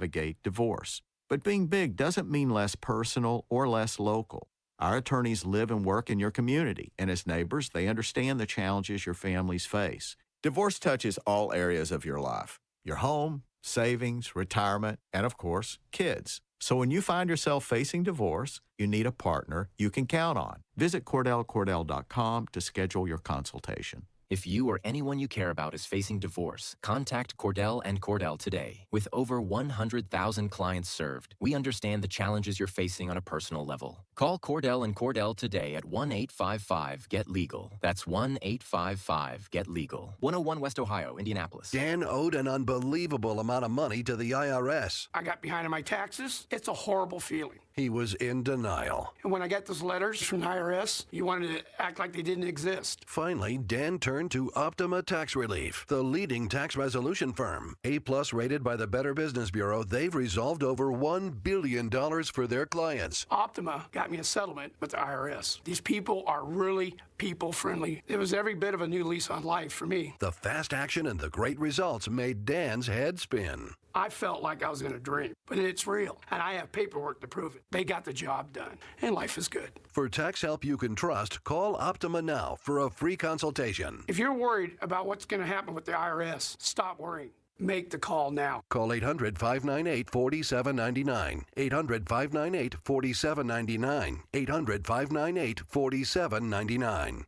navigate divorce. But being big doesn't mean less personal or less local. Our attorneys live and work in your community, and as neighbors, they understand the challenges your families face. Divorce touches all areas of your life: your home, savings, retirement, and of course, kids. So when you find yourself facing divorce, you need a partner you can count on. Visit CordellCordell.com to schedule your consultation. If you or anyone you care about is facing divorce, contact Cordell and Cordell today. With over 100,000 clients served, we understand the challenges you're facing on a personal level. Call Cordell and Cordell today at 1-855-GET-LEGAL. That's 1-855-GET-LEGAL. 101 West Ohio, Indianapolis. Dan owed an unbelievable amount of money to the IRS. I got behind on my taxes. It's a horrible feeling. He was in denial. And when I got those letters from the IRS, you wanted to act like they didn't exist. Finally, Dan turned to Optima Tax Relief, the leading tax resolution firm. A-plus rated by the Better Business Bureau, they've resolved over $1 billion for their clients. Optima got me a settlement with the IRS. These people are really people-friendly. It was every bit of a new lease on life for me. The fast action and the great results made Dan's head spin. I felt like I was in a dream, but it's real, and I have paperwork to prove it. They got the job done, and life is good. For tax help you can trust, call Optima now for a free consultation. If you're worried about what's going to happen with the IRS, stop worrying. Make the call now. Call 800-598-4799. 800-598-4799. 800-598-4799.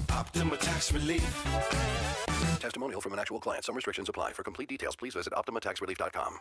Optima Tax Relief. Testimonial from an actual client. Some restrictions apply. For complete details, please visit OptimaTaxRelief.com.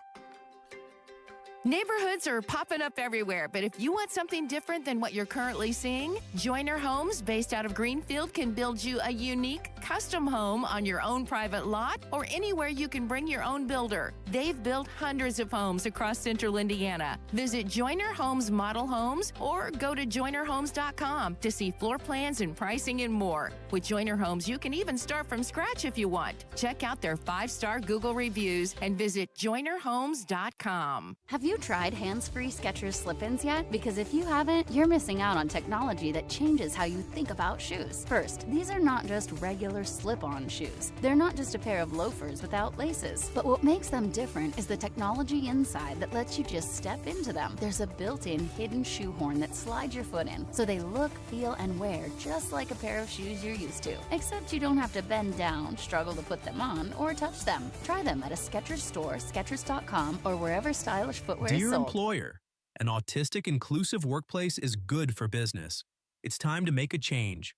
Neighborhoods are popping up everywhere, but if you want something different than what you're currently seeing, Joyner Homes, based out of Greenfield, can build you a unique, custom home on your own private lot or anywhere you can bring your own builder. They've built hundreds of homes across central Indiana. Visit Joyner Homes Model Homes or go to JoynerHomes.com to see floor plans and pricing and more. With Joyner Homes, you can even start from scratch if you want. Check out their 5-star Google reviews and visit JoynerHomes.com. Have you tried hands-free Skechers slip-ins yet? Because if you haven't, you're missing out on technology that changes how you think about shoes. First, these are not just regular slip-on shoes. They're not just a pair of loafers without laces. But what makes them different is the technology inside that lets you just step into them. There's a built-in hidden shoehorn that slides your foot in, so they look, feel, and wear just like a pair of shoes you're used to. Except you don't have to bend down, struggle to put them on, or touch them. Try them at a Skechers store, Skechers.com, or wherever stylish footwear Dear employer, an autistic inclusive workplace is good for business. It's time to make a change.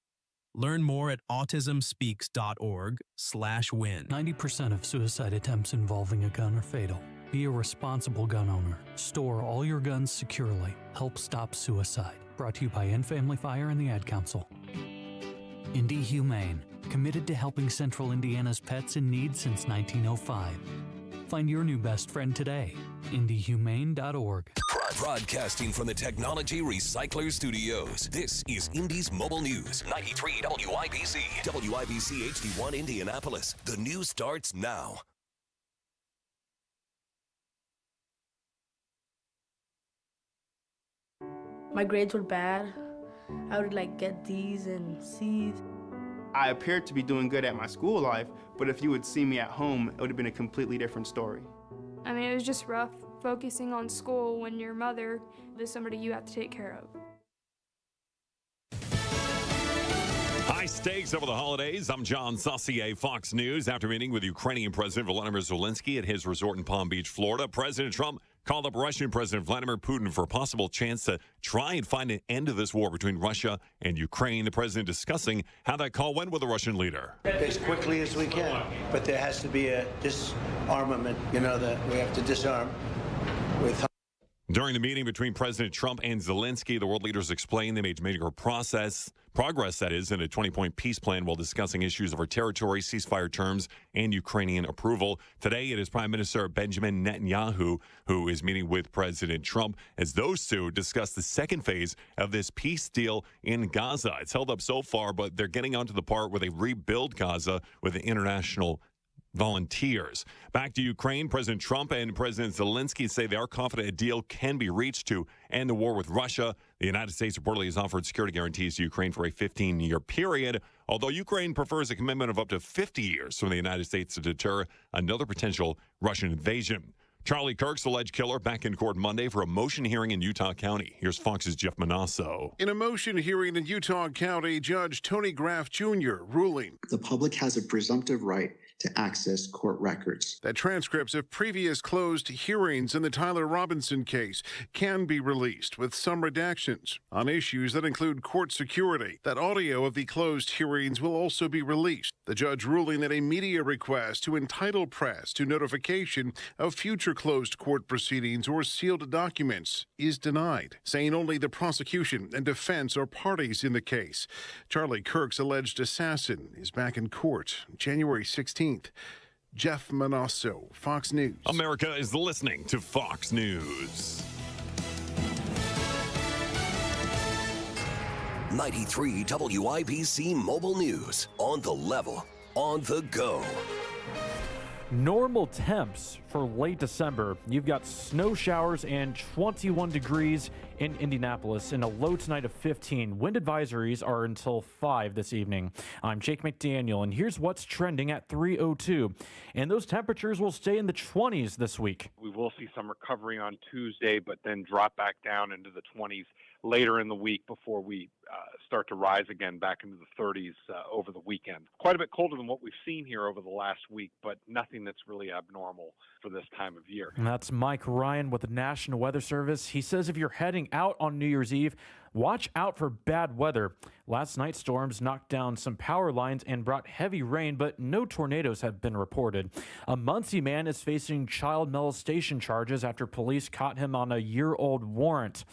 Learn more at autismspeaks.org/win. 90% of suicide attempts involving a gun are fatal. Be a responsible gun owner. Store all your guns securely. Help stop suicide. Brought to you by End Family Fire and the Ad Council. Indy Humane, committed to helping Central Indiana's pets in need since 1905. Find your new best friend today. IndyHumane.org. Broadcasting from the Technology Recycler Studios, this is Indy's Mobile News. 93 WIBC. WIBC HD1 Indianapolis. The news starts now. My grades were bad. I would get D's and C's. I appeared to be doing good at my school life, but if you would see me at home, it would have been a completely different story. I mean, it was just rough focusing on school when your mother is somebody you have to take care of. High stakes over the holidays. I'm John Saucier, Fox News. After meeting with Ukrainian President Volodymyr Zelensky at his resort in Palm Beach, Florida, President Trump called up Russian President Vladimir Putin for a possible chance to try and find an end to this war between Russia and Ukraine. The president discussing how that call went with the Russian leader. As quickly as we can, but there has to be a disarmament, that we have to disarm with. During the meeting between President Trump and Zelensky, the world leaders explained they made major progress, that is, in a 20-point peace plan while discussing issues of our territory, ceasefire terms, and Ukrainian approval. Today, it is Prime Minister Benjamin Netanyahu who is meeting with President Trump as those two discuss the second phase of this peace deal in Gaza. It's held up so far, but they're getting onto the part where they rebuild Gaza with the international volunteers. Back to Ukraine, President Trump and President Zelensky say they are confident a deal can be reached to end the war with Russia. The United States reportedly has offered security guarantees to Ukraine for a 15-year period, although Ukraine prefers a commitment of up to 50 years from the United States to deter another potential Russian invasion. Charlie Kirk's alleged killer back in court Monday for a motion hearing in Utah County. Here's Fox's Jeff Manasso. In a motion hearing in Utah County, Judge Tony Graff Jr. ruling the public has a presumptive right to access court records. That transcripts of previous closed hearings in the Tyler Robinson case can be released with some redactions on issues that include court security. That audio of the closed hearings will also be released. The judge ruling that a media request to entitle press to notification of future closed court proceedings or sealed documents is denied, saying only the prosecution and defense are parties in the case. Charlie Kirk's alleged assassin is back in court January 16th. Jeff Manasso, Fox News. America is listening to Fox News. 93 WIBC Mobile News. On the level, on the go. Normal temps for late December. You've got snow showers and 21 degrees in Indianapolis and a low tonight of 15. Wind advisories are until 5 this evening. I'm Jake McDaniel, and here's what's trending at 3:02. And those temperatures will stay in the 20s this week. We will see some recovery on Tuesday, but then drop back down into the 20s later in the week before we start to rise again back into the 30s over the weekend. Quite a bit colder than what we've seen here over the last week, but nothing that's really abnormal for this time of year. And that's Mike Ryan with the National Weather Service. He says if you're heading out on New Year's Eve, watch out for bad weather. Last night, storms knocked down some power lines and brought heavy rain, but no tornadoes have been reported. A Muncie man is facing child molestation charges after police caught him on a year-old warrant.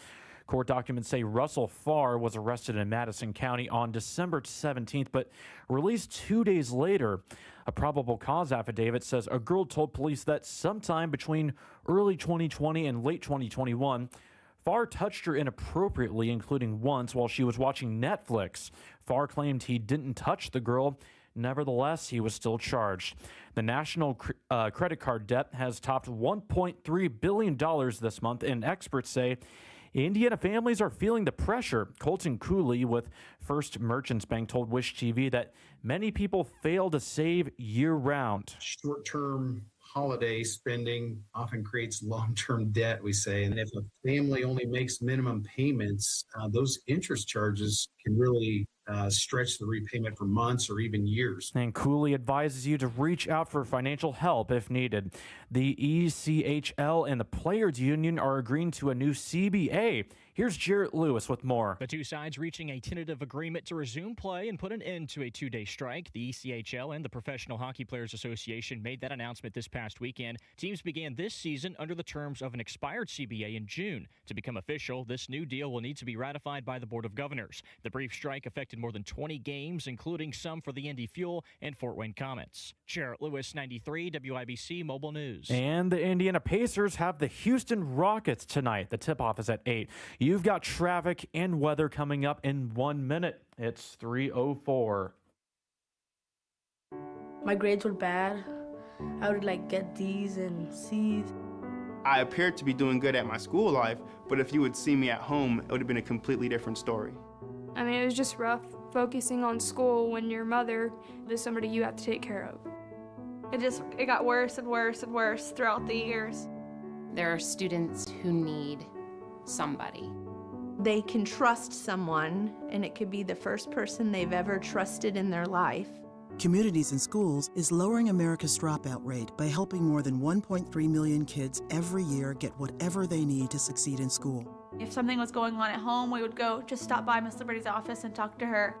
Court documents say Russell Farr was arrested in Madison County on December 17th, but released 2 days later. A probable cause affidavit says a girl told police that sometime between early 2020 and late 2021, Farr touched her inappropriately, including once while she was watching Netflix. Farr claimed he didn't touch the girl. Nevertheless, he was still charged. The national credit card debt has topped $1.3 billion this month, and experts say Indiana families are feeling the pressure. Colton Cooley with First Merchants Bank told Wish TV that many people fail to save year-round. Short-term holiday spending often creates long-term debt, we say. And if a family only makes minimum payments, those interest charges can really stretch the repayment for months or even years. And Cooley advises you to reach out for financial help if needed. The ECHL and the Players Union are agreeing to a new CBA. Here's Jarrett Lewis with more. The two sides reaching a tentative agreement to resume play and put an end to a two-day strike. The ECHL and the Professional Hockey Players Association made that announcement this past weekend. Teams began this season under the terms of an expired CBA in June. To become official, this new deal will need to be ratified by the Board of Governors. The brief strike affected more than 20 games, including some for the Indy Fuel and Fort Wayne Comets. Jarrett Lewis, 93 WIBC Mobile News. And the Indiana Pacers have the Houston Rockets tonight. The tip-off is at 8. You've got traffic and weather coming up in 1 minute. It's 3:04. My grades were bad. I would get D's and C's. I appeared to be doing good at my school life, but if you would see me at home, it would have been a completely different story. I mean, it was just rough focusing on school when your mother is somebody you have to take care of. It got worse and worse and worse throughout the years. There are students who need somebody. They can trust someone, and it could be the first person they've ever trusted in their life. Communities in Schools is lowering America's dropout rate by helping more than 1.3 million kids every year get whatever they need to succeed in school. If something was going on at home, we would go just stop by Miss Liberty's office and talk to her.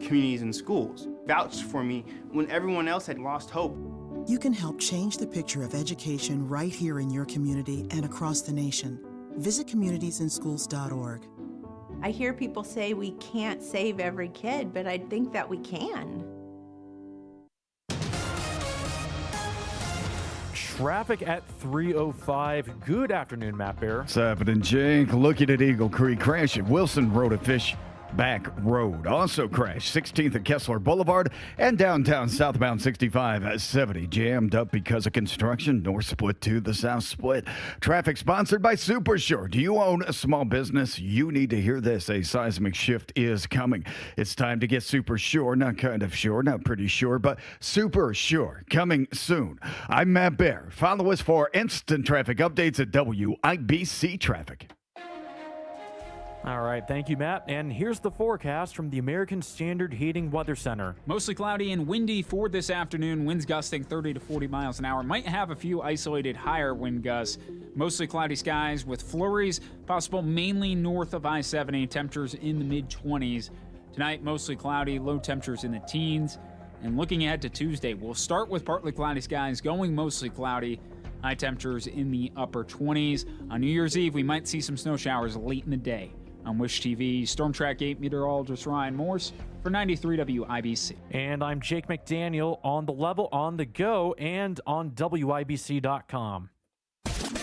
Communities in Schools vouched for me when everyone else had lost hope. You can help change the picture of education right here in your community and across the nation. Visit communitiesInschools.org. I hear people say we can't save every kid, but I think that we can. Traffic at 3:05. Good afternoon, Matt Bear. What's happening, Jake? Looking at Eagle Creek crash at Wilson Road officials Back Road also crashed 16th and Kessler Boulevard and downtown southbound 65-70 jammed up because of construction. North split to the south split. Traffic sponsored by Super Sure. Do you own a small business? You need to hear this. A seismic shift is coming. It's time to get Super Sure. Not kind of sure, not pretty sure, but Super Sure. Coming soon. I'm Matt Bear. Follow us for instant traffic updates at WIBC Traffic. All right, thank you, Matt. And here's the forecast from the American Standard Heating Weather Center. Mostly cloudy and windy for this afternoon. Winds gusting 30 to 40 miles an hour. Might have a few isolated higher wind gusts. Mostly cloudy skies with flurries possible mainly north of I-70. Temperatures in the mid-20s. Tonight, mostly cloudy, low temperatures in the teens. And looking ahead to Tuesday, we'll start with partly cloudy skies, going mostly cloudy. High temperatures in the upper 20s. On New Year's Eve, we might see some snow showers late in the day. I'm Wish TV Storm Track 8 meteorologist Ryan Morse for 93 WIBC. And I'm Jake McDaniel on the level, on the go, and on WIBC.com.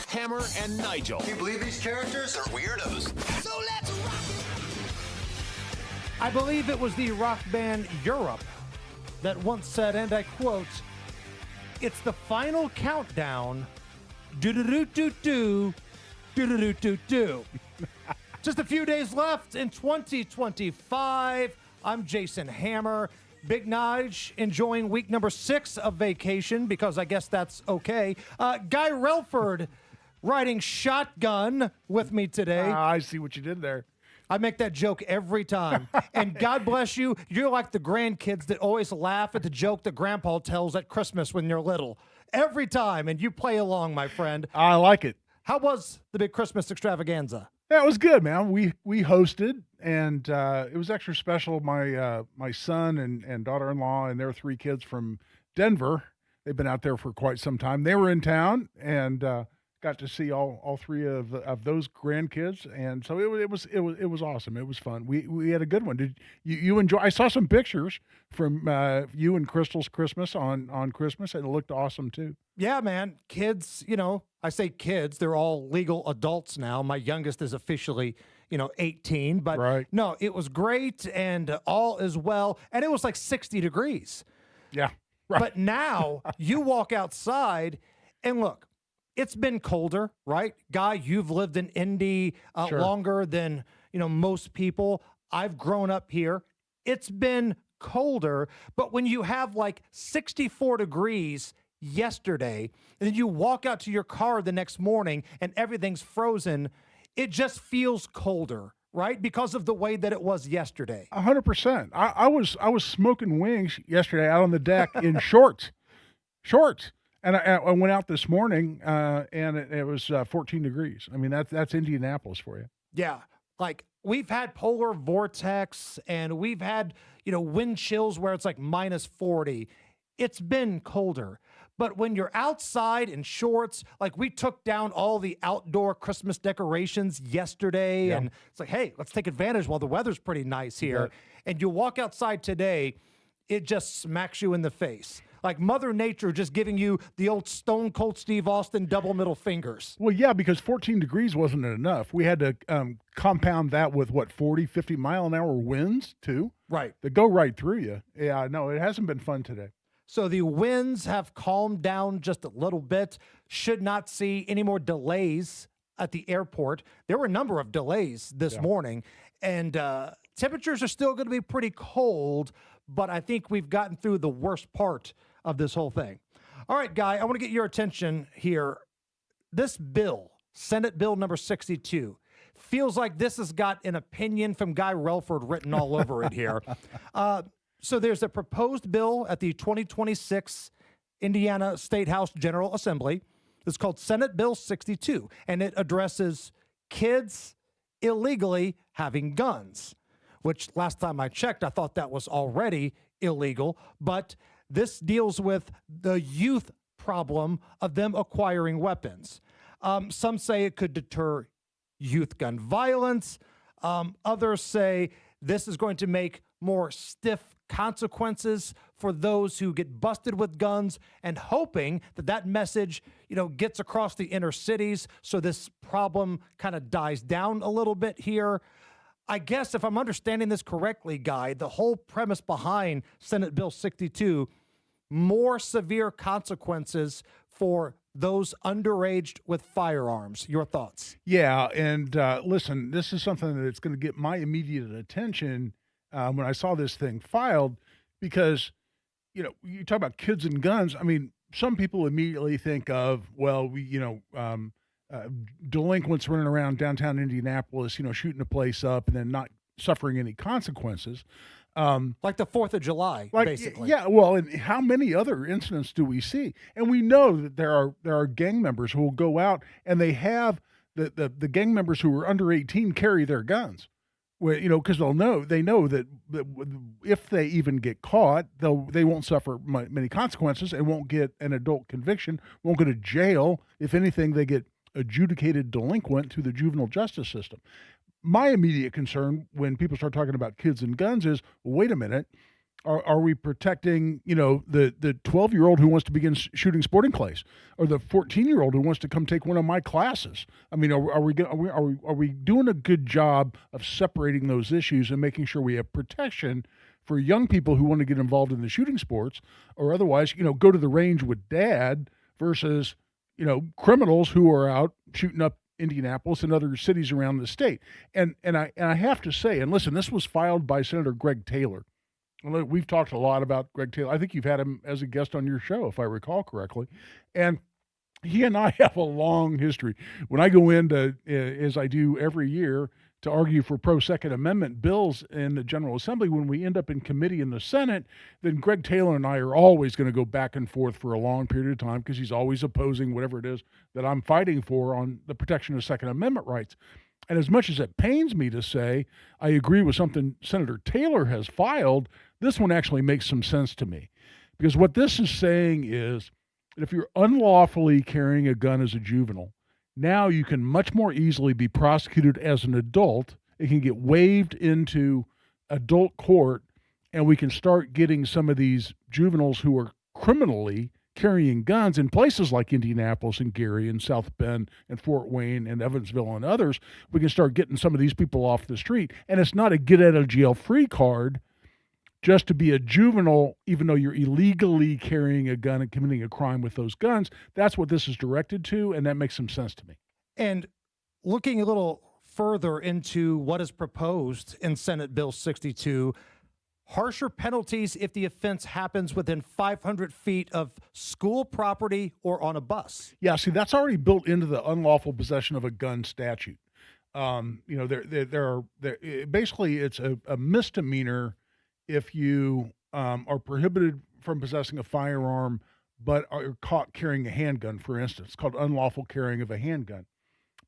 Hammer and Nigel. Can you believe these characters are weirdos? So let's rock! I believe it was the rock band Europe that once said, and I quote, "It's the final countdown. Do-do-do-do-do. Do-do-do-do-do." Just a few days left in 2025. I'm Jason Hammer. Big Nige enjoying week number 6 of vacation because I guess that's okay. Guy Relford riding shotgun with me today. I see what you did there. I make that joke every time. And God bless you, you're like the grandkids that always laugh at the joke that Grandpa tells at Christmas when you're little. Every time, and you play along, my friend. I like it. How was the big Christmas extravaganza? Yeah, it was good, man. We hosted, and it was extra special. My son and daughter-in-law and their 3 kids from Denver, they've been out there for quite some time. They were in town, and got to see all 3 of those grandkids, and so it was awesome. It was fun. We had a good one. Did you enjoy? I saw some pictures from you and Crystal's Christmas on Christmas, and it looked awesome too. Yeah, man. Kids, I say kids, they're all legal adults now. My youngest is officially, 18. But right. No, it was great and all is well. And it was like 60 degrees. Yeah. Right. But now you walk outside and look, it's been colder, right? Guy, you've lived in Indy Sure. longer than, most people. I've grown up here. It's been colder. But when you have like 64 degrees yesterday, and then you walk out to your car the next morning and everything's frozen, it just feels colder, right? Because of the way that it was yesterday. 100%. I was smoking wings yesterday out on the deck in shorts. And I went out this morning, and it was 14 degrees. I mean, that's Indianapolis for you. Yeah. Like, we've had polar vortex, and we've had, wind chills where it's like minus 40. It's been colder. But when you're outside in shorts, like we took down all the outdoor Christmas decorations yesterday, and it's like, hey, let's take advantage while the weather's pretty nice here. And you walk outside today, it just smacks you in the face. Like Mother Nature just giving you the old Stone Cold Steve Austin double middle fingers. Well, yeah, because 14 degrees wasn't enough. We had to compound that with, 40, 50 mile an hour winds, too? Right. That go right through you. Yeah, no, it hasn't been fun today. So the winds have calmed down just a little bit. Should not see any more delays at the airport. There were a number of delays this morning, and temperatures are still going to be pretty cold, but I think we've gotten through the worst part of this whole thing. All right, Guy, I want to get your attention here. This bill, Senate Bill number 62, feels like this has got an opinion from Guy Relford written all over it here. So there's a proposed bill at the 2026 Indiana State House General Assembly. It's called Senate Bill 62, and it addresses kids illegally having guns, which last time I checked, I thought that was already illegal. But this deals with the youth problem of them acquiring weapons. Some say it could deter youth gun violence. Others say this is going to make more stiff consequences for those who get busted with guns, and hoping that message, gets across the inner cities so this problem kind of dies down a little bit here. I guess if I'm understanding this correctly, Guy, the whole premise behind Senate Bill 62, more severe consequences for those underage with firearms. Your thoughts? Yeah, and listen, this is something that's going to get my immediate attention when I saw this thing filed, because, you talk about kids and guns. I mean, some people immediately think of, well, delinquents running around downtown Indianapolis, shooting a place up and then not suffering any consequences. Like the 4th of July, basically. Yeah, well, and how many other incidents do we see? And we know that there are gang members who will go out and they have the gang members who are under 18 carry their guns. Well, because they know that if they even get caught, they won't suffer many consequences and won't get an adult conviction, won't go to jail. If anything, they get adjudicated delinquent through the juvenile justice system. My immediate concern when people start talking about kids and guns is, well, wait a minute, are we protecting, the 12-year-old who wants to begin shooting sporting clays, or the 14-year-old who wants to come take one of my classes? I mean, are we doing a good job of separating those issues and making sure we have protection for young people who want to get involved in the shooting sports, or otherwise, go to the range with dad versus, criminals who are out shooting up Indianapolis and other cities around the state? And I have to say, and listen, this was filed by Senator Greg Taylor. We've talked a lot about Greg Taylor. I think you've had him as a guest on your show, if I recall correctly. And he and I have a long history. When I go into, as I do every year, to argue for pro-Second Amendment bills in the General Assembly, when we end up in committee in the Senate, then Greg Taylor and I are always going to go back and forth for a long period of time, because he's always opposing whatever it is that I'm fighting for on the protection of Second Amendment rights. And as much as it pains me to say I agree with something Senator Taylor has filed, this one actually makes some sense to me. Because what this is saying is that if you're unlawfully carrying a gun as a juvenile, now you can much more easily be prosecuted as an adult. It can get waived into adult court, and we can start getting some of these juveniles who are criminally carrying guns in places like Indianapolis and Gary and South Bend and Fort Wayne and Evansville and others. We can start getting some of these people off the street. And it's not a get out of jail free card just to be a juvenile, even though you're illegally carrying a gun and committing a crime with those guns. That's what this is directed to, and that makes some sense to me. And looking a little further into what is proposed in Senate Bill 62, harsher penalties if the offense happens within 500 feet of school property or on a bus. Yeah, see, that's already built into the unlawful possession of a gun statute. Basically, it's a misdemeanor if you are prohibited from possessing a firearm but are caught carrying a handgun, for instance. It's called unlawful carrying of a handgun.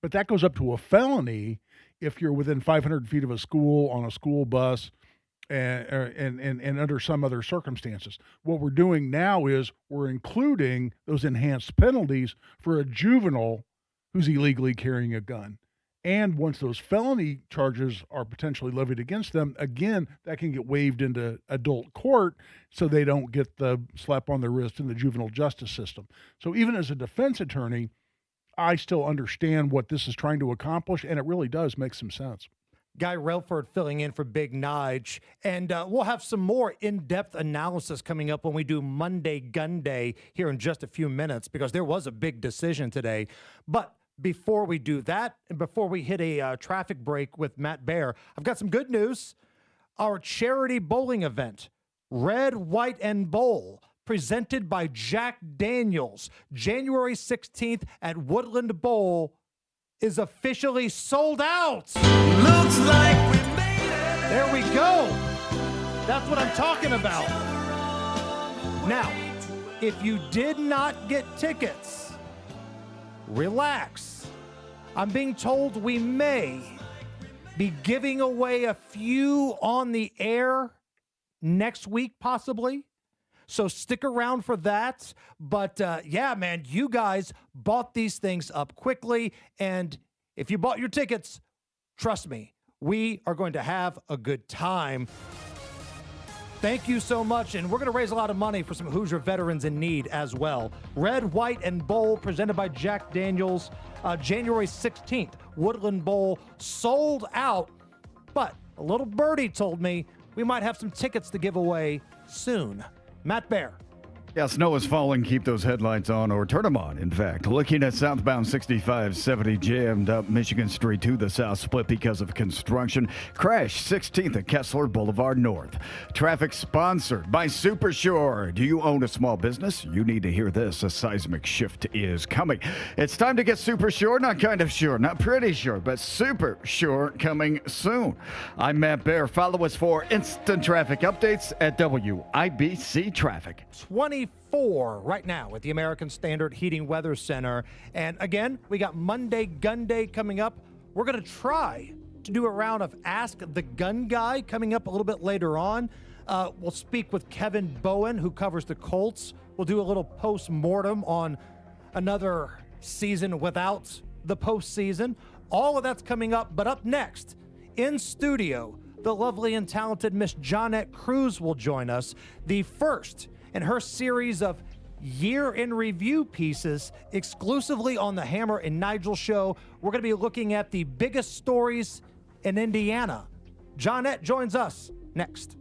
But that goes up to a felony if you're within 500 feet of a school, on a school bus, and under some other circumstances. What we're doing now is we're including those enhanced penalties for a juvenile who's illegally carrying a gun. And once those felony charges are potentially levied against them, again, that can get waived into adult court so they don't get the slap on the wrist in the juvenile justice system. So even as a defense attorney, I still understand what this is trying to accomplish, and it really does make some sense. Guy Relford filling in for Big Nige. And we'll have some more in-depth analysis coming up when we do Monday Gun Day here in just a few minutes, because there was a big decision today. But before we do that, and before we hit a traffic break with Matt Baer, I've got some good news. Our charity bowling event, Red, White, and Bowl, presented by Jack Daniels, January 16th at Woodland Bowl, is officially sold out. Looks like we made it. There we go. That's what I'm talking about. Now, if you did not get tickets, relax. I'm being told we may be giving away a few on the air next week, possibly. So stick around for that. But yeah, man, you guys bought these things up quickly. And if you bought your tickets, trust me, we are going to have a good time. Thank you so much. And we're going to raise a lot of money for some Hoosier veterans in need as well. Red, White, and Bowl, presented by Jack Daniels, January 16th, Woodland Bowl, sold out. But a little birdie told me we might have some tickets to give away soon. Matt Bear. Yeah, snow is falling. Keep those headlights on or turn them on. In fact, looking at southbound 6570 jammed up Michigan Street to the south split because of construction. Crash 16th at Kessler Boulevard North. Traffic sponsored by Super Sure. Do you own a small business? You need to hear this. A seismic shift is coming. It's time to get Super Sure. Not kind of sure, not pretty sure, but Super Sure coming soon. I'm Matt Bear. Follow us for instant traffic updates at WIBC Traffic. 24 right now at the American Standard Heating Weather Center. And again, we got Monday Gun Day coming up. We're going to try to do a round of Ask the Gun Guy coming up a little bit later on. We'll speak with Kevin Bowen, who covers the Colts. We'll do a little post-mortem on another season without the postseason. All of that's coming up, but up next, in studio, the lovely and talented Miss Jonette Cruz will join us, the first in her series of year in review pieces exclusively on the Hammer and Nigel show. We're going to be looking at the biggest stories in Indiana. Jonette joins us next.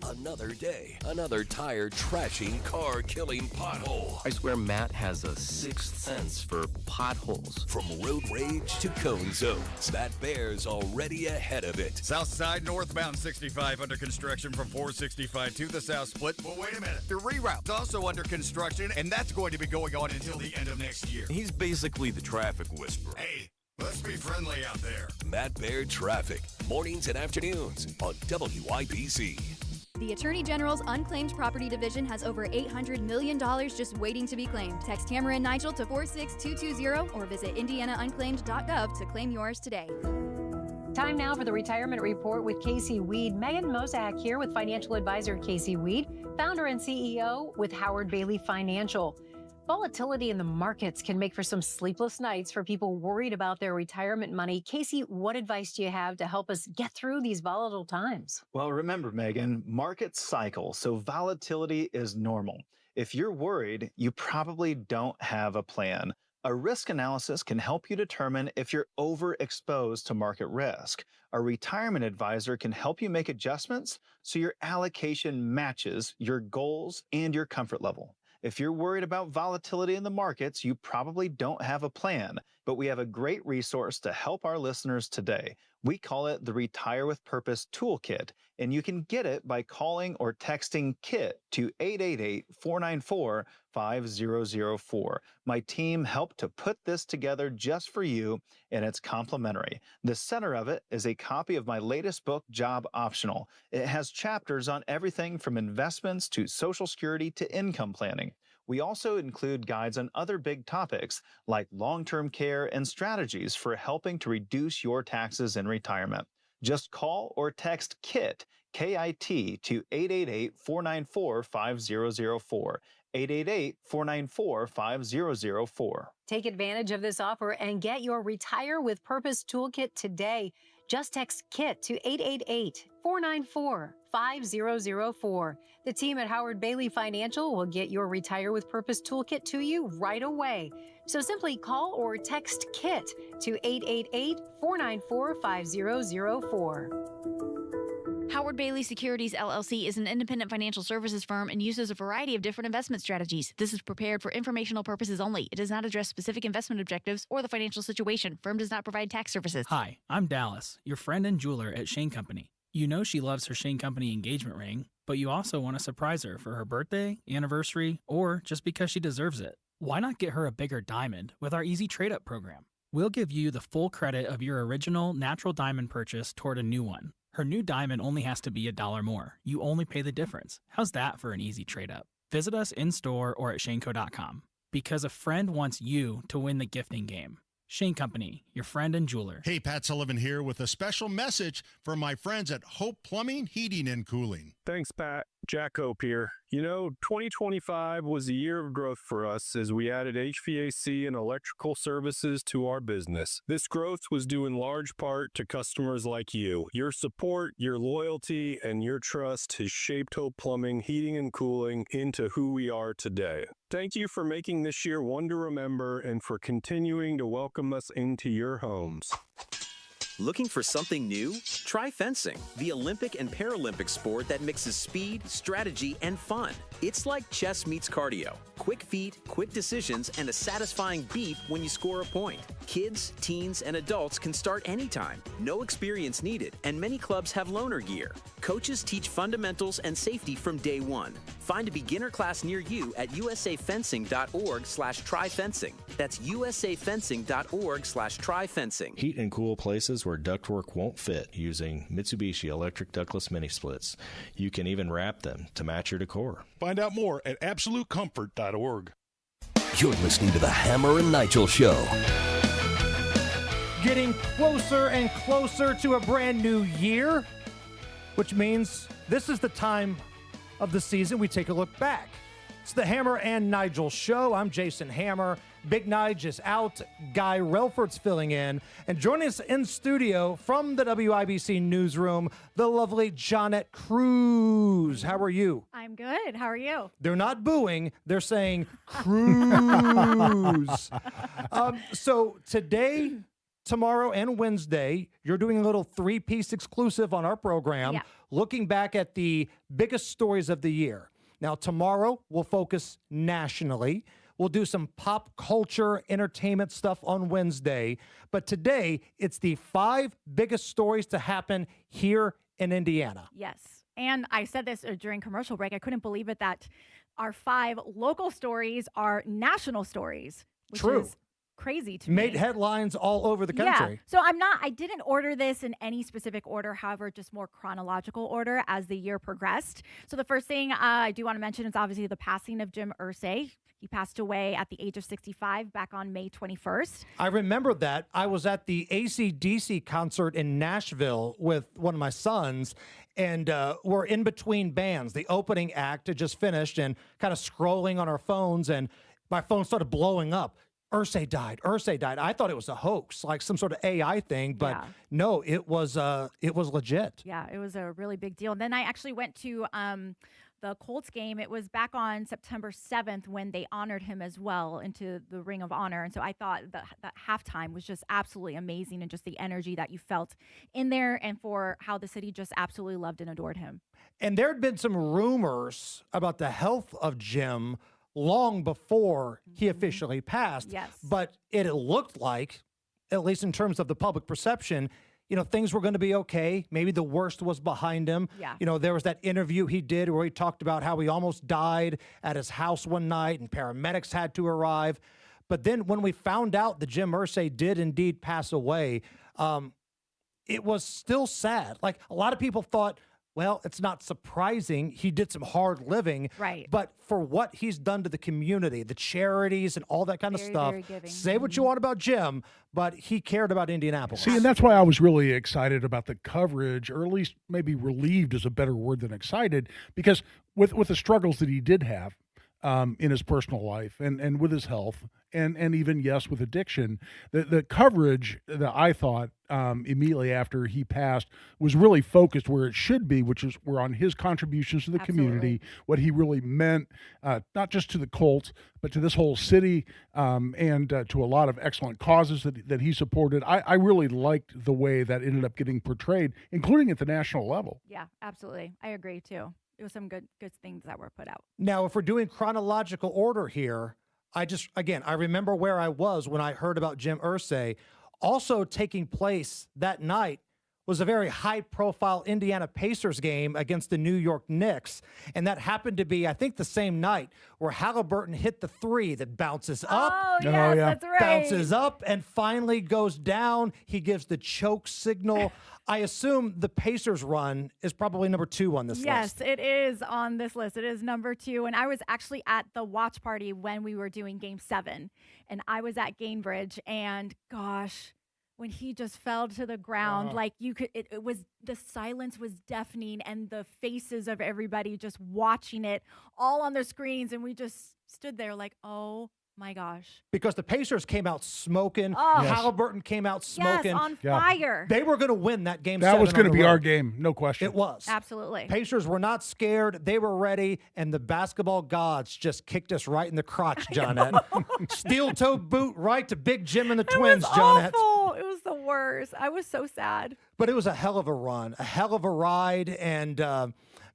Another day, another tire trashing, car killing pothole. I swear Matt has a sixth sense for potholes. From road rage to cone zones, that Bear's already ahead of it. South side northbound 65 under construction from 465 to the south split. Well, wait a minute. The reroute's also under construction, and that's going to be going on until the end of next year. He's basically the traffic whisperer. Hey, let's be friendly out there. Matt Bear Traffic, mornings and afternoons on WIBC. The Attorney General's Unclaimed Property Division has over $800 million just waiting to be claimed. Text Hammer and Nigel to 46220 or visit indianaunclaimed.gov to claim yours today. Time now for the Retirement Report with Casey Weed. Megan Mozak here with financial advisor Casey Weed, founder and CEO with Howard Bailey Financial. Volatility in the markets can make for some sleepless nights for people worried about their retirement money. Casey, what advice do you have to help us get through these volatile times? Well, remember, Megan, markets cycle, so volatility is normal. If you're worried, you probably don't have a plan. A risk analysis can help you determine if you're overexposed to market risk. A retirement advisor can help you make adjustments so your allocation matches your goals and your comfort level. If you're worried about volatility in the markets, you probably don't have a plan, but we have a great resource to help our listeners today. We call it the Retire with Purpose Toolkit, and you can get it by calling or texting KIT to 888-494-5004. My team helped to put this together just for you, and it's complimentary. The center of it is a copy of my latest book, Job Optional. It has chapters on everything from investments to Social Security to income planning. We also include guides on other big topics like long-term care and strategies for helping to reduce your taxes in retirement. Just call or text KIT, K-I-T, to 888-494-5004. 888-494-5004. Take advantage of this offer and get your Retire with Purpose Toolkit today. Just text KIT to 888-494-5004. The team at Howard Bailey Financial will get your Retire with Purpose Toolkit to you right away. So simply call or text KIT to 888-494-5004. Howard Bailey Securities LLC is an independent financial services firm and uses a variety of different investment strategies. This is prepared for informational purposes only. It does not address specific investment objectives or the financial situation. Firm does not provide tax services. Hi, I'm Dallas, your friend and jeweler at Shane Company. You know she loves her Shane Company engagement ring, but you also want to surprise her for her birthday, anniversary, or just because she deserves it. Why not get her a bigger diamond with our Easy Trade-Up program? We'll give you the full credit of your original natural diamond purchase toward a new one. Her new diamond only has to be $1 more. You only pay the difference. How's that for an easy trade-up? Visit us in-store or at shaneco.com. Because a friend wants you to win the gifting game. Shane Company, your friend and jeweler. Hey, Pat Sullivan here with a special message from my friends at Hope Plumbing, Heating, and Cooling. Thanks, Pat. Jack Hope here. You know, 2025 was a year of growth for us as we added HVAC and electrical services to our business. This growth was due in large part to customers like you. Your support, your loyalty, and your trust has shaped Hope Plumbing, Heating, and Cooling into who we are today. Thank you for making this year one to remember and for continuing to welcome us into your homes. Looking for something new? Try fencing, the Olympic and Paralympic sport that mixes speed, strategy, and fun. It's like chess meets cardio. Quick feet, quick decisions, and a satisfying beat when you score a point. Kids, teens, and adults can start anytime. No experience needed, and many clubs have loaner gear. Coaches teach fundamentals and safety from day one. Find a beginner class near you at usafencing.org/tryfencing. That's usafencing.org/tryfencing. Heat and cool places where ductwork won't fit using Mitsubishi electric ductless mini splits. You can even wrap them to match your decor. Find out more at absolutecomfort.org. You're listening to the Hammer and Nigel Show. Getting closer and closer to a brand new year, which means this is the time of the season we take a look back. It's the Hammer and Nigel Show. I'm Jason Hammer. Big Nige is out. Guy Relford's filling in. And joining us in studio from the WIBC newsroom, the lovely Jonette Cruz. How are you? I'm good. How are you? They're not booing. They're saying Cruz. So today, tomorrow, and Wednesday, you're doing a little three-piece exclusive on our program, looking back at the biggest stories of the year. Now, tomorrow, we'll focus nationally. We'll do some pop culture entertainment stuff on Wednesday. But today, it's the 5 biggest stories to happen here in Indiana. Yes. And I said this during commercial break. I couldn't believe it that our 5 local stories are national stories. Which True. Is crazy to me. Made headlines all over the country. Yeah. So I didn't order this in any specific order, however, just more chronological order as the year progressed. So the first thing I do want to mention is obviously the passing of Jim Irsay. He passed away at the age of 65 back on May 21st. I remember that. I was at the AC/DC concert in Nashville with one of my sons, and we're in between bands. The opening act had just finished and kind of scrolling on our phones, and my phone started blowing up. Irsay died. Irsay died. I thought it was a hoax, like some sort of AI thing, but no, it was legit. Yeah, it was a really big deal. And then I actually went to the Colts game. It was back on September 7th when they honored him as well into the Ring of Honor. And so I thought that halftime was just absolutely amazing, and just the energy that you felt in there, and for how the city just absolutely loved and adored him. And there had been some rumors about the health of Jim long before he officially passed. Yes. But it looked like, at least in terms of the public perception, things were going to be okay. Maybe the worst was behind him. Yeah. There was that interview he did where he talked about how he almost died at his house one night and paramedics had to arrive. But then when we found out that Jim Irsay did indeed pass away, it was still sad. Like, a lot of people thought, well, it's not surprising. He did some hard living. Right. But for what he's done to the community, the charities and all that kind of stuff, very giving. Say what you want about Jim, but he cared about Indianapolis. See, and that's why I was really excited about the coverage, or at least maybe relieved is a better word than excited, because with the struggles that he did have in his personal life and with his health and even, yes, with addiction, the coverage that I thought immediately after he passed was really focused where it should be, which is were on his contributions to the community, what he really meant, not just to the Colts, but to this whole city, and to a lot of excellent causes that he supported. I really liked the way that ended up getting portrayed, including at the national level. Yeah, absolutely. I agree too. It was some good things that were put out. Now, if we're doing chronological order here, I remember where I was when I heard about Jim Irsay. Also taking place that night was a very high-profile Indiana Pacers game against the New York Knicks. And that happened to be, I think, the same night where Halliburton hit the 3 that bounces up. Oh, yes, that's right. Bounces up and finally goes down. He gives the choke signal. I assume the Pacers run is probably number 2 on this list. Yes, it is on this list. It is number 2. And I was actually at the watch party when we were doing Game 7. And I was at Gainbridge, and gosh, when he just fell to the ground, like the silence was deafening, and the faces of everybody just watching it all on their screens. And we just stood there like, oh my gosh. Because the Pacers came out smoking. Oh. Yes. Halliburton came out smoking. Yes, on fire. They were going to win that game. That was going to be road. our game, no question. It was. Absolutely. Pacers were not scared. They were ready, and the basketball gods just kicked us right in the crotch, Jonette. Steel toe boot right to Big Jim and the Twins, Jonette. Awful. It was the worst. tears. I was so sad. But it was a hell of a run, a hell of a ride. And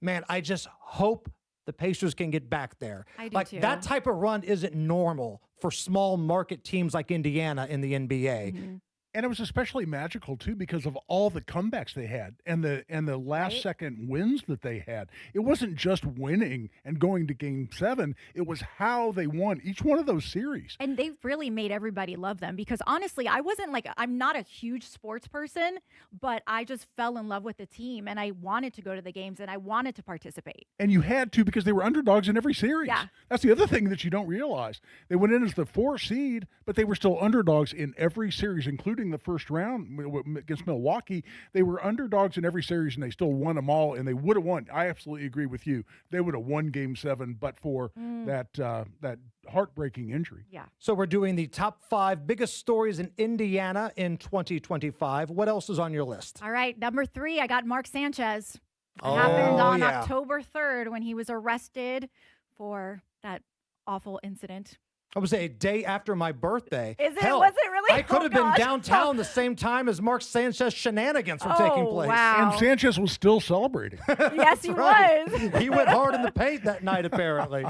man, I just hope the Pacers can get back there. I do like too. that type of run isn't normal for small market teams like Indiana in the NBA. Mm-hmm. And it was especially magical too because of all the comebacks they had and the last second wins that they had. It wasn't just winning and going to game 7. It was how they won each one of those series. And they really made everybody love them because honestly, I'm not a huge sports person, but I just fell in love with the team and I wanted to go to the games and I wanted to participate. And you had to because they were underdogs in every series. Yeah. That's the other thing that you don't realize. They went in as the 4 seed, but they were still underdogs in every series, including the first round against Milwaukee. They were underdogs in every series, and they still won them all, and they would have won. I absolutely agree with you. They would have won Game 7, but for that heartbreaking injury. Yeah. So we're doing the top 5 biggest stories in Indiana in 2025. What else is on your list? All right, number 3, I got Mark Sanchez. It Oh, happened on yeah. October 3rd when he was arrested for that awful incident. I was a day after my birthday. Is it? Hell, Was it really? I could Oh, have been gosh. downtown the same time as Mark Sanchez shenanigans were taking place. Wow. And Sanchez was still celebrating. Yes, he Right. was. He went hard in the paint that night, apparently.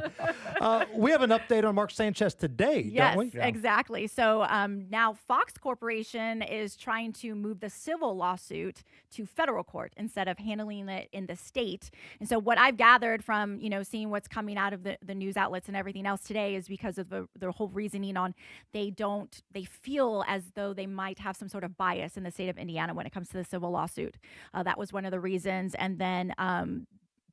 We have an update on Mark Sanchez today, Yes, don't we? exactly. So now Fox Corporation is trying to move the civil lawsuit to federal court instead of handling it in the state. And so what I've gathered from, seeing what's coming out of the news outlets and everything else today is because of the whole reasoning on they feel as though they might have some sort of bias in the state of Indiana when it comes to the civil lawsuit. That was one of the reasons. And then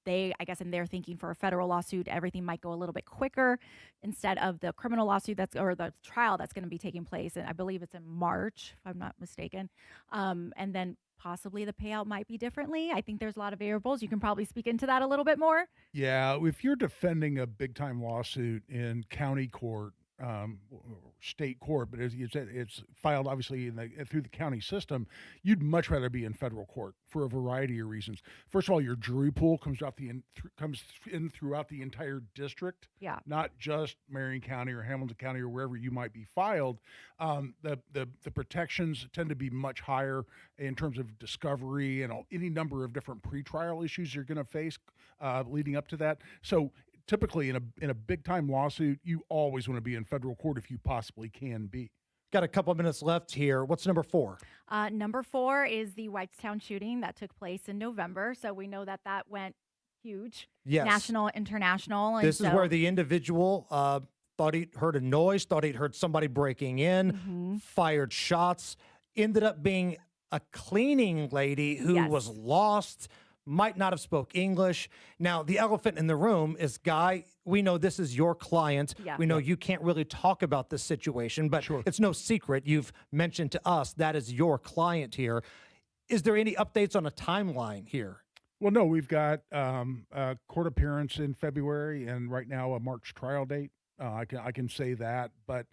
they're thinking for a federal lawsuit, everything might go a little bit quicker instead of the criminal lawsuit or the trial that's going to be taking place. And I believe it's in March, if I'm not mistaken. And then possibly the payout might be differently. I think there's a lot of variables. You can probably speak into that a little bit more. Yeah, if you're defending a big-time lawsuit in county court, state court, but it's filed obviously through the county system, you'd much rather be in federal court for a variety of reasons. First of all, your jury pool comes in throughout the entire district, not just Marion County or Hamilton County or wherever you might be filed. The protections tend to be much higher in terms of discovery and any number of different pretrial issues you're going to face leading up to that. So typically in a big time lawsuit, you always want to be in federal court if you possibly can be. Got a couple of minutes left here. What's number 4? Number 4 is the Whitestown shooting that took place in November. So we know that went huge. Yes. National, international. And This is where the individual thought he heard a noise, thought he'd heard somebody breaking in, fired shots, ended up being a cleaning lady who was lost, might not have spoke English. Now, the elephant in the room is, Guy, we know this is your client. Yeah. We know you can't really talk about this situation, but it's no secret. You've mentioned to us that is your client here. Is there any updates on a timeline here? Well, no, we've got a court appearance in February and right now a March trial date. I can say that, but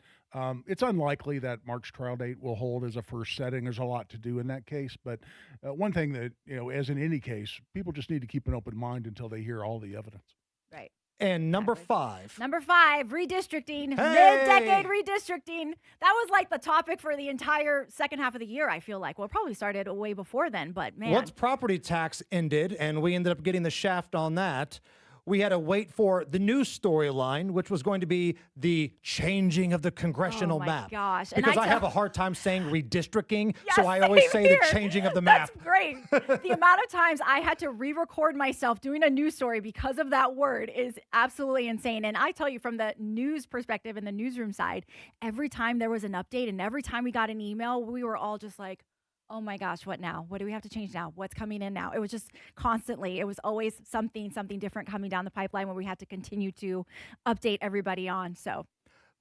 it's unlikely that March trial date will hold as a first setting. There's a lot to do in that case, but one thing that, as in any case, people just need to keep an open mind until they hear all the evidence. Right. And number 5. Number 5, redistricting, Hey! mid-decade redistricting. That was like the topic for the entire second half of the year, I feel like. Well, it probably started way before then, but man. Once property tax ended and we ended up getting the shaft on that, we had to wait for the new storyline, which was going to be the changing of the congressional map. Gosh. And Because I have a hard time saying redistricting, Yes, so I always same say here. the changing of the map. That's great. The amount of times I had to re-record myself doing a news story because of that word is absolutely insane. And I tell you, from the news perspective and the newsroom side, every time there was an update and every time we got an email, we were all just like, oh my gosh, what now? What do we have to change now? What's coming in now? It was just constantly, it was always something different coming down the pipeline where we had to continue to update everybody on. So,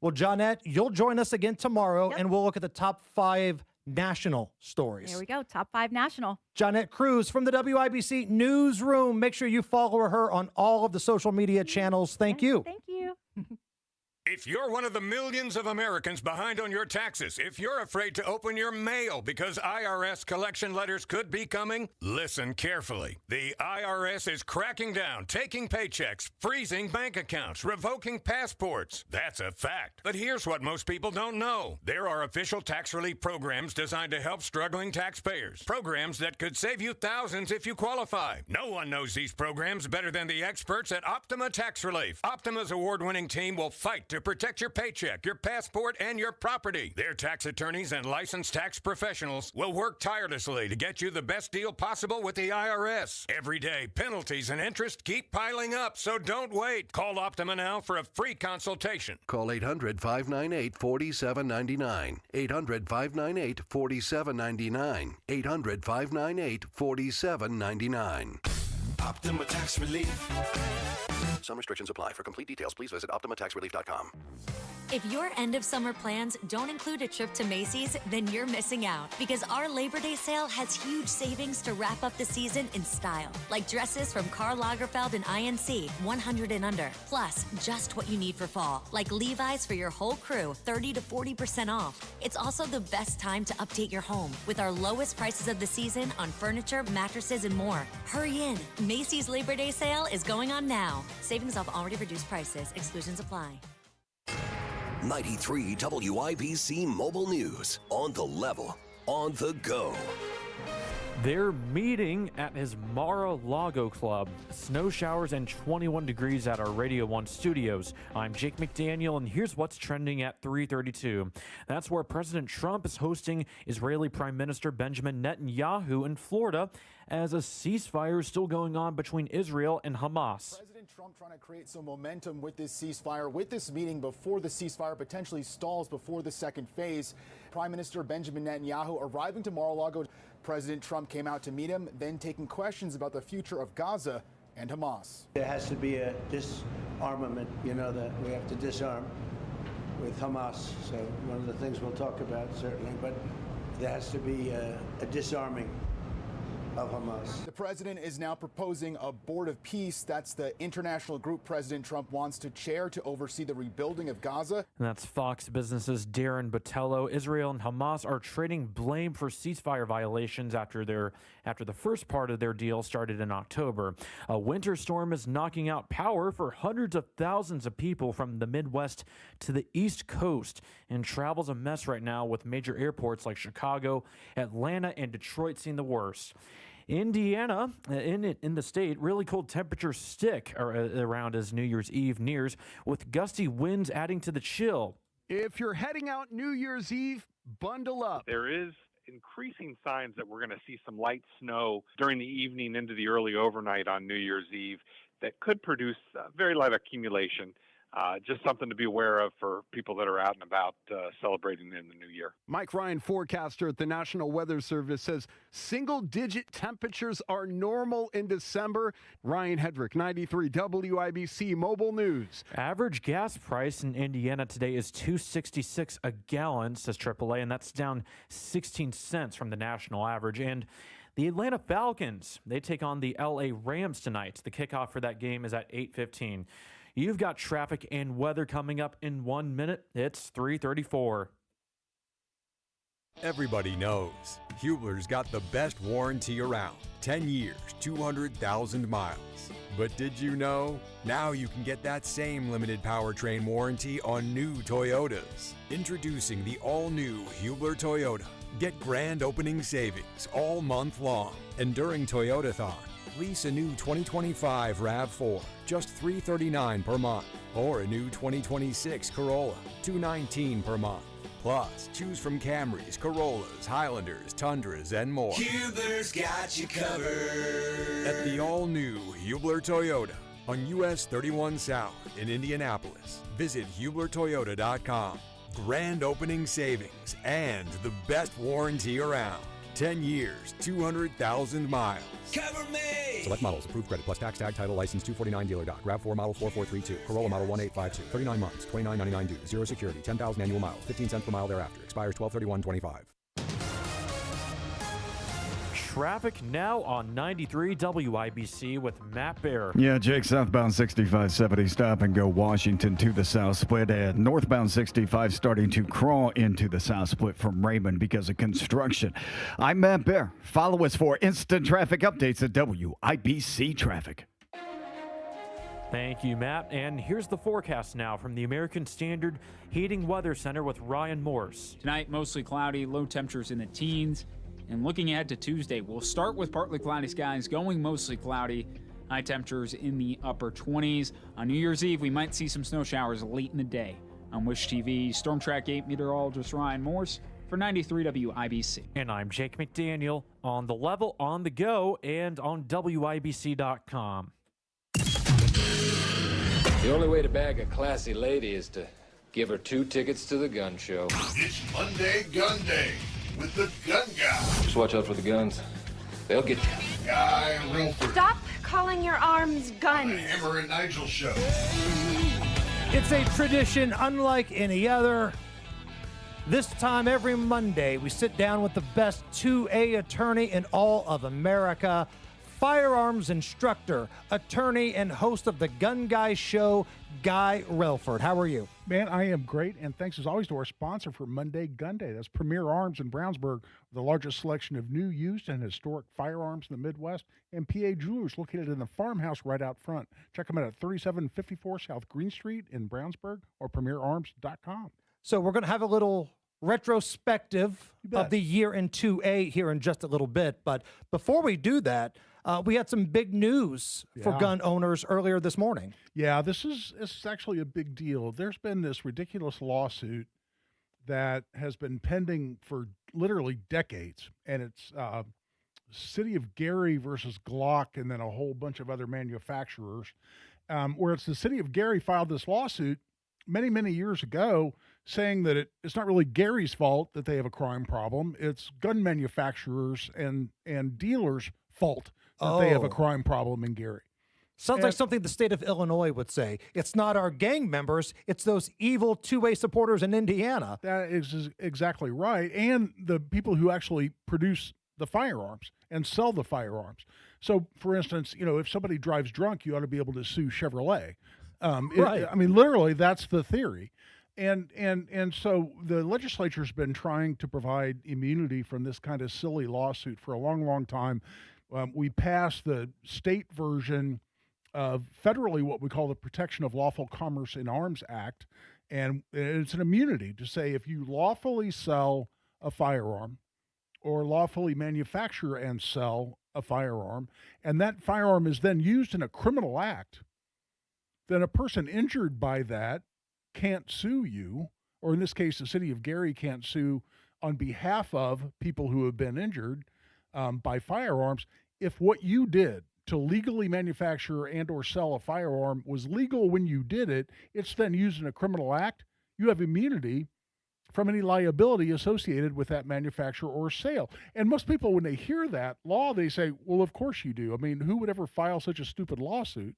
Well, Johnette, you'll join us again tomorrow, and we'll look at the top 5 national stories. there we go. Top 5 national. Johnette Cruz from the WIBC Newsroom. Make sure you follow her on all of the social media channels. Thank you. Thank you. If you're one of the millions of Americans behind on your taxes, if you're afraid to open your mail because IRS collection letters could be coming, listen carefully. The IRS is cracking down, taking paychecks, freezing bank accounts, revoking passports. That's a fact. But here's what most people don't know. There are official tax relief programs designed to help struggling taxpayers. Programs that could save you thousands if you qualify. No one knows these programs better than the experts at Optima Tax Relief. Optima's award-winning team will fight to protect your paycheck, your passport, and your property. Their tax attorneys and licensed tax professionals will work tirelessly to get you the best deal possible with the IRS. Every day, penalties and interest keep piling up, so don't wait. Call Optima now for a free consultation. Call 800-598-4799. 800-598-4799. 800-598-4799. Optima Tax Relief. Some restrictions apply. For complete details, please visit OptimaTaxRelief.com. If your end of summer plans don't include a trip to Macy's, then you're missing out because our Labor Day sale has huge savings to wrap up the season in style. Like dresses from Karl Lagerfeld and INC, 100 and under. Plus, just what you need for fall. Like Levi's for your whole crew, 30 to 40% off. It's also the best time to update your home with our lowest prices of the season on furniture, mattresses, and more. Hurry in. Macy's Labor Day sale is going on now. Savings off already reduced prices. Exclusions apply. 93 WIBC Mobile News. On the level, on the go. They're meeting at his Mar-a-Lago club. Snow showers and 21 degrees at our Radio 1 studios. I'm Jake McDaniel, and here's what's trending at 3:32. That's where President Trump is hosting Israeli Prime Minister Benjamin Netanyahu in Florida as a ceasefire is still going on between Israel and Hamas. President Trump trying to create some momentum with this ceasefire, with this meeting before the ceasefire potentially stalls before the second phase. Prime Minister Benjamin Netanyahu arriving to Mar-a-Lago. President Trump came out to meet him, then taking questions about the future of Gaza and Hamas. There has to be a disarmament, that we have to disarm with Hamas. So one of the things we'll talk about, certainly, but there has to be a disarming of Hamas. The president is now proposing a board of peace. That's the international group President Trump wants to chair to oversee the rebuilding of Gaza. And that's Fox Business's Darren Botello. Israel and Hamas are trading blame for ceasefire violations after the first part of their deal started in October. A winter storm is knocking out power for hundreds of thousands of people from the Midwest to the East Coast. And travel's a mess right now, with major airports like Chicago, Atlanta, and Detroit seeing the worst. Indiana, in the state, really cold temperatures stick around as New Year's Eve nears, with gusty winds adding to the chill. If you're heading out New Year's Eve, bundle up. There is increasing signs that we're going to see some light snow during the evening into the early overnight on New Year's Eve that could produce very light accumulation. Just something to be aware of for people that are out and about celebrating in the new year. Mike Ryan, forecaster at the National Weather Service, says single-digit temperatures are normal in December. Ryan Hedrick, 93 WIBC Mobile News. Average gas price in Indiana today is $2.66 a gallon, says AAA, and that's down 16 cents from the national average. And the Atlanta Falcons, they take on the LA Rams tonight. The kickoff for that game is at 8:15. You've got traffic and weather coming up in 1 minute. It's 3:34. Everybody knows Hubler's got the best warranty around. 10 years, 200,000 miles. But did you know? Now you can get that same limited powertrain warranty on new Toyotas. Introducing the all-new Hubler Toyota. Get grand opening savings all month long. And during Toyotathon, lease a new 2025 RAV4, just $339 per month. Or a new 2026 Corolla, $219 per month. Plus, choose from Camrys, Corollas, Highlanders, Tundras, and more. Hubler's got you covered. At the all-new Hubler Toyota on US 31 South in Indianapolis. Visit HublerToyota.com. Grand opening savings and the best warranty around. 10 years, 200,000 miles. Cover me! Select models. Approved credit plus tax, tag, title, license, 249 dealer doc. RAV4 model 4432. Corolla model 1852. 39 months, $29.99 due. Zero security, 10,000 annual miles. 15 cents per mile thereafter. Expires 12/31/25. traffic now on 93 WIBC with Matt Bear. Yeah, Jake, southbound 6570 stop and go Washington to the south split, and northbound 65 starting to crawl into the south split from Raymond because of construction. I'm Matt Bear. Follow us for instant traffic updates at WIBC Traffic. Thank you, Matt. And here's the forecast now from the American Standard Heating Weather Center with Ryan Morse. Tonight, mostly cloudy, low temperatures in the teens. And looking ahead to Tuesday, we'll start with partly cloudy skies, going mostly cloudy, high temperatures in the upper 20s. On New Year's Eve, we might see some snow showers late in the day. On Wish TV, Storm Track 8 meteorologist Ryan Morse for 93 WIBC. And I'm Jake McDaniel on the level, on the go, and on WIBC.com. The only way to bag a classy lady is to give her 2 tickets to the gun show. It's Monday Gun Day with the gun guy. Just watch out for the guns. They'll get you. Guy Wilford. Stop calling your arms guns. Hammer and Nigel show. It's a tradition unlike any other. This time every Monday, we sit down with the best 2A attorney in all of America. Firearms instructor, attorney, and host of the Gun Guy Show, Guy Relford. How are you? Man, I am great, and thanks as always to our sponsor for Monday Gun Day. That's Premier Arms in Brownsburg, the largest selection of new, used, and historic firearms in the Midwest, and PA Jewelers located in the farmhouse right out front. Check them out at 3754 South Green Street in Brownsburg or premierarms.com. So we're going to have a little retrospective of the year in 2A here in just a little bit, but before we do that, we had some big news for gun owners earlier this morning. Yeah, this is actually a big deal. There's been this ridiculous lawsuit that has been pending for literally decades, and it's City of Gary versus Glock and then a whole bunch of other manufacturers, where it's the City of Gary filed this lawsuit many, many years ago saying that it's not really Gary's fault that they have a crime problem. It's gun manufacturers and dealers' fault that they have a crime problem in Gary. Sounds like something the state of Illinois would say. It's not our gang members, it's those evil 2A supporters in Indiana. That is exactly right. And the people who actually produce the firearms and sell the firearms. So, for instance, if somebody drives drunk, you ought to be able to sue Chevrolet. Right. Literally, that's the theory. And so the legislature's been trying to provide immunity from this kind of silly lawsuit for a long, long time. We passed the state version of federally what we call the Protection of Lawful Commerce in Arms Act. And it's an immunity to say if you lawfully sell a firearm or lawfully manufacture and sell a firearm, and that firearm is then used in a criminal act, then a person injured by that can't sue you, or in this case, the City of Gary can't sue on behalf of people who have been injured by firearms if what you did to legally manufacture and or sell a firearm was legal when you did it. It's then used in a criminal act. You have immunity from any liability associated with that manufacture or sale. And most people, when they hear that law, they say, well, of course you do. I mean, who would ever file such a stupid lawsuit?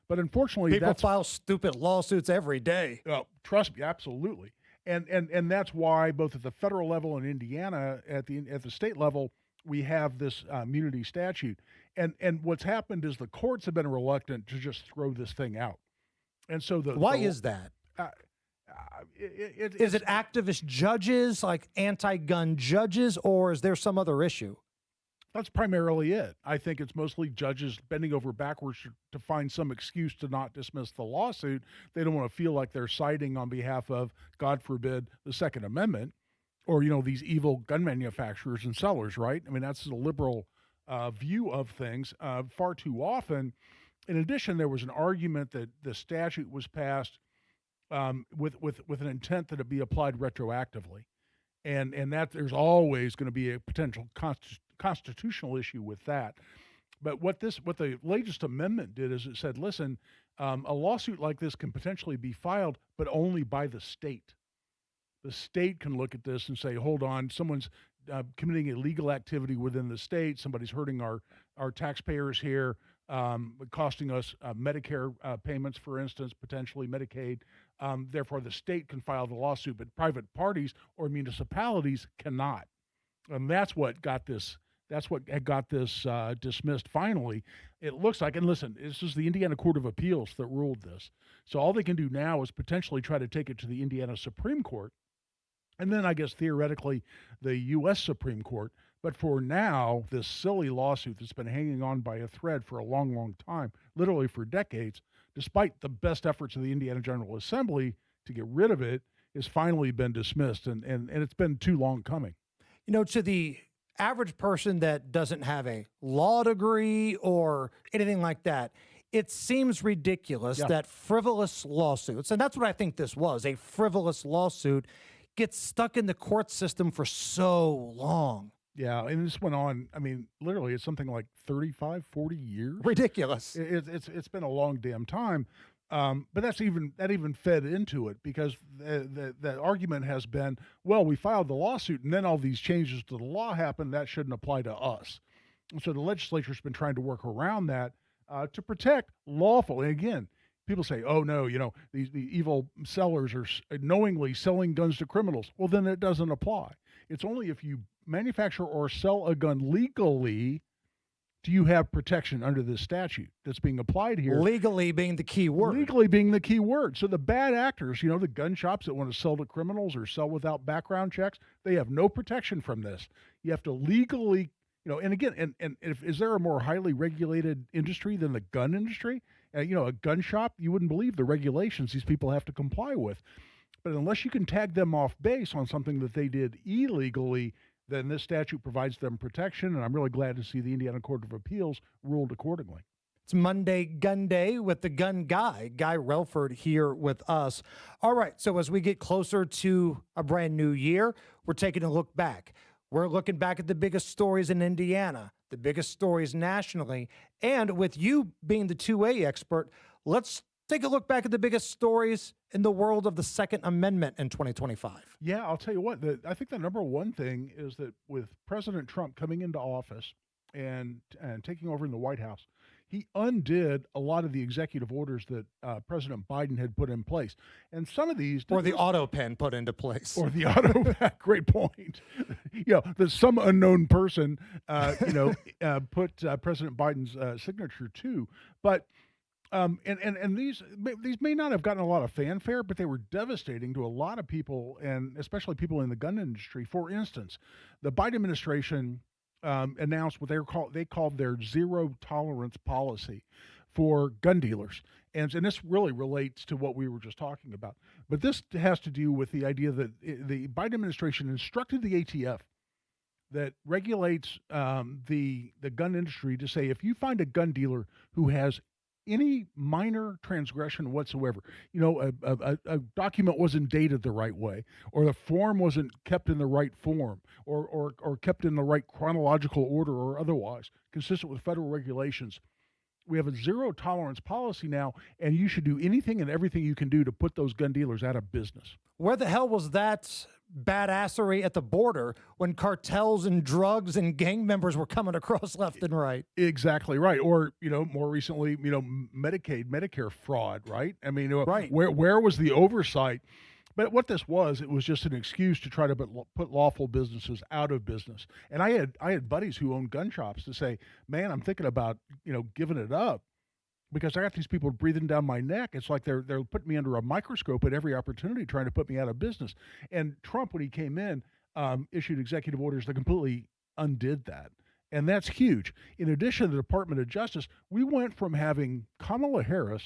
But unfortunately, people file stupid lawsuits every day. Trust me, absolutely. And that's why both at the federal level in Indiana, at the state level, we have this immunity statute. And what's happened is the courts have been reluctant to just throw this thing out. And so why is that? Is it activist judges, like anti-gun judges, or is there some other issue? That's primarily it. I think it's mostly judges bending over backwards to find some excuse to not dismiss the lawsuit. They don't want to feel like they're citing on behalf of, God forbid, the Second Amendment or, these evil gun manufacturers and sellers, right? I mean, that's the liberal view of things far too often. In addition, there was an argument that the statute was passed with an intent that it be applied retroactively. And that there's always going to be a potential constitutional issue with that. But what the latest amendment did is it said, listen, a lawsuit like this can potentially be filed, but only by the state. The state can look at this and say, hold on, someone's committing illegal activity within the state. Somebody's hurting our taxpayers here, costing us Medicare payments, for instance, potentially Medicaid. Therefore, the state can file the lawsuit, but private parties or municipalities cannot. And that's what got this That's what had got this dismissed finally. It looks like, and listen, this is the Indiana Court of Appeals that ruled this. So all they can do now is potentially try to take it to the Indiana Supreme Court, and then I guess theoretically the U.S. Supreme Court. But for now, this silly lawsuit that's been hanging on by a thread for a long, long time, literally for decades, despite the best efforts of the Indiana General Assembly to get rid of it, has finally been dismissed, and it's been too long coming. You know, to the average person that doesn't have a law degree or anything like that, it seems ridiculous that frivolous lawsuits, and that's what I think this was, a frivolous lawsuit, gets stuck in the court system for so long. Yeah, and this went on, I mean, literally, it's something like 35, 40 years. Ridiculous. It's been a long damn time. But that even fed into it, because the argument has been, well, we filed the lawsuit and then all these changes to the law happened. That shouldn't apply to us. And so the legislature's been trying to work around that to protect lawful. And again, people say, oh, no, the evil sellers are knowingly selling guns to criminals. Well, then it doesn't apply. It's only if you manufacture or sell a gun legally do you have protection under this statute that's being applied here. Legally being the key word. Legally being the key word. So the bad actors, the gun shops that want to sell to criminals or sell without background checks, they have no protection from this. You have to legally, and again, and is there a more highly regulated industry than the gun industry? A gun shop, you wouldn't believe the regulations these people have to comply with. But unless you can tag them off base on something that they did illegally, then this statute provides them protection, and I'm really glad to see the Indiana Court of Appeals ruled accordingly. It's Monday Gun Day with the gun guy, Guy Relford, here with us. All right, so as we get closer to a brand new year, we're taking a look back. We're looking back at the biggest stories in Indiana, the biggest stories nationally, and with you being the 2A expert, let's take a look back at the biggest stories in the world of the Second Amendment in 2025. Yeah, I'll tell you what, I think the number one thing is that with President Trump coming into office and taking over in the White House, he undid a lot of the executive orders that President Biden had put in place. And some of these... Or the auto pen put into place. Or the auto pen, great point. That some unknown person, put President Biden's signature to. But... And these may not have gotten a lot of fanfare, but they were devastating to a lot of people, and especially people in the gun industry. For instance, the Biden administration announced what they called their zero tolerance policy for gun dealers, and this really relates to what we were just talking about. But this has to do with the idea that the Biden administration instructed the ATF that regulates the gun industry to say, if you find a gun dealer who has any minor transgression whatsoever, a document wasn't dated the right way, or the form wasn't kept in the right form, or kept in the right chronological order, or otherwise consistent with federal regulations. We have a zero tolerance policy now, and you should do anything and everything you can do to put those gun dealers out of business. Where the hell was that badassery at the border when cartels and drugs and gang members were coming across left and right? Exactly right. Or, more recently, Medicaid, Medicare fraud, right? I mean, right. Where was the oversight? But what this was, it was just an excuse to try to put lawful businesses out of business. And I had buddies who owned gun shops to say, man, I'm thinking about, giving it up, because I got these people breathing down my neck. It's like they're putting me under a microscope at every opportunity, trying to put me out of business. And Trump, when he came in, issued executive orders that completely undid that. And that's huge. In addition to the Department of Justice, we went from having Kamala Harris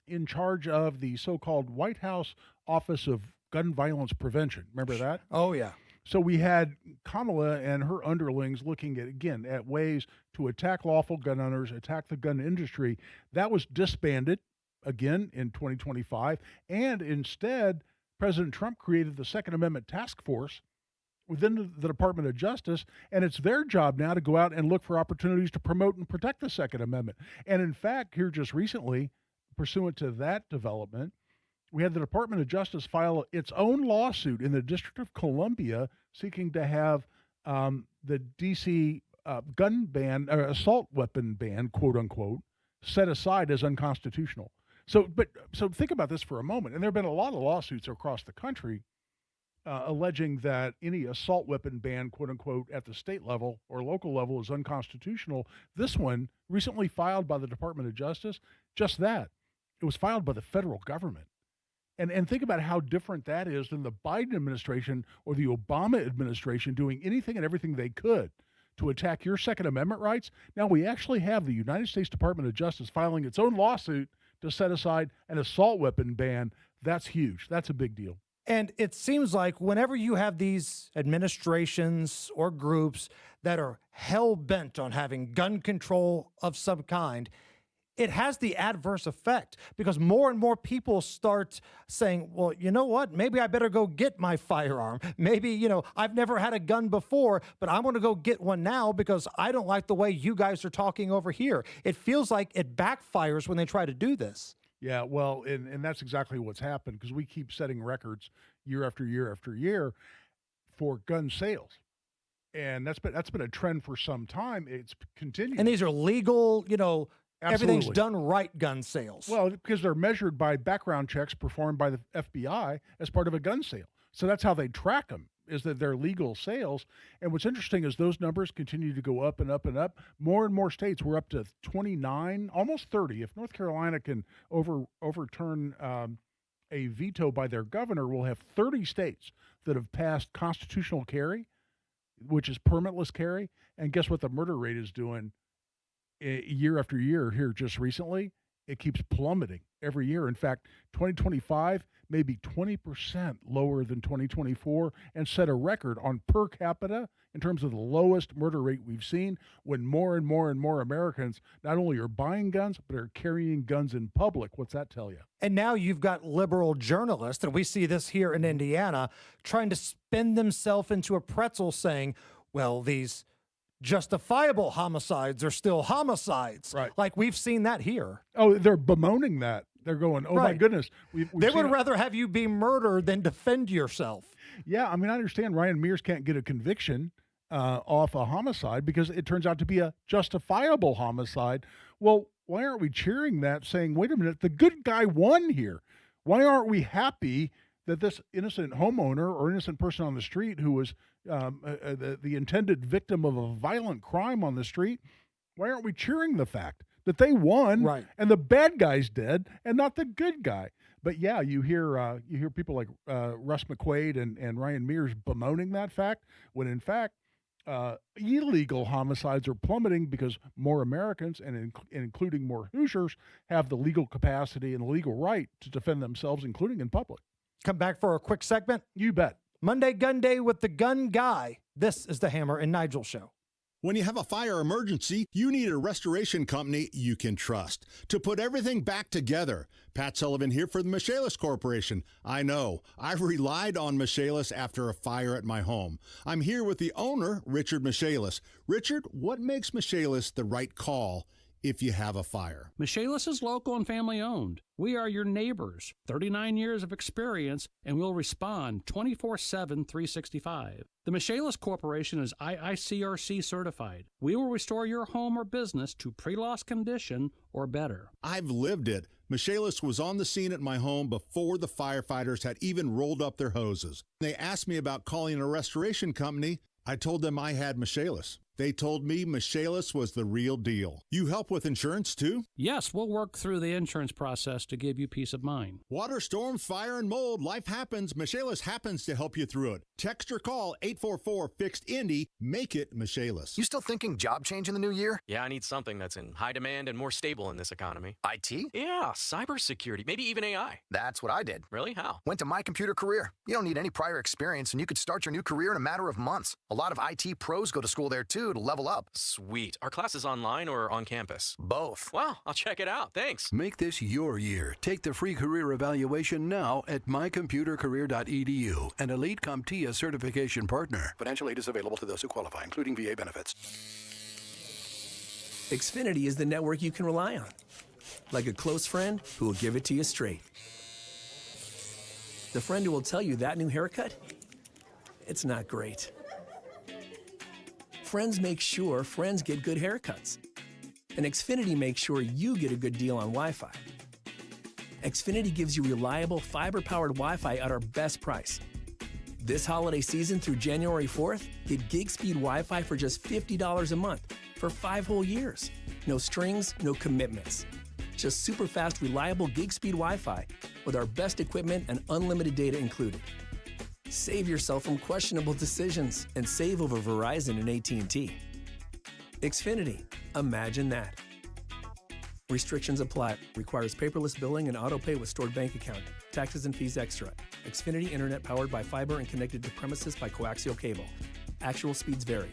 in charge of the so-called White House Office of Gun Violence Prevention. Remember that? Oh, yeah. So we had Kamala and her underlings looking at ways to attack lawful gun owners, attack the gun industry. That was disbanded again in 2025. And instead, President Trump created the Second Amendment Task Force within the Department of Justice, and it's their job now to go out and look for opportunities to promote and protect the Second Amendment. And in fact, here just recently, pursuant to that development, we had the Department of Justice file its own lawsuit in the District of Columbia seeking to have the D.C. Gun ban, assault weapon ban, quote unquote, set aside as unconstitutional. So think about this for a moment. And there have been a lot of lawsuits across the country alleging that any assault weapon ban, quote unquote, at the state level or local level is unconstitutional. This one, recently filed by the Department of Justice, just that. It was filed by the federal government. And think about how different that is than the Biden administration or the Obama administration doing anything and everything they could to attack your Second Amendment rights. Now we actually have the United States Department of Justice filing its own lawsuit to set aside an assault weapon ban. That's huge. That's a big deal. And it seems like whenever you have these administrations or groups that are hell-bent on having gun control of some kind, it has the adverse effect because more and more people start saying, well, you know what? Maybe I better go get my firearm. Maybe, I've never had a gun before, but I'm going to go get one now because I don't like the way you guys are talking over here. It feels like it backfires when they try to do this. Yeah, well, and that's exactly what's happened because we keep setting records year after year after year for gun sales. And that's been a trend for some time. It's continued. And these are legal, everything's Absolutely. done right gun sales. Well, because they're measured by background checks performed by the FBI as part of a gun sale. So that's how they track them, is that they're legal sales. And what's interesting is those numbers continue to go up and up and up. More and more states, we're up to 29, almost 30. If North Carolina can overturn a veto by their governor, we'll have 30 states that have passed constitutional carry, which is permitless carry. And guess what the murder rate is doing? Year after year here just recently, it keeps plummeting every year. In fact, 2025 may be 20% lower than 2024 and set a record on per capita in terms of the lowest murder rate we've seen when more and more and more Americans not only are buying guns, but are carrying guns in public. What's that tell you? And now you've got liberal journalists, and we see this here in Indiana, trying to spin themselves into a pretzel saying, well, these justifiable homicides are still homicides. Right. Like we've seen that here. Oh, they're bemoaning that. They're going, oh, my Right. goodness. They would rather have you be murdered than defend yourself. Yeah, I mean, I understand Ryan Mears can't get a conviction off a homicide because it turns out to be a justifiable homicide. Well, why aren't we cheering that, saying, wait a minute, the good guy won here? Why aren't we happy that this innocent homeowner or innocent person on the street who was the intended victim of a violent crime on the street, why aren't we cheering the fact that they won and the bad guy's dead and not the good guy? But yeah, you hear people like Russ McQuaid and Ryan Mears bemoaning that fact when in fact illegal homicides are plummeting because more Americans and including more Hoosiers have the legal capacity and the legal right to defend themselves, including in public. Come back for a quick segment? You bet. Monday Gun Day with the Gun Guy. This is the Hammer and Nigel Show. When you have a fire emergency, you need a restoration company you can trust to put everything back together. Pat Sullivan here for the Michaelis Corporation. I know, I've relied on Michaelis after a fire at my home. I'm here with the owner, Richard Michaelis. Richard, what makes Michaelis the right call if you have a fire? Michaelis is local and family owned. We are your neighbors, 39 years of experience, and we'll respond 24/7, 365. The Michaelis Corporation is IICRC certified. We will restore your home or business to pre-loss condition or better. I've lived it. Michaelis was on the scene at my home before the firefighters had even rolled up their hoses. They asked me about calling a restoration company. I told them I had Michaelis. They told me Michaelis was the real deal. You help with insurance too? Yes, we'll work through the insurance process to give you peace of mind. Water, storms, fire, and mold. Life happens. Michaelis happens to help you through it. Text or call 844-FIXED-INDY. Make it Michaelis. You still thinking job change in the new year? Yeah, I need something that's in high demand and more stable in this economy. IT? Yeah, cybersecurity, maybe even AI. That's what I did. Really? How? Went to My Computer Career. You don't need any prior experience, and you could start your new career in a matter of months. A lot of IT pros go to school there, too, to level up. Sweet. Are classes online or on campus? Both. Wow, I'll check it out. Thanks. Make this your year. Take the free career evaluation now at mycomputercareer.edu, an Elite CompTIA certification partner. Financial aid is available to those who qualify, including VA benefits. Xfinity is the network you can rely on. Like a close friend who will give it to you straight. The friend who will tell you that new haircut, it's not great. Friends make sure friends get good haircuts. And Xfinity makes sure you get a good deal on Wi-Fi. Xfinity gives you reliable fiber-powered Wi-Fi at our best price. This holiday season through January 4th, get gig speed Wi-Fi for just $50 a month for 5 whole years. No strings, no commitments. Just super fast, reliable gig speed Wi-Fi with our best equipment and unlimited data included. Save yourself from questionable decisions and save over Verizon and AT&T. Xfinity, imagine that. Restrictions apply. Requires paperless billing and auto pay with stored bank account. Taxes and fees extra. Xfinity Internet powered by fiber and connected to premises by coaxial cable. Actual speeds vary.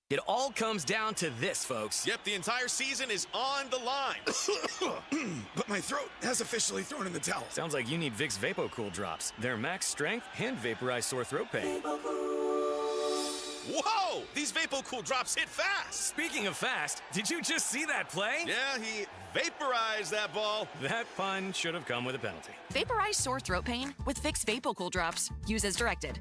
It all comes down to this, folks. Yep, the entire season is on the line. But my throat has officially thrown in the towel. Sounds like you need Vicks VapoCool drops. They're max strength and vaporize sore throat pain. Whoa! These VapoCool drops hit fast. Speaking of fast, did you just see that play? Yeah, he vaporized that ball. That pun should have come with a penalty. Vaporize sore throat pain with Vicks VapoCool drops. Use as directed.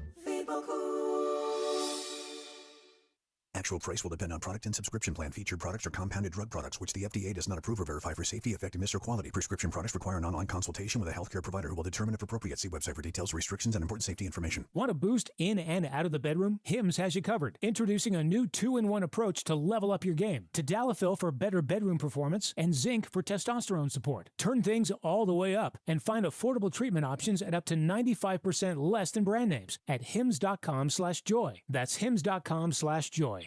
Actual price will depend on product and subscription plan. Featured products are compounded drug products, which the FDA does not approve or verify for safety, effectiveness, or quality. Prescription products require an online consultation with a healthcare provider who will determine if appropriate. See website for details, restrictions, and important safety information. Want a boost in and out of the bedroom? Hims has you covered. Introducing a new 2-in-1 approach to level up your game. Tadalafil for better bedroom performance and zinc for testosterone support. Turn things all the way up and find affordable treatment options at up to 95% less than brand names at hims.com/joy. That's hims.com/joy.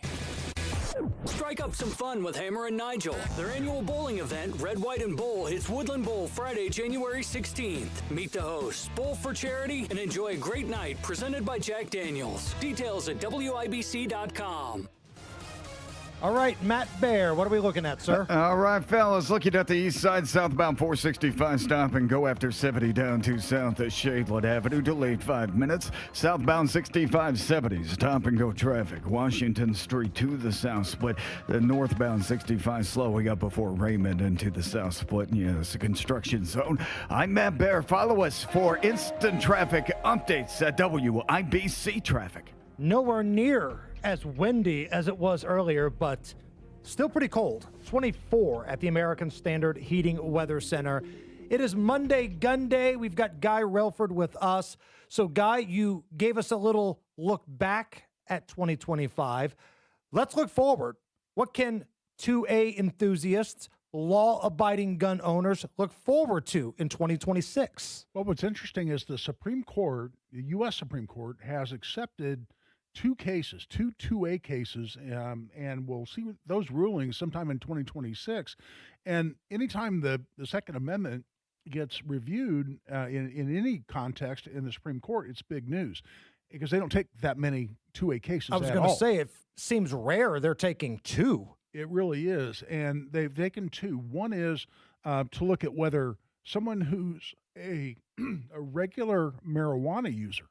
Strike up some fun with Hammer and Nigel. Their annual bowling event, Red, White, and Bowl, hits Woodland Bowl Friday, January 16th. Meet the hosts, bowl for charity, and enjoy a great night presented by Jack Daniels. Details at WIBC.com. All right, Matt Bear, what are we looking at, sir? All right, fellas, looking at the east side, southbound 465 stop and go after 70 down to south at Shadeland Avenue, delayed 5 minutes. Southbound 6570, stop and go traffic. Washington Street to the south split. The northbound 65 slowing up before Raymond into the south split. Yes, a construction zone. I'm Matt Bear. Follow us for instant traffic updates at WIBC Traffic. Nowhere near as windy as it was earlier, but still pretty cold. 24 at the American Standard Heating Weather Center. It is Monday Gun Day. We've got Guy Relford with us. So, Guy, you gave us a little look back at 2025. Let's look forward. What can 2A enthusiasts, law-abiding gun owners look forward to in 2026? Well, what's interesting is the Supreme Court, the U.S. Supreme Court, has accepted two 2A cases, and we'll see those rulings sometime in 2026. And anytime the Second Amendment gets reviewed in any context in the Supreme Court, it's big news because they don't take that many 2A cases. I was going to say, it seems rare they're taking two. It really is, and they've taken two. One is to look at whether someone who's a regular marijuana user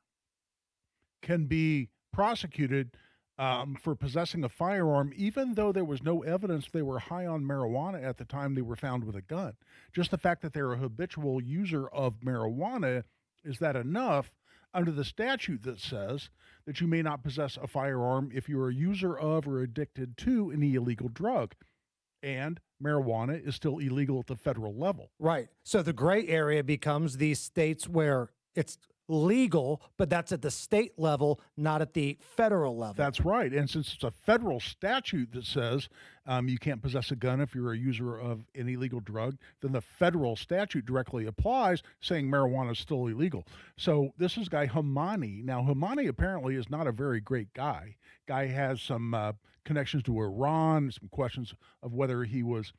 can be prosecuted for possessing a firearm, even though there was no evidence they were high on marijuana at the time they were found with a gun. Just the fact that they're a habitual user of marijuana, is that enough under the statute that says that you may not possess a firearm if you're a user of or addicted to any illegal drug? And marijuana is still illegal at the federal level. Right. So the gray area becomes these states where it's legal, but that's at the state level, not at the federal level. That's right. And since it's a federal statute that says you can't possess a gun if you're a user of an illegal drug, then the federal statute directly applies, saying marijuana is still illegal. So this is guy Hamani. Now, Hamani apparently is not a very great guy. Guy has some connections to Iran, some questions of whether he was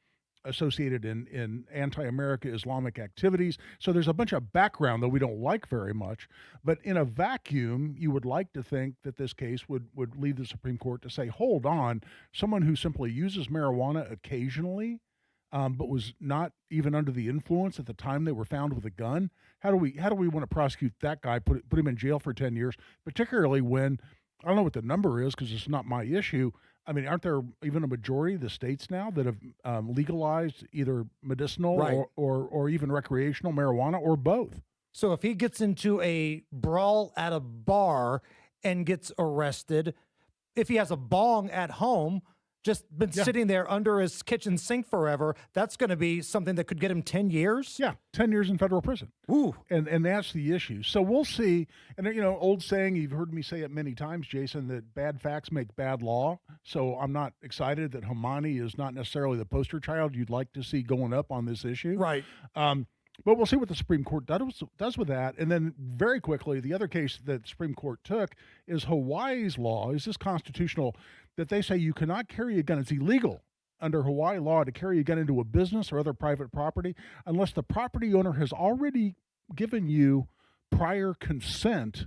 associated in anti-America Islamic activities. So there's a bunch of background that we don't like very much. But in a vacuum, you would like to think that this case would lead the Supreme Court to say, hold on, someone who simply uses marijuana occasionally, but was not even under the influence at the time they were found with a gun, how do we want to prosecute that guy, put him in jail for 10 years, particularly when, I don't know what the number is because it's not my issue. I mean, aren't there even a majority of the states now that have legalized either medicinal Right. or even recreational marijuana or both? So if he gets into a brawl at a bar and gets arrested, if he has a bong at home, just been sitting there under his kitchen sink forever, that's going to be something that could get him 10 years? Yeah, 10 years in federal prison. Ooh. And that's the issue. So we'll see. And, old saying, you've heard me say it many times, Jason, that bad facts make bad law. So I'm not excited that Hamani is not necessarily the poster child you'd like to see going up on this issue. Right. But we'll see what the Supreme Court does with that. And then very quickly, the other case that the Supreme Court took is Hawaii's law. Is this constitutional that they say you cannot carry a gun? It's illegal under Hawaii law to carry a gun into a business or other private property unless the property owner has already given you prior consent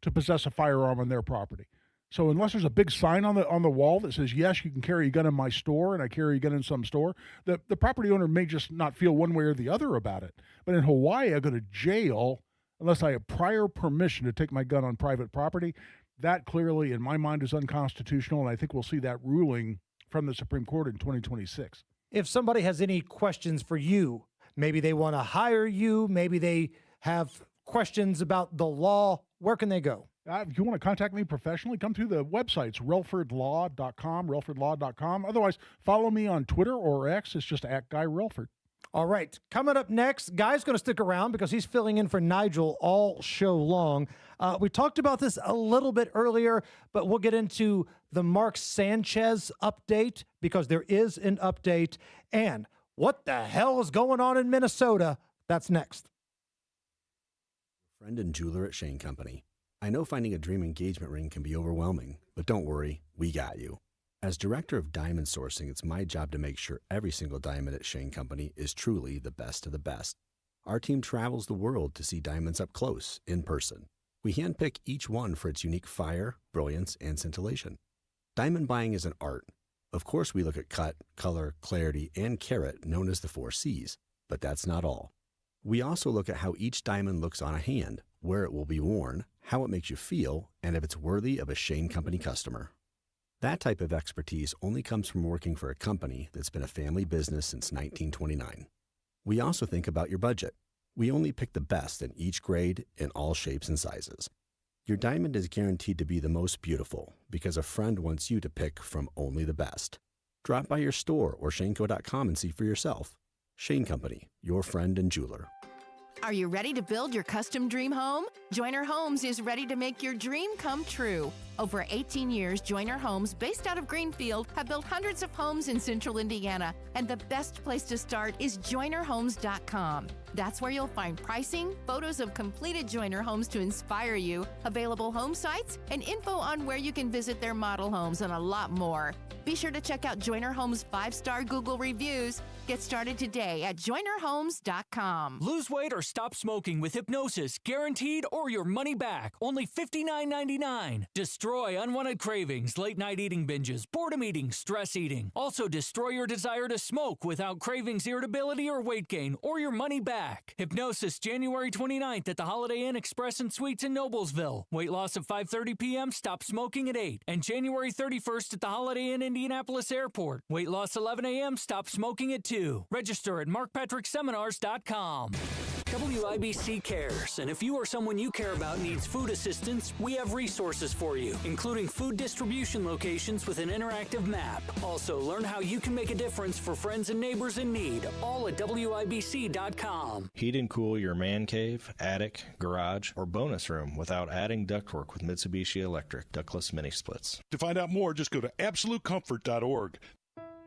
to possess a firearm on their property. So unless there's a big sign on the wall that says, yes, you can carry a gun in my store, and I carry a gun in some store, the property owner may just not feel one way or the other about it. But in Hawaii, I go to jail unless I have prior permission to take my gun on private property. That clearly, in my mind, is unconstitutional, and I think we'll see that ruling from the Supreme Court in 2026. If somebody has any questions for you, maybe they want to hire you, maybe they have questions about the law, where can they go? If you want to contact me professionally, come through the websites, relfordlaw.com. Otherwise, follow me on Twitter or X. It's just @GuyRelford. All right. Coming up next, Guy's going to stick around because he's filling in for Nigel all show long. We talked about this a little bit earlier, but we'll get into the Mark Sanchez update because there is an update. And what the hell is going on in Minnesota? That's next. Friend and jeweler at Shane Company. I know finding a dream engagement ring can be overwhelming, but don't worry, we got you. As director of diamond sourcing, it's my job to make sure every single diamond at Shane Company is truly the best of the best. Our team travels the world to see diamonds up close, in person. We handpick each one for its unique fire, brilliance, and scintillation. Diamond buying is an art. Of course, we look at cut, color, clarity, and carat, known as the 4 C's, but that's not all. We also look at how each diamond looks on a hand, where it will be worn, how it makes you feel, and if it's worthy of a Shane Company customer. That type of expertise only comes from working for a company that's been a family business since 1929. We also think about your budget. We only pick the best in each grade in all shapes and sizes. Your diamond is guaranteed to be the most beautiful because a friend wants you to pick from only the best. Drop by your store or shaneco.com and see for yourself. Shane Company, your friend and jeweler. Are you ready to build your custom dream home? Joyner Homes is ready to make your dream come true. Over 18 years, Joyner Homes, based out of Greenfield, have built hundreds of homes in central Indiana, and the best place to start is joynerhomes.com. That's where you'll find pricing, photos of completed Joyner homes to inspire you, available home sites, and info on where you can visit their model homes and a lot more. Be sure to check out Joyner Homes' 5-star Google reviews. Get started today at joynerhomes.com. Lose weight or stop smoking with hypnosis, guaranteed or your money back. Only $59.99. Destroy unwanted cravings, late night eating binges, boredom eating, stress eating. Also destroy your desire to smoke without cravings, irritability, or weight gain, or your money back. Hypnosis January 29th at the Holiday Inn Express and Suites in Noblesville. Weight loss of 5:30 p.m., stop smoking at 8. And January 31st at the Holiday Inn Indianapolis Airport. Weight loss 11 a.m., stop smoking at 2. Register at markpatrickseminars.com. WIBC cares, and if you or someone you care about needs food assistance, we have resources for you, including food distribution locations with an interactive map. Also, learn how you can make a difference for friends and neighbors in need, all at WIBC.com. Heat and cool your man cave, attic, garage, or bonus room without adding ductwork with Mitsubishi Electric ductless mini splits. To find out more, just go to absolutecomfort.org.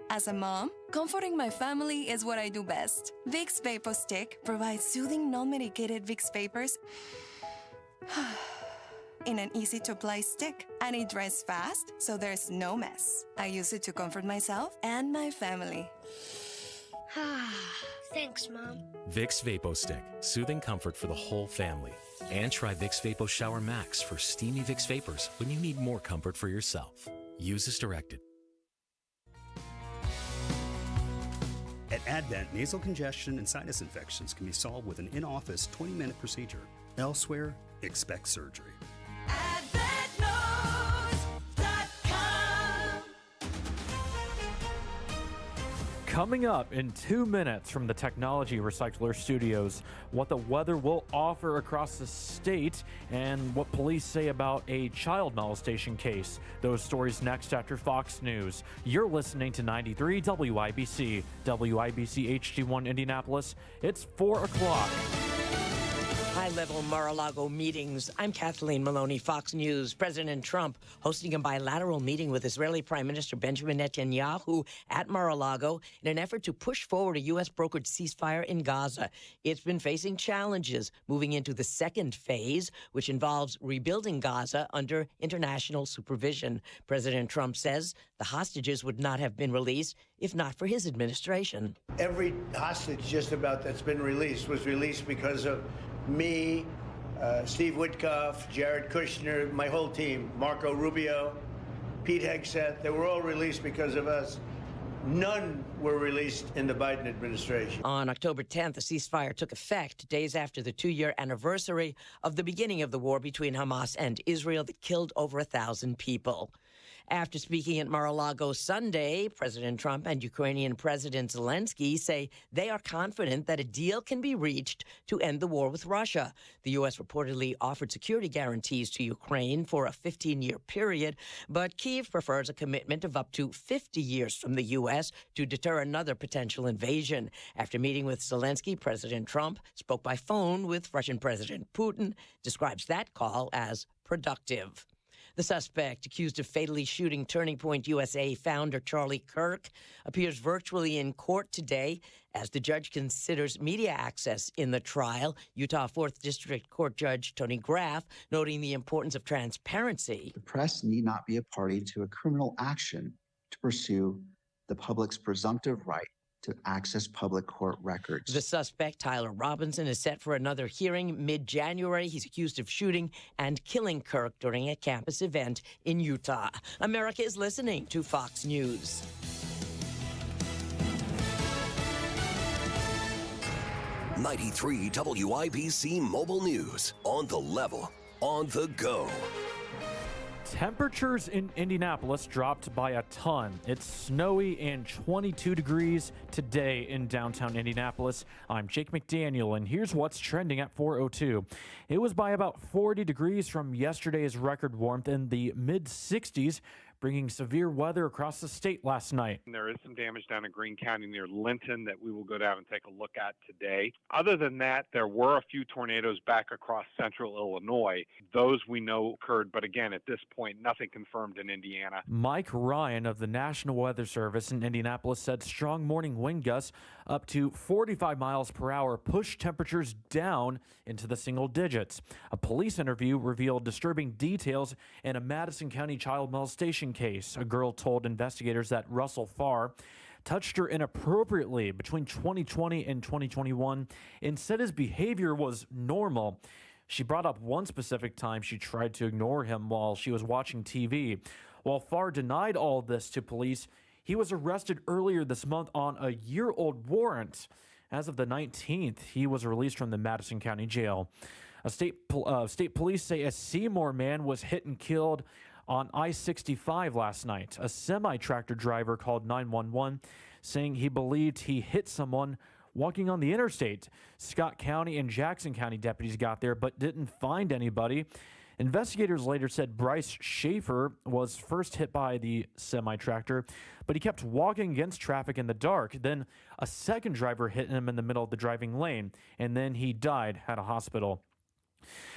As a mom, comforting my family is what I do best. Vicks Vapor Stick provides soothing, non-medicated Vicks Vapors in an easy-to-apply stick, and it dries fast, so there's no mess. I use it to comfort myself and my family. Thanks, Mom. Vicks Vapo Stick, soothing comfort for the whole family. And try Vicks Vapo Shower Max for steamy Vicks Vapors when you need more comfort for yourself. Use as directed. At Advent, nasal congestion and sinus infections can be solved with an in-office 20-minute procedure. Elsewhere, expect surgery. Coming up in 2 minutes from the Technology Recycler Studios, what the weather will offer across the state and what police say about a child molestation case. Those stories next after Fox News. You're listening to 93 WIBC, WIBC HD1 Indianapolis. It's 4 o'clock. High-level Mar-a-Lago meetings. I'm Kathleen Maloney, Fox News. President Trump hosting a bilateral meeting with Israeli Prime Minister Benjamin Netanyahu at Mar-a-Lago in an effort to push forward a U.S.-brokered ceasefire in Gaza. It's been facing challenges, moving into the second phase, which involves rebuilding Gaza under international supervision. President Trump says the hostages would not have been released if not for his administration. Every hostage just about that's been released was released because of me, Steve Witkoff, Jared Kushner, my whole team, Marco Rubio, Pete Hegseth. They were all released because of us. None were released in the Biden administration. On October 10th, a ceasefire took effect days after the 2-year anniversary of the beginning of the war between Hamas and Israel that killed over 1,000 people. After speaking at Mar-a-Lago Sunday, President Trump and Ukrainian President Zelensky say they are confident that a deal can be reached to end the war with Russia. The U.S. reportedly offered security guarantees to Ukraine for a 15-year period, but Kyiv prefers a commitment of up to 50 years from the U.S. to deter another potential invasion. After meeting with Zelensky, President Trump spoke by phone with Russian President Putin, describes that call as productive. The suspect, accused of fatally shooting Turning Point USA founder Charlie Kirk, appears virtually in court today as the judge considers media access in the trial. Utah 4th District Court Judge Tony Graff noting the importance of transparency. The press need not be a party to a criminal action to pursue the public's presumptive right to access public court records. The suspect, Tyler Robinson, is set for another hearing mid-January. He's accused of shooting and killing Kirk during a campus event in Utah. America is listening to Fox News. '93 WIBC Mobile News. On the level, on the go. Temperatures in Indianapolis dropped by a ton. It's snowy and 22 degrees today in downtown Indianapolis. I'm Jake McDaniel, and here's what's trending at 4:02. It was by about 40 degrees from yesterday's record warmth in the mid-60s, bringing severe weather across the state last night. There is some damage down in Greene County near Linton that we will go down and take a look at today. Other than that, there were a few tornadoes back across central Illinois. Those we know occurred, but again, at this point, nothing confirmed in Indiana. Mike Ryan of the National Weather Service in Indianapolis said strong morning wind gusts up to 45 miles per hour pushed temperatures down into the single digits. A police interview revealed disturbing details in a Madison County child molestation case. A girl told investigators that Russell Farr touched her inappropriately between 2020 and 2021 and said his behavior was normal. She brought up one specific time she tried to ignore him while she was watching TV. While Farr denied all this to police, he was arrested earlier this month on a year-old warrant. As of the 19th, he was released from the Madison County Jail. State police say a Seymour man was hit and killed on I-65 last night. A semi-tractor driver called 911 saying he believed he hit someone walking on the interstate. Scott County and Jackson County deputies got there but didn't find anybody. Investigators later said Bryce Schaefer was first hit by the semi-tractor, but he kept walking against traffic in the dark. Then a second driver hit him in the middle of the driving lane, and then he died at a hospital.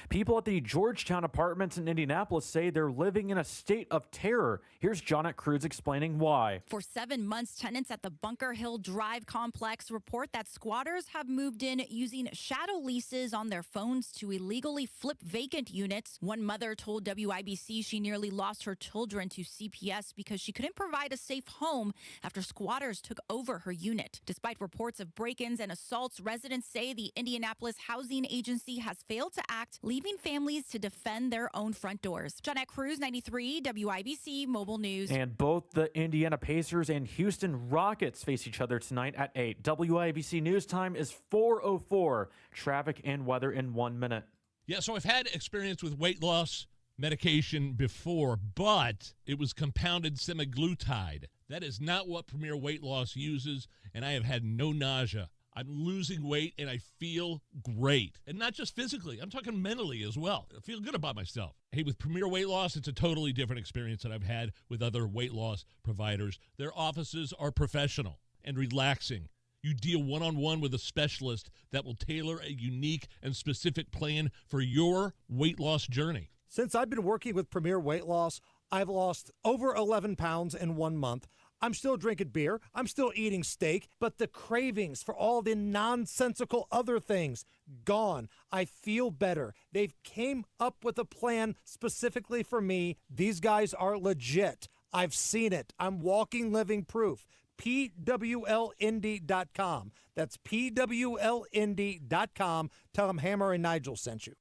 People at the Georgetown Apartments in Indianapolis say they're living in a state of terror. Here's Jonette Cruz explaining why. For 7 months, tenants at the Bunker Hill Drive complex report that squatters have moved in using shadow leases on their phones to illegally flip vacant units. One mother told WIBC she nearly lost her children to CPS because she couldn't provide a safe home after squatters took over her unit. Despite reports of break-ins and assaults, residents say the Indianapolis Housing Agency has failed to act, leaving families to defend their own front doors. Jonette Cruz, 93 WIBC Mobile News. And both the Indiana Pacers and Houston Rockets face each other tonight at 8. WIBC News time is 4:04. Traffic and weather in 1 minute. Yeah, so I've had experience with weight loss medication before, but it was compounded semaglutide. That is not what Premier Weight Loss uses, and I have had no nausea. I'm losing weight, and I feel great. And not just physically. I'm talking mentally as well. I feel good about myself. Hey, with Premier Weight Loss, it's a totally different experience than I've had with other weight loss providers. Their offices are professional and relaxing. You deal one-on-one with a specialist that will tailor a unique and specific plan for your weight loss journey. Since I've been working with Premier Weight Loss, I've lost over 11 pounds in 1 month. I'm still drinking beer. I'm still eating steak, but the cravings for all the nonsensical other things, gone. I feel better. They've came up with a plan specifically for me. These guys are legit. I've seen it. I'm walking living proof. PWLND.com. That's PWLND.com. Tell them Hammer and Nigel sent you.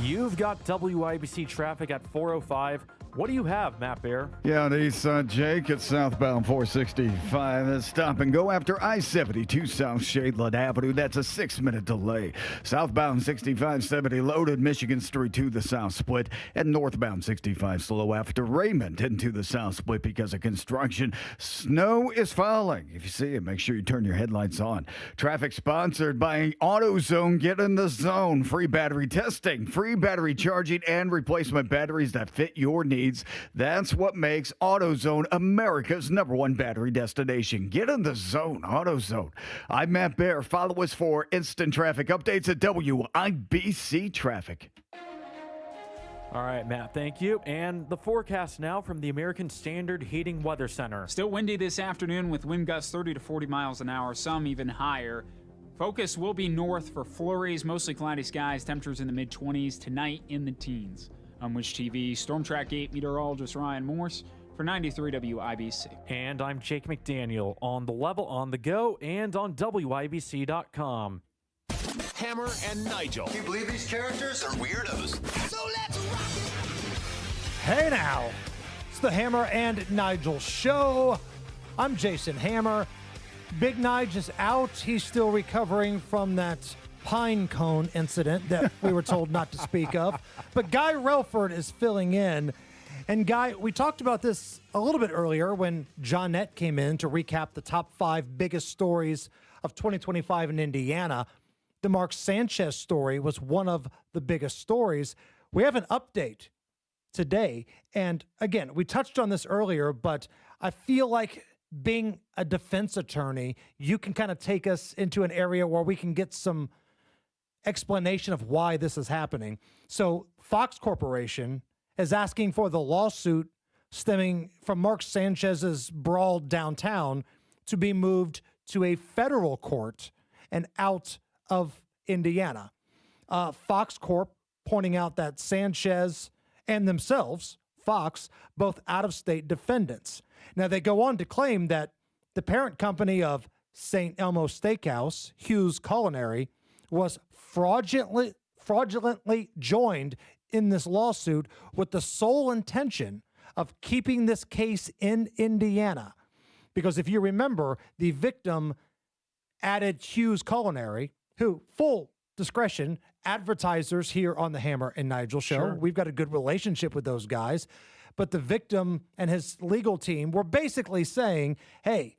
You've got WIBC traffic at 405. What do you have, Matt Bear? Yeah, on the east side, Jake, it's southbound 465. That's stop and go after I-72 South Shadeland Avenue. That's a 6-minute delay. Southbound 6570 loaded Michigan Street to the south split, and northbound 65 slow after Raymond into the south split because of construction. Snow is falling. If you see it, make sure you turn your headlights on. Traffic sponsored by AutoZone. Get in the zone. Free battery testing, free battery charging, and replacement batteries that fit your needs. That's what makes AutoZone America's #1 battery destination. Get in the zone, AutoZone. I'm Matt Bear. Follow us for instant traffic updates at WIBC Traffic. All right, Matt, thank you. And the forecast now from the American Standard Heating Weather Center. Still windy this afternoon with wind gusts 30 to 40 miles an hour, some even higher. Focus will be north for flurries, mostly cloudy skies, temperatures in the mid-20s, tonight in the teens. I'm Wish TV Storm Track 8 meteorologist Ryan Morse for 93 WIBC. And I'm Jake McDaniel on the level, on the go, and on WIBC.com. Hammer and Nigel. Can you believe these characters are weirdos? So let's rock it! Hey now, it's the Hammer and Nigel show. I'm Jason Hammer. Big Nige is out. He's still recovering from that pine cone incident that we were told not to speak of. But Guy Relford is filling in. And Guy, we talked about this a little bit earlier when Johnette came in to recap the top 5 biggest stories of 2025 in Indiana. The Mark Sanchez story was one of the biggest stories. We have an update today. And again, we touched on this earlier, but I feel like being a defense attorney, you can kind of take us into an area where we can get some explanation of why this is happening. So Fox Corporation is asking for the lawsuit stemming from Mark Sanchez's brawl downtown to be moved to a federal court and out of Indiana. Fox Corp pointing out that Sanchez and themselves, Fox, both out-of-state defendants. Now, they go on to claim that the parent company of St. Elmo Steakhouse, Hughes Culinary, was fraudulently joined in this lawsuit with the sole intention of keeping this case in Indiana. Because if you remember, the victim added Hughes Culinary, who, full discretion, advertisers here on the Hammer and Nigel show. Sure. We've got a good relationship with those guys. But the victim and his legal team were basically saying, hey,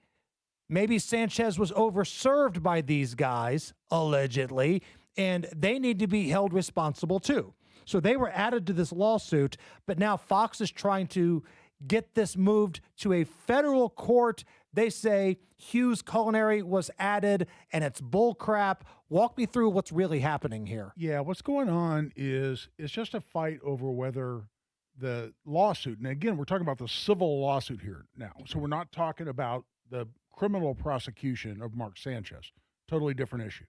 maybe Sanchez was overserved by these guys, allegedly, and they need to be held responsible too. So they were added to this lawsuit, but now Fox is trying to get this moved to a federal court. They say Hughes Culinary was added, and it's bull crap. Walk me through what's really happening here. Yeah, what's going on is it's just a fight over whether the lawsuit, and again, we're talking about the civil lawsuit here now. So we're not talking about the criminal prosecution of Mark Sanchez. Totally different issue.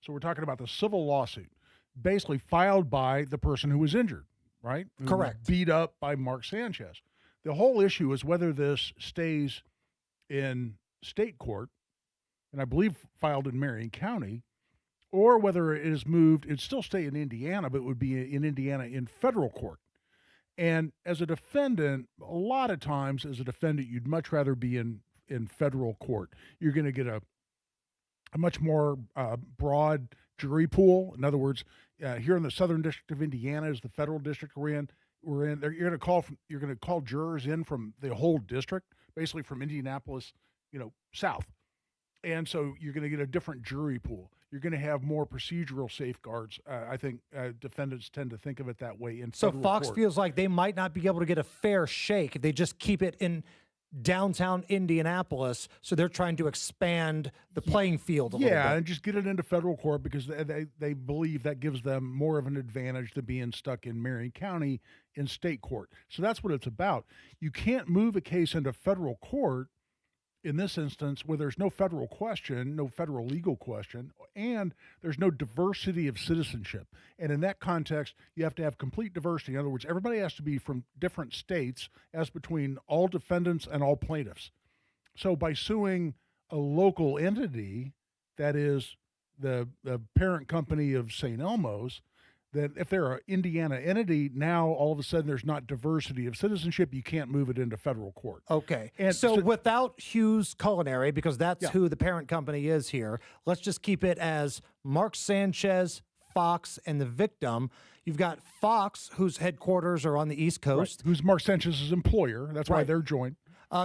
So we're talking about the civil lawsuit, basically filed by the person who was injured, right? Correct. Who was beat up by Mark Sanchez. The whole issue is whether this stays in state court, and I believe filed in Marion County, or whether it is moved, it'd still stay in Indiana, but it would be in Indiana in federal court. And as a defendant, a lot of times as a defendant, you'd much rather be in federal court. You're going to get a much more broad jury pool. In other words, here in the Southern District of Indiana is the federal district we're in. were in there. You're going to call jurors in from the whole district, basically from Indianapolis, south. And so you're going to get a different jury pool. You're going to have more procedural safeguards. I think defendants tend to think of it that way in So federal Fox court. feels like they might not be able to get a fair shake if they just keep it in downtown Indianapolis. So they're trying to expand the playing field a little bit. Yeah, and just get it into federal court because they believe that gives them more of an advantage than being stuck in Marion County in state court. So that's what it's about. You can't move a case into federal court in this instance where there's no federal question, no federal legal question, and there's no diversity of citizenship. And in that context, you have to have complete diversity. In other words, everybody has to be from different states as between all defendants and all plaintiffs. So by suing a local entity that is the parent company of St. Elmo's, that if they're an Indiana entity, now all of a sudden there's not diversity of citizenship. You can't move it into federal court. Okay. And so without Hughes Culinary, because that's Yeah. who the parent company is here, let's just keep it as Mark Sanchez, Fox, and the victim. You've got Fox, whose headquarters are on the East Coast. Right. Who's Mark Sanchez's employer. That's why Right. they're joint.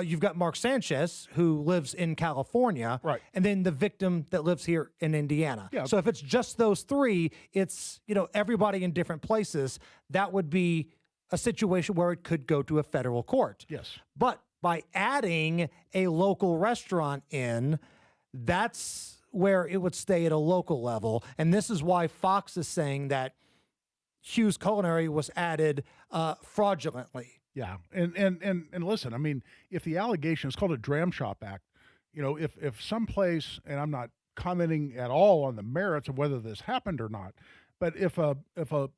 You've got Mark Sanchez, who lives in California, Right. and then the victim that lives here in Indiana. Yeah. So if it's just those three, it's everybody in different places. That would be a situation where it could go to a federal court. Yes. But by adding a local restaurant in, that's where it would stay at a local level. And this is why Fox is saying that Hughes Culinary was added fraudulently. Yeah, and listen, I mean, if the allegation is called a Dram Shop Act, if someplace, and I'm not commenting at all on the merits of whether this happened or not, but if a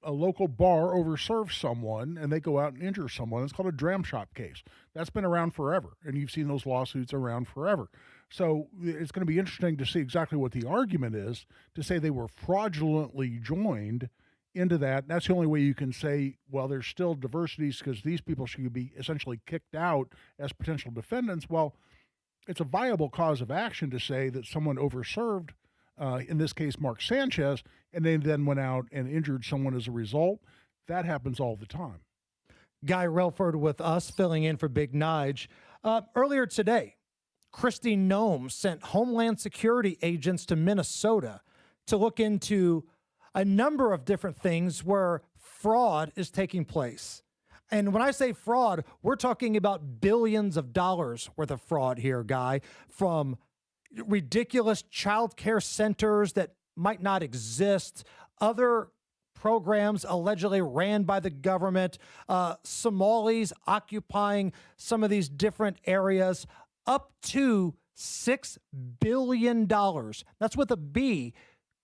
local bar overserves someone and they go out and injure someone, it's called a Dram Shop case. That's been around forever, and you've seen those lawsuits around forever. So it's going to be interesting to see exactly what the argument is to say they were fraudulently joined into that. That's the only way you can say, well, there's still diversities because these people should be essentially kicked out as potential defendants. Well, it's a viable cause of action to say that someone overserved, in this case, Mark Sanchez, and they then went out and injured someone as a result. That happens all the time. Guy Relford with us, filling in for Big Nige. Earlier today, Kristi Noem sent Homeland Security agents to Minnesota to look into a number of different things where fraud is taking place. And when I say fraud, we're talking about billions of dollars worth of fraud here, Guy, from ridiculous child care centers that might not exist, other programs allegedly ran by the government, Somalis occupying some of these different areas, up to $6 billion. That's with a B.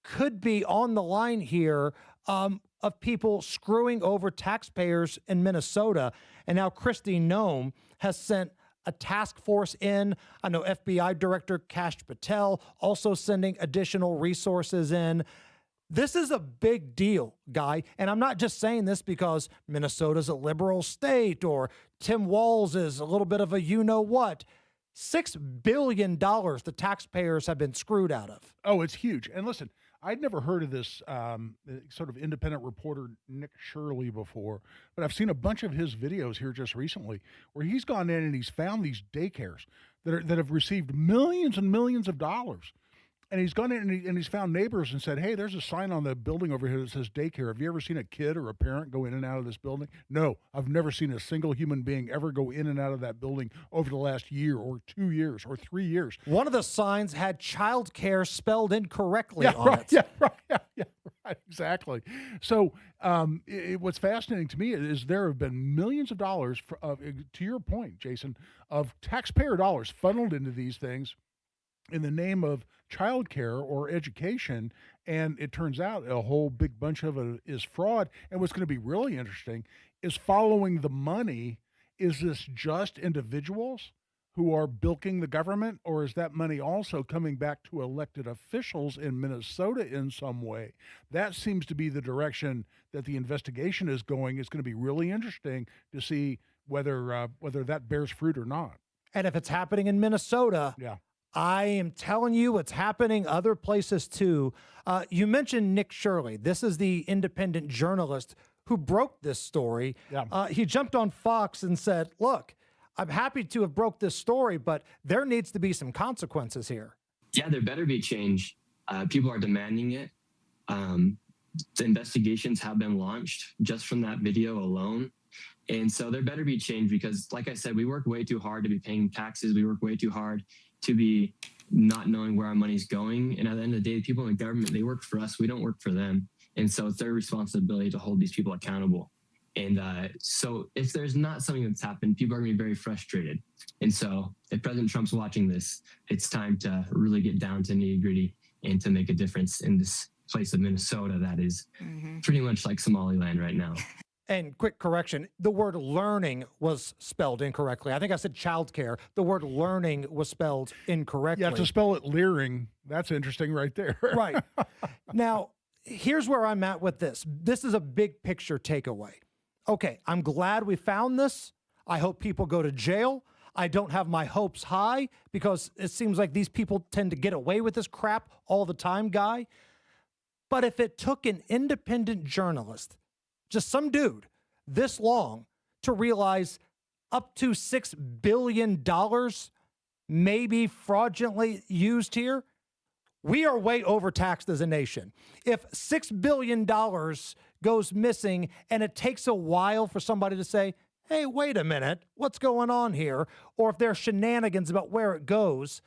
Could be on the line here of people screwing over taxpayers in Minnesota. And now Kristi Noem has sent a task force in. I know FBI Director Kash Patel also sending additional resources in. This is a big deal, Guy. And I'm not just saying this because Minnesota's a liberal state or Tim Walz is a little bit of a you-know-what. $6 billion the taxpayers have been screwed out of. Oh, it's huge. And listen, I'd never heard of this sort of independent reporter, Nick Shirley, before, but I've seen a bunch of his videos here just recently where he's gone in and he's found these daycares that have received millions and millions of dollars. And he's gone in and he's found neighbors and said, hey, there's a sign on the building over here that says daycare. Have you ever seen a kid or a parent go in and out of this building? No, I've never seen a single human being ever go in and out of that building over the last year or 2 years or 3 years. One of the signs had child care spelled incorrectly on right, it. Yeah, right, exactly. So what's fascinating to me is there have been millions of dollars, to your point, Jason, of taxpayer dollars funneled into these things in the name of childcare or education, and it turns out a whole big bunch of it is fraud. And what's going to be really interesting is following the money. Is this just individuals who are bilking the government, or is that money also coming back to elected officials in Minnesota in some way? That seems to be the direction that the investigation is going. It's going to be really interesting to see whether that bears fruit or not. And if it's happening in Minnesota, yeah, I am telling you, it's happening other places too. You mentioned Nick Shirley. This is the independent journalist who broke this story. Yeah. He jumped on Fox and said, look, I'm happy to have broke this story, but there needs to be some consequences here. Yeah, there better be change. People are demanding it. The investigations have been launched just from that video alone. And so there better be change because, like I said, we work way too hard to be paying taxes. We work way too hard to be not knowing where our money's going. And at the end of the day, the people in the government, they work for us. We don't work for them. And so it's their responsibility to hold these people accountable. And so if there's not something that's happened, people are going to be very frustrated. And so if President Trump's watching this, it's time to really get down to nitty gritty and to make a difference in this place of Minnesota that is pretty much like Somaliland right now. And quick correction, the word learning was spelled incorrectly. I think I said childcare. The word learning was spelled incorrectly. Yeah, to spell it leering, that's interesting right there. Right. Now, here's where I'm at with this. This is a big picture takeaway. Okay, I'm glad we found this. I hope people go to jail. I don't have my hopes high because it seems like these people tend to get away with this crap all the time, Guy. But if it took an independent journalist, just some dude, this long to realize up to $6 billion may be fraudulently used here, we are way overtaxed as a nation. If $6 billion goes missing and it takes a while for somebody to say, hey, wait a minute, what's going on here? Or if there are shenanigans about where it goes,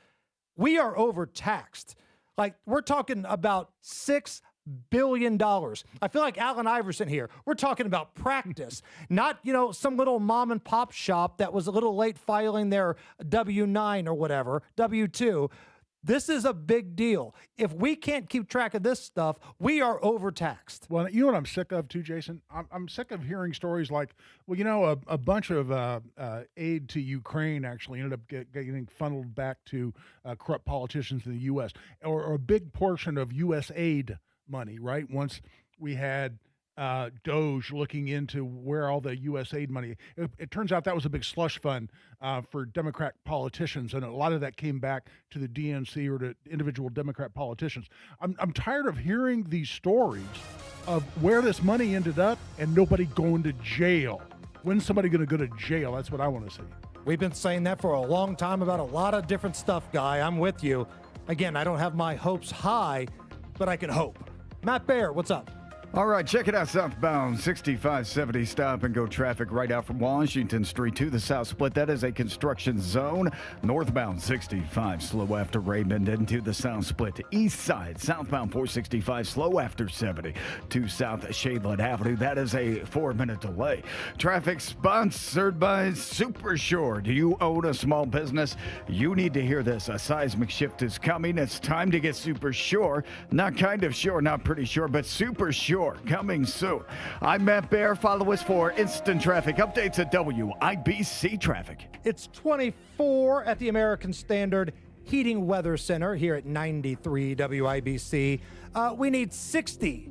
we are overtaxed. Like, we're talking about $6 billion. I feel like Allen Iverson here. We're talking about practice, not, some little mom and pop shop that was a little late filing their W-9 or whatever, W-2. This is a big deal. If we can't keep track of this stuff, we are overtaxed. Well, you know what I'm sick of too, Jason? I'm sick of hearing stories like, well, a bunch of aid to Ukraine actually ended up getting funneled back to corrupt politicians in the U.S. or a big portion of U.S. aid money, right? Once we had Doge looking into where all the U.S. aid money, it turns out that was a big slush fund for Democrat politicians, and a lot of that came back to the DNC or to individual Democrat politicians. I'm tired of hearing these stories of where this money ended up and nobody going to jail. When's somebody going to go to jail? That's what I want to see. We've been saying that for a long time about a lot of different stuff, Guy. I'm with you. Again, I don't have my hopes high, but I can hope. Matt Baer, what's up? All right, check it out. Southbound 6570 stop and go traffic right out from Washington Street to the south split. That is a construction zone. Northbound 65 slow after Raymond into the south split. East side southbound 465 slow after 70 to South Shadeland Avenue. That is a 4-minute delay. Traffic sponsored by Super Shore. Do you own a small business? You need to hear this. A seismic shift is coming. It's time to get Super Shore. Not kind of sure, not pretty sure, but Super Shore. Coming soon. I'm Matt Baer. Follow us for instant traffic updates at WIBC Traffic. It's 24 at the American Standard Heating Weather Center here at 93 WIBC. We need 60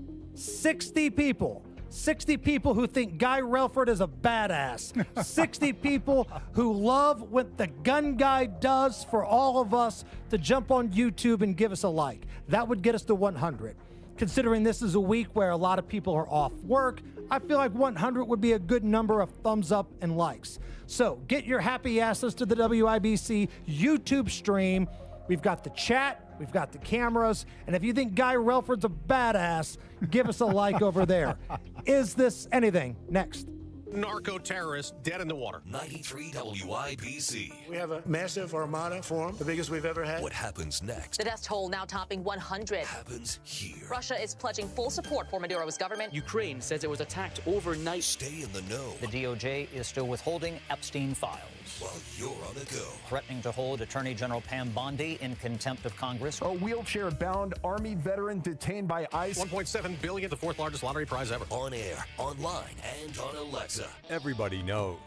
people. 60 people who think Guy Relford is a badass. 60 people who love what the gun guy does for all of us to jump on YouTube and give us a like. That would get us to 100. Considering this is a week where a lot of people are off work, I feel like 100 would be a good number of thumbs up and likes. So get your happy asses to the WIBC YouTube stream. We've got the chat, we've got the cameras, and if you think Guy Relford's a badass, give us a like over there. Is this anything? Next. Narco-terrorists dead in the water. 93 WIBC. We have a massive armada form, the biggest we've ever had. What happens next The death toll now topping 100. happens here. Russia is pledging full support for Maduro's government. Ukraine says it was attacked overnight. Stay in the know The DOJ is still withholding Epstein files, while you're on the go. threatening to hold Attorney General Pam Bondi in contempt of Congress. A wheelchair-bound Army veteran detained by ICE. $1.7 billion, the fourth largest lottery prize ever. On air, online, and on Alexa. Everybody knows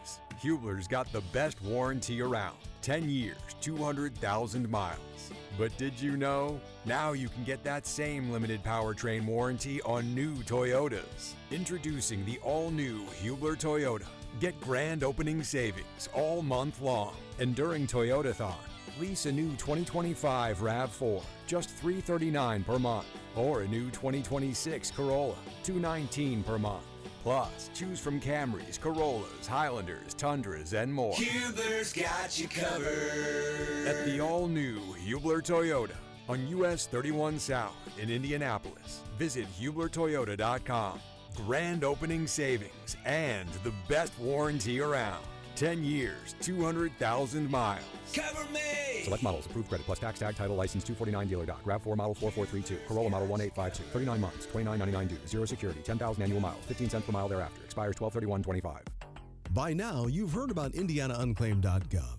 Hubler's got the best warranty around. 10 years, 200,000 miles. But did you know? Now you can get that same limited powertrain warranty on new Toyotas. Introducing the all-new Hubler Toyota. Get grand opening savings all month long. And during Toyotathon, lease a new 2025 RAV4, just $339 per month. Or a new 2026 Corolla, $219 per month. Plus, choose from Camrys, Corollas, Highlanders, Tundras, and more. Hubler's got you covered. At the all-new Hubler Toyota on US 31 South in Indianapolis. Visit HublerToyota.com. Grand opening savings and the best warranty around. 10 years, 200,000 miles. Cover me! Select models. Approved credit plus tax, tag, title, license 249 dealer doc. RAV4 model 4432. Corolla model 1852. 39 months. $29.99 due. Zero security. 10,000 annual miles. 15 cents per mile thereafter. Expires 12/31/25. By now, you've heard about IndianaUnclaimed.gov.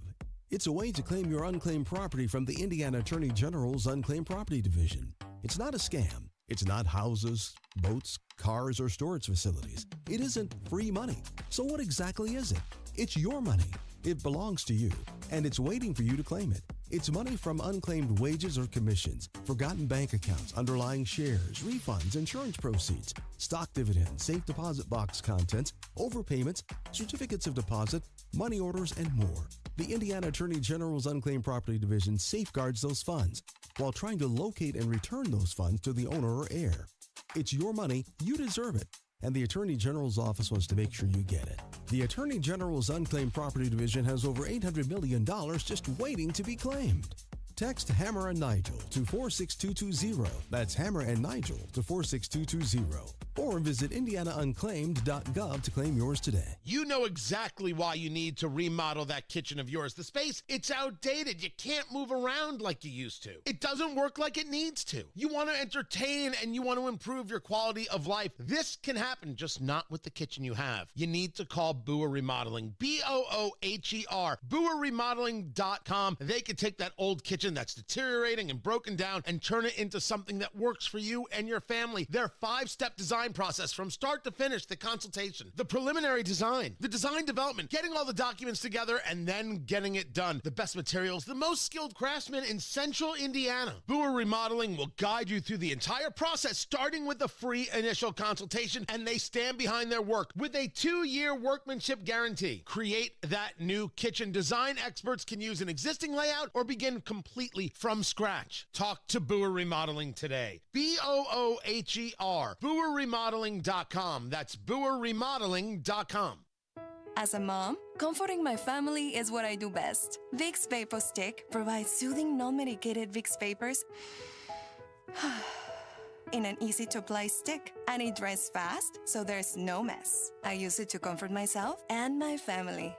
It's a way to claim your unclaimed property from the Indiana Attorney General's Unclaimed Property Division. It's not a scam. It's not houses, boats, cars, or storage facilities. It isn't free money. So what exactly is it? It's your money. It belongs to you, and it's waiting for you to claim it. It's money from unclaimed wages or commissions, forgotten bank accounts, underlying shares, refunds, insurance proceeds, stock dividends, safe deposit box contents, overpayments, certificates of deposit, money orders, and more. The Indiana Attorney General's Unclaimed Property Division safeguards those funds while trying to locate and return those funds to the owner or heir. It's your money, you deserve it, and the Attorney General's office wants to make sure you get it. The Attorney General's Unclaimed Property Division has over $800 million just waiting to be claimed. Text Hammer and Nigel to 46220. That's Hammer and Nigel to 46220. Or visit IndianaUnclaimed.gov to claim yours today. You know exactly why you need to remodel that kitchen of yours. The space, it's outdated. You can't move around like you used to. It doesn't work like it needs to. You want to entertain and you want to improve your quality of life. This can happen, just not with the kitchen you have. You need to call Booher Remodeling. BOOHER. BooherRemodeling.com. They can take that old kitchen that's deteriorating and broken down and turn it into something that works for you and your family. Their 5-step design process from start to finish, the consultation, the preliminary design, the design development, getting all the documents together, and then getting it done. The best materials, the most skilled craftsmen in central Indiana. Booher Remodeling will guide you through the entire process, starting with a free initial consultation, and they stand behind their work with a 2-year workmanship guarantee. Create that new kitchen. Design experts can use an existing layout or begin completely from scratch. Talk to Booher Remodeling today. BOOHER. BooherRemodeling.com. That's BooherRemodeling.com. As a mom, comforting my family is what I do best. Vicks Vapor Stick provides soothing, non-medicated Vicks vapors in an easy-to-apply stick, and it dries fast, so there's no mess. I use it to comfort myself and my family.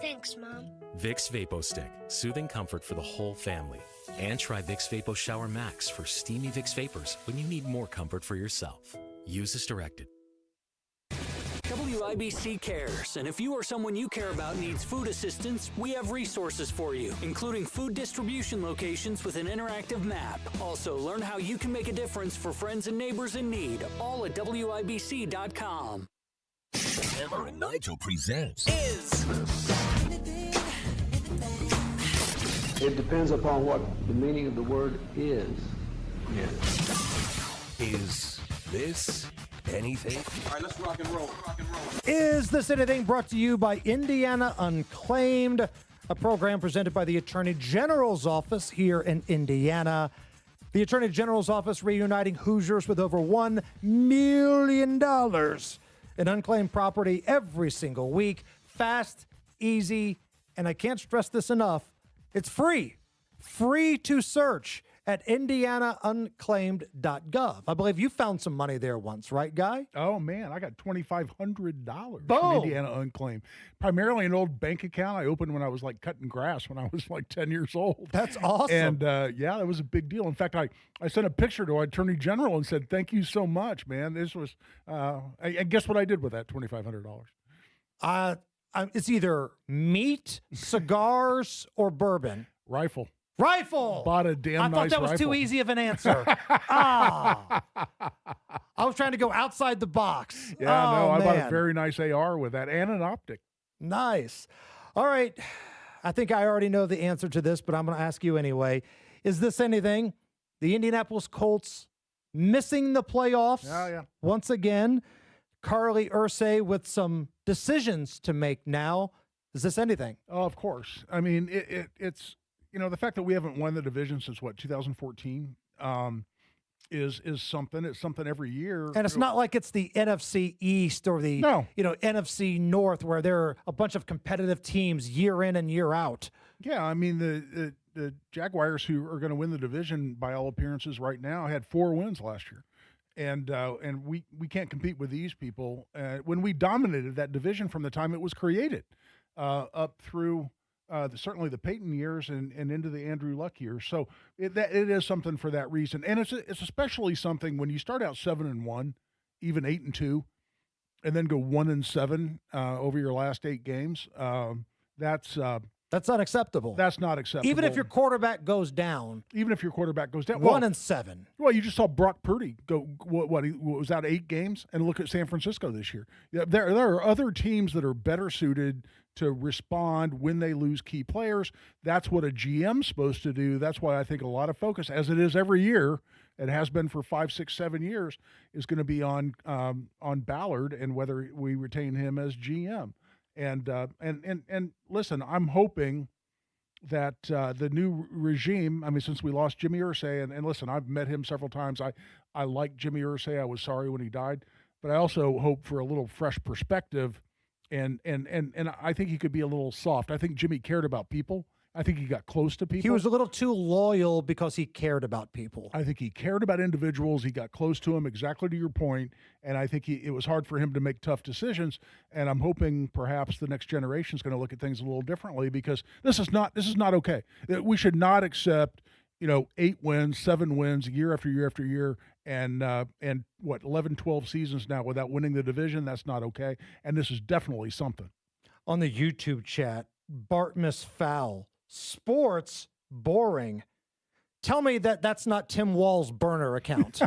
Thanks, Mom. Vicks Vapo Stick, soothing comfort for the whole family. And try Vicks Vapo Shower Max for steamy Vicks vapors when you need more comfort for yourself. Use as directed. WIBC cares, and if you or someone you care about needs food assistance, we have resources for you, including food distribution locations with an interactive map. Also, learn how you can make a difference for friends and neighbors in need, all at WIBC.com. Hammer and Nigel presents It depends upon what the meaning of the word is. Is this anything? All right, let's rock and roll. Is This Anything? Brought to you by Indiana Unclaimed, a program presented by the Attorney General's office here in Indiana. The Attorney General's office reuniting Hoosiers with over $1 million in unclaimed property every single week. Fast, easy, and I can't stress this enough, it's free. Free to search at IndianaUnclaimed.gov. I believe you found some money there once, right, Guy? Oh, man, I got $2,500 Boom. from Indiana Unclaimed. Primarily an old bank account I opened when I was like cutting grass when I was like 10 years old. That's awesome. And yeah, that was a big deal. In fact, I sent a picture to our Attorney General and said, thank you so much, man. This was, and guess what I did with that $2,500? It's either meat, cigars, or bourbon. Rifle. Bought a damn I nice thought that was rifle. too easy of an answer. I was trying to go outside the box. Yeah, no, I bought a man. very nice AR with that and an optic. Nice. All right. I think I already know the answer to this, but I'm going to ask you anyway. Is this anything? The Indianapolis Colts missing the playoffs once again. Carly Ursay with some decisions to make now. Is this anything? Oh, of course. I mean, it's, you know, the fact that we haven't won the division since, 2014? is something. It's something every year. And it's not like it's the NFC East or the NFC North where there are a bunch of competitive teams year in and year out. Yeah, I mean the Jaguars, who are going to win the division by all appearances right now, had 4 wins last year, and we can't compete with these people. When we dominated that division from the time it was created, up through certainly the Peyton years and into the Andrew Luck years. So it is something for that reason, and it's especially something when you start out 7-1, even 8-2, and then go 1-7 over your last 8 games. That's unacceptable. That's not acceptable. Even if your quarterback goes down. 1-7. Well, you just saw Brock Purdy go, he was out 8 games, and look at San Francisco this year. There are other teams that are better suited to respond when they lose key players. That's what a GM's supposed to do. That's why I think a lot of focus, as it is every year, it has been for 5, 6, 7 years, is going to be on Ballard and whether we retain him as GM. And listen, I'm hoping that the new regime, I mean, since we lost Jimmy Irsay, and listen, I've met him several times. I like Jimmy Irsay. I was sorry when he died, but I also hope for a little fresh perspective. And I think he could be a little soft. I think Jimmy cared about people. I think he got close to people. He was a little too loyal because he cared about people. I think he cared about individuals. He got close to them, exactly to your point. And I think it was hard for him to make tough decisions. And I'm hoping perhaps the next generation is going to look at things a little differently, because this is not okay. We should not accept 8 wins, 7 wins year after year after year, and 11, 12 seasons now without winning the division. That's not okay. And this is definitely something. On the YouTube chat, Bartmus Fowl. Sports boring. Tell me that's not Tim Wall's burner account.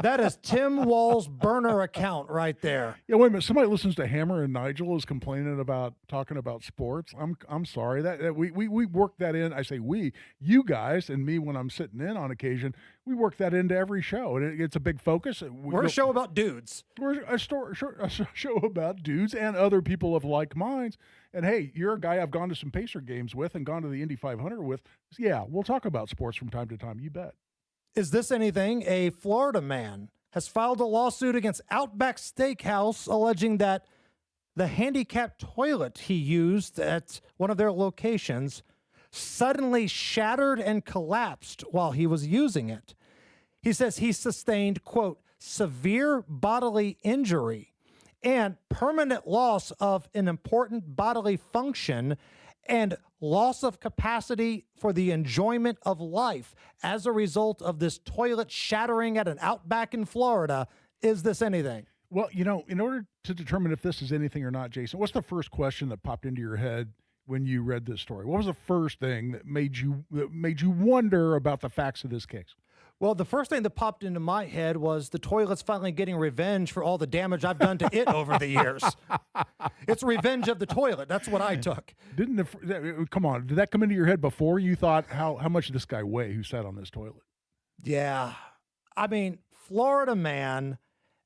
That is Tim Wall's burner account right there. Yeah, wait a minute. Somebody listens to Hammer and Nigel is complaining about talking about sports. I'm sorry that we work that in. I say we, you guys, and me when I'm sitting in on occasion. We work that into every show, and it's a big focus. We're a show about dudes. We're a show about dudes and other people of like minds. And hey, you're a guy I've gone to some Pacer games with and gone to the Indy 500 with. Yeah, we'll talk about sports from time to time. You bet. Is this anything? A Florida man has filed a lawsuit against Outback Steakhouse alleging that the handicapped toilet he used at one of their locations suddenly shattered and collapsed while he was using it. He says he sustained, quote, severe bodily injury and permanent loss of an important bodily function and loss of capacity for the enjoyment of life as a result of this toilet shattering at an Outback in Florida. Is this anything? Well, in order to determine if this is anything or not, Jason, what's the first question that popped into your head when you read this story? What was the first thing that made you wonder about the facts of this case? Well, the first thing that popped into my head was the toilet's finally getting revenge for all the damage I've done to it over the years. It's revenge of the toilet. That's what I took. Come on, did that come into your head before you thought how much did this guy weigh who sat on this toilet? Yeah. I mean, Florida man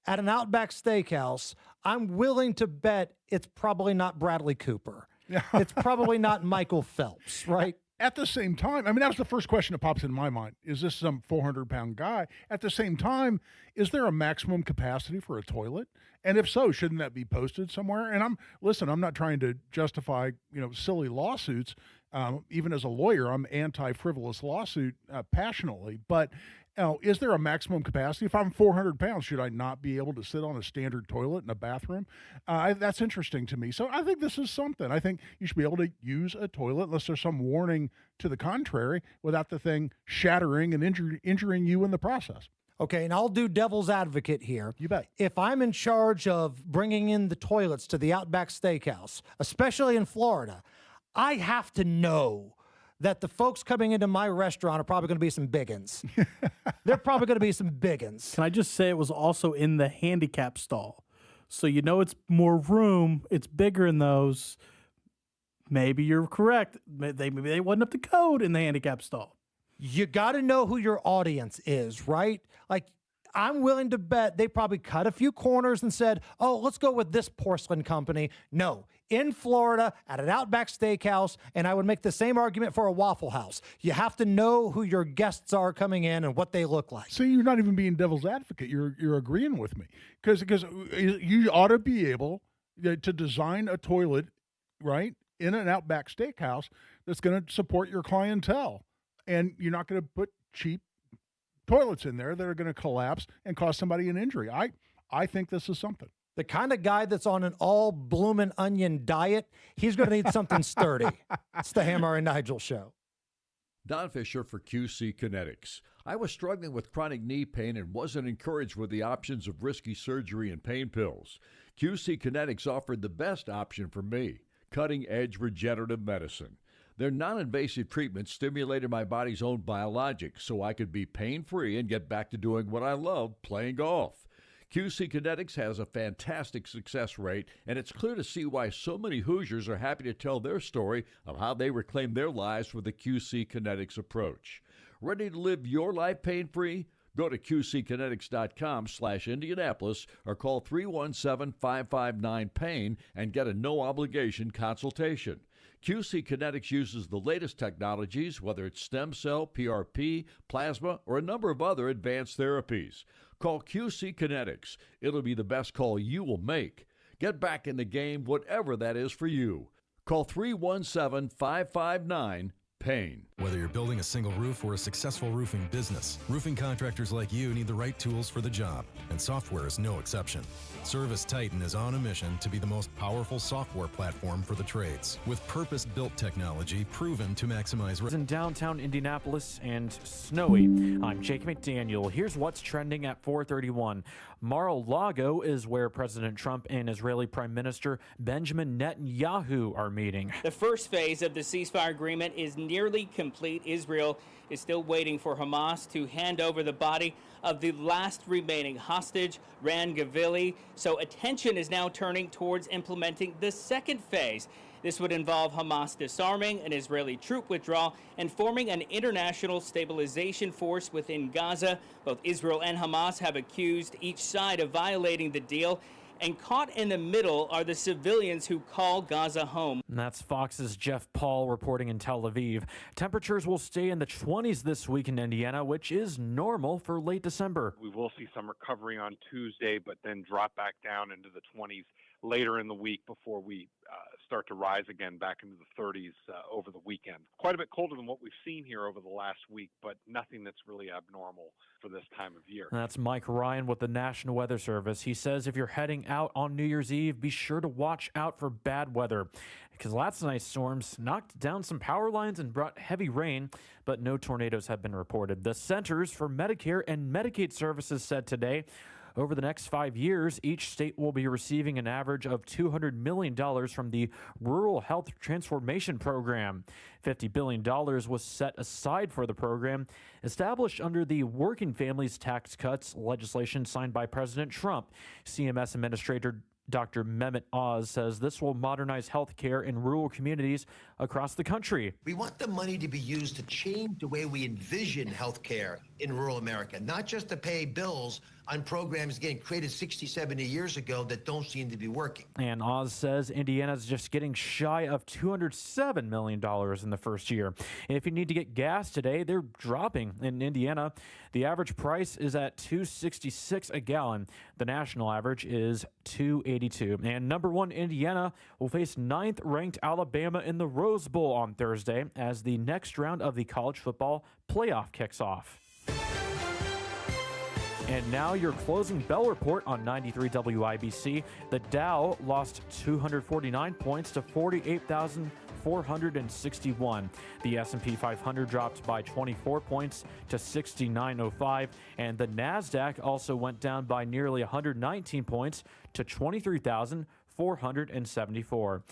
at an Outback Steakhouse, I'm willing to bet it's probably not Bradley Cooper. It's probably not Michael Phelps, right? At the same time, I mean, that was the first question that pops in my mind. Is this some 400-pound guy? At the same time, is there a maximum capacity for a toilet? And if so, shouldn't that be posted somewhere? And I'm not trying to justify, silly lawsuits. Even as a lawyer, I'm anti-frivolous lawsuit passionately. But is there a maximum capacity? If I'm 400 pounds, should I not be able to sit on a standard toilet in a bathroom? That's interesting to me. So I think this is something. I think you should be able to use a toilet unless there's some warning to the contrary without the thing shattering and injuring you in the process. Okay, and I'll do devil's advocate here. You bet. If I'm in charge of bringing in the toilets to the Outback Steakhouse, especially in Florida, I have to know that the folks coming into my restaurant are probably going to be some biggins. They're probably going to be some biggins. Can I just say it was also in the handicap stall? So it's more room. It's bigger in those. Maybe you're correct. Maybe they wasn't up to code in the handicap stall. You got to know who your audience is, right? Like, I'm willing to bet they probably cut a few corners and said, oh, let's go with this porcelain company. No, in Florida at an Outback Steakhouse, and I would make the same argument for a Waffle House. You have to know who your guests are coming in and what they look like. So you're not even being devil's advocate. You're agreeing with me because you ought to be able to design a toilet, right, in an Outback Steakhouse that's going to support your clientele, and you're not going to put cheap toilets in there that are going to collapse and cause somebody an injury. I think this is something. The kind of guy that's on an all bloomin' onion diet, he's going to need something sturdy. It's the Hammer and Nigel show. Don Fisher for QC Kinetics. I was struggling with chronic knee pain and wasn't encouraged with the options of risky surgery and pain pills. QC Kinetics offered the best option for me, cutting-edge regenerative medicine. Their non-invasive treatment stimulated my body's own biologics so I could be pain-free and get back to doing what I love, playing golf. QC Kinetics has a fantastic success rate, and it's clear to see why so many Hoosiers are happy to tell their story of how they reclaimed their lives with the QC Kinetics approach. Ready to live your life pain-free? Go to qckinetics.com/Indianapolis or call 317-559-PAIN and get a no-obligation consultation. QC Kinetics uses the latest technologies, whether it's stem cell, PRP, plasma, or a number of other advanced therapies. Call QC Kinetics. It'll be the best call you will make. Get back in the game, whatever that is for you. Call 317-559-PAIN. Whether you're building a single roof or a successful roofing business, roofing contractors like you need the right tools for the job, and software is no exception. Service Titan is on a mission to be the most powerful software platform for the trades, with purpose-built technology proven to maximize. In downtown Indianapolis and snowy. I'm Jake McDaniel. Here's what's trending at 4:31. Mar-a-Lago is where President Trump and Israeli Prime Minister Benjamin Netanyahu are meeting. The first phase of the ceasefire agreement is nearly complete. Israel is still waiting for Hamas to hand over the body of the last remaining hostage, Ran Gavili. So attention is now turning towards implementing the second phase. This would involve Hamas disarming, an Israeli troop withdrawal, and forming an international stabilization force within Gaza. Both Israel and Hamas have accused each side of violating the deal. And caught in the middle are the civilians who call Gaza home. And that's Fox's Jeff Paul reporting in Tel Aviv. Temperatures will stay in the 20s this week in Indiana, which is normal for late December. We will see some recovery on Tuesday, but then drop back down into the 20s later in the week before we start to rise again back into the 30s over the weekend. Quite a bit colder than what we've seen here over the last week, but nothing that's really abnormal for this time of year. And that's Mike Ryan with the National Weather Service. He says if you're heading out on New Year's Eve, be sure to watch out for bad weather because last night's storms knocked down some power lines and brought heavy rain, but no tornadoes have been reported. The Centers for Medicare and Medicaid Services said today over the next 5 years, each state will be receiving an average of $200 million from the Rural Health Transformation Program. $50 billion was set aside for the program, established under the Working Families Tax Cuts legislation signed by President Trump. CMS Administrator Dr. Mehmet Oz says this will modernize health care in rural communities across the country. We want the money to be used to change the way we envision health care in rural America, not just to pay bills on programs getting created 60, 70 years ago that don't seem to be working. And Oz says Indiana's just getting shy of $207 million in the first year. If you need to get gas today, they're dropping in Indiana. The average price is at $2.66 a gallon. The national average is $2.82. And number one Indiana will face 9th-ranked Alabama in the Rose Bowl on Thursday as the next round of the college football playoff kicks off. And now your closing bell report on 93 WIBC. The Dow lost 249 points to 48,461. The S&P 500 dropped by 24 points to 6905. And the NASDAQ also went down by nearly 119 points to 23,474.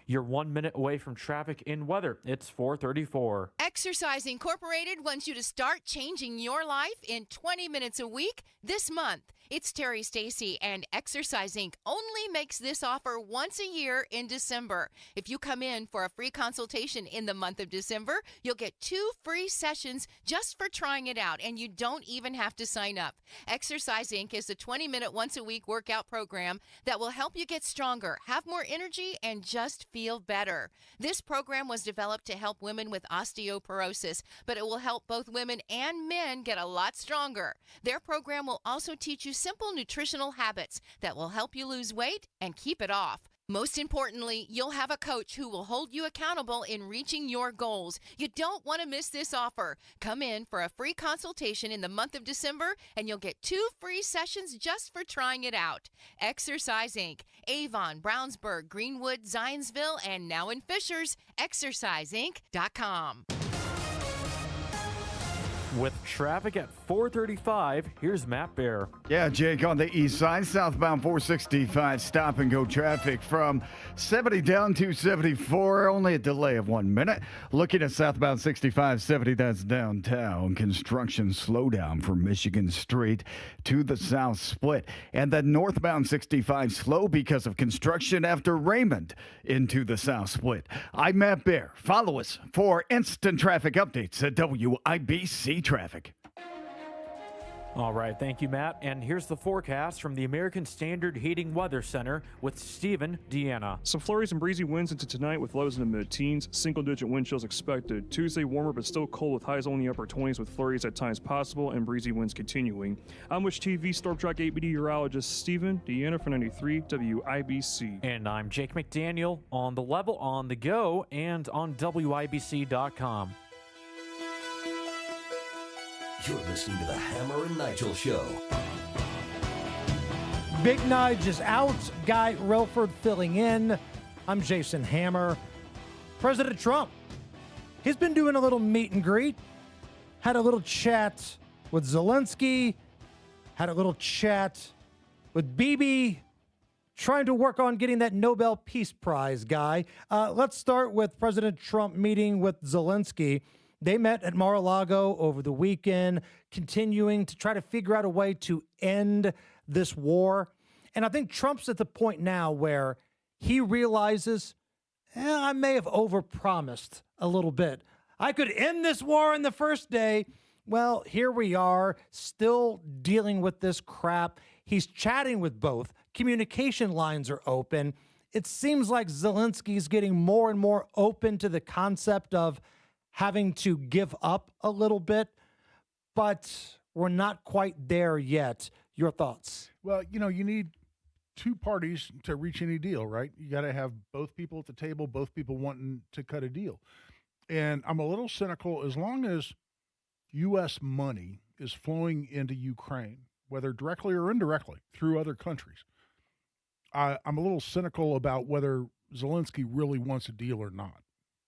You're 1 minute away from traffic and weather. It's 4:34. Exercise Incorporated wants you to start changing your life in 20 minutes a week this month. It's Terry Stacy, and Exercise Inc. only makes this offer once a year in December. If you come in for a free consultation in the month of December, you'll get 2 free sessions just for trying it out, and you don't even have to sign up. Exercise Inc. is a 20-minute once-a-week workout program that will help you get stronger, have more energy, and just feel better. This program was developed to help women with osteoporosis, but it will help both women and men get a lot stronger. Their program will also teach you simple nutritional habits that will help you lose weight and keep it off. Most importantly, you'll have a coach who will hold you accountable in reaching your goals. You don't want to miss this offer. Come in for a free consultation in the month of December, and you'll get 2 free sessions just for trying it out. Exercise Inc., Avon, Brownsburg, Greenwood, Zionsville, and now in Fishers, exerciseinc.com. With traffic at 435, here's Matt Bear. Yeah, Jake, on the east side, southbound 465, stop and go traffic from 70 down to 74, only a delay of 1 minute. Looking at southbound 6570, that's downtown. Construction slowdown from Michigan Street to the South Split. And the northbound 65 slow because of construction after Raymond into the South Split. I'm Matt Bear. Follow us for instant traffic updates at WIBC Traffic. All right, thank you, Matt. And here's the forecast from the American Standard Heating Weather Center with Stephen Deanna. Some flurries and breezy winds into tonight with lows in the mid-teens. Single-digit wind chills expected. Tuesday warmer but still cold with highs only upper 20s with flurries at times possible and breezy winds continuing. I'm Wish TV Storm Track 8 meteorologist Stephen Deanna for 93 WIBC. And I'm Jake McDaniel on the level, on the go, and on WIBC.com. You're listening to the Hammer and Nigel Show. Big Nige is out. Guy Relford filling in. I'm Jason Hammer. President Trump, he's been doing a little meet and greet. Had a little chat with Zelensky. Had a little chat with Bibi. Trying to work on getting that Nobel Peace Prize, Guy. Let's start with President Trump meeting with Zelensky. They met at Mar-a-Lago over the weekend, continuing to try to figure out a way to end this war. And I think Trump's at the point now where he realizes, I may have overpromised a little bit. I could end this war in the first day. Well, here we are, still dealing with this crap. He's chatting with both. Communication lines are open. It seems like Zelensky's getting more and more open to the concept of having to give up a little bit, but we're not quite there yet. Your thoughts? Well, you need 2 parties to reach any deal, right? You got to have both people at the table, both people wanting to cut a deal. And I'm a little cynical. As long as U.S. money is flowing into Ukraine, whether directly or indirectly through other countries, I'm a little cynical about whether Zelensky really wants a deal or not.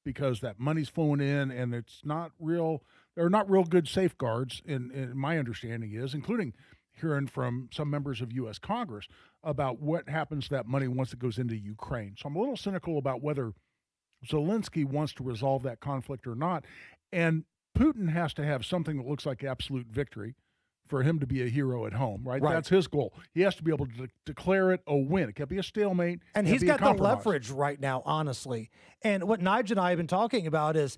Because that money's flowing in and it's not real, there are not real good safeguards, in my understanding is, including hearing from some members of U.S. Congress about what happens to that money once it goes into Ukraine. So I'm a little cynical about whether Zelensky wants to resolve that conflict or not. And Putin has to have something that looks like absolute victory for him to be a hero at home, right? That's his goal. He has to be able to declare it a win. It can't be a stalemate. And he's got the leverage right now, honestly. And what Nigel and I have been talking about is,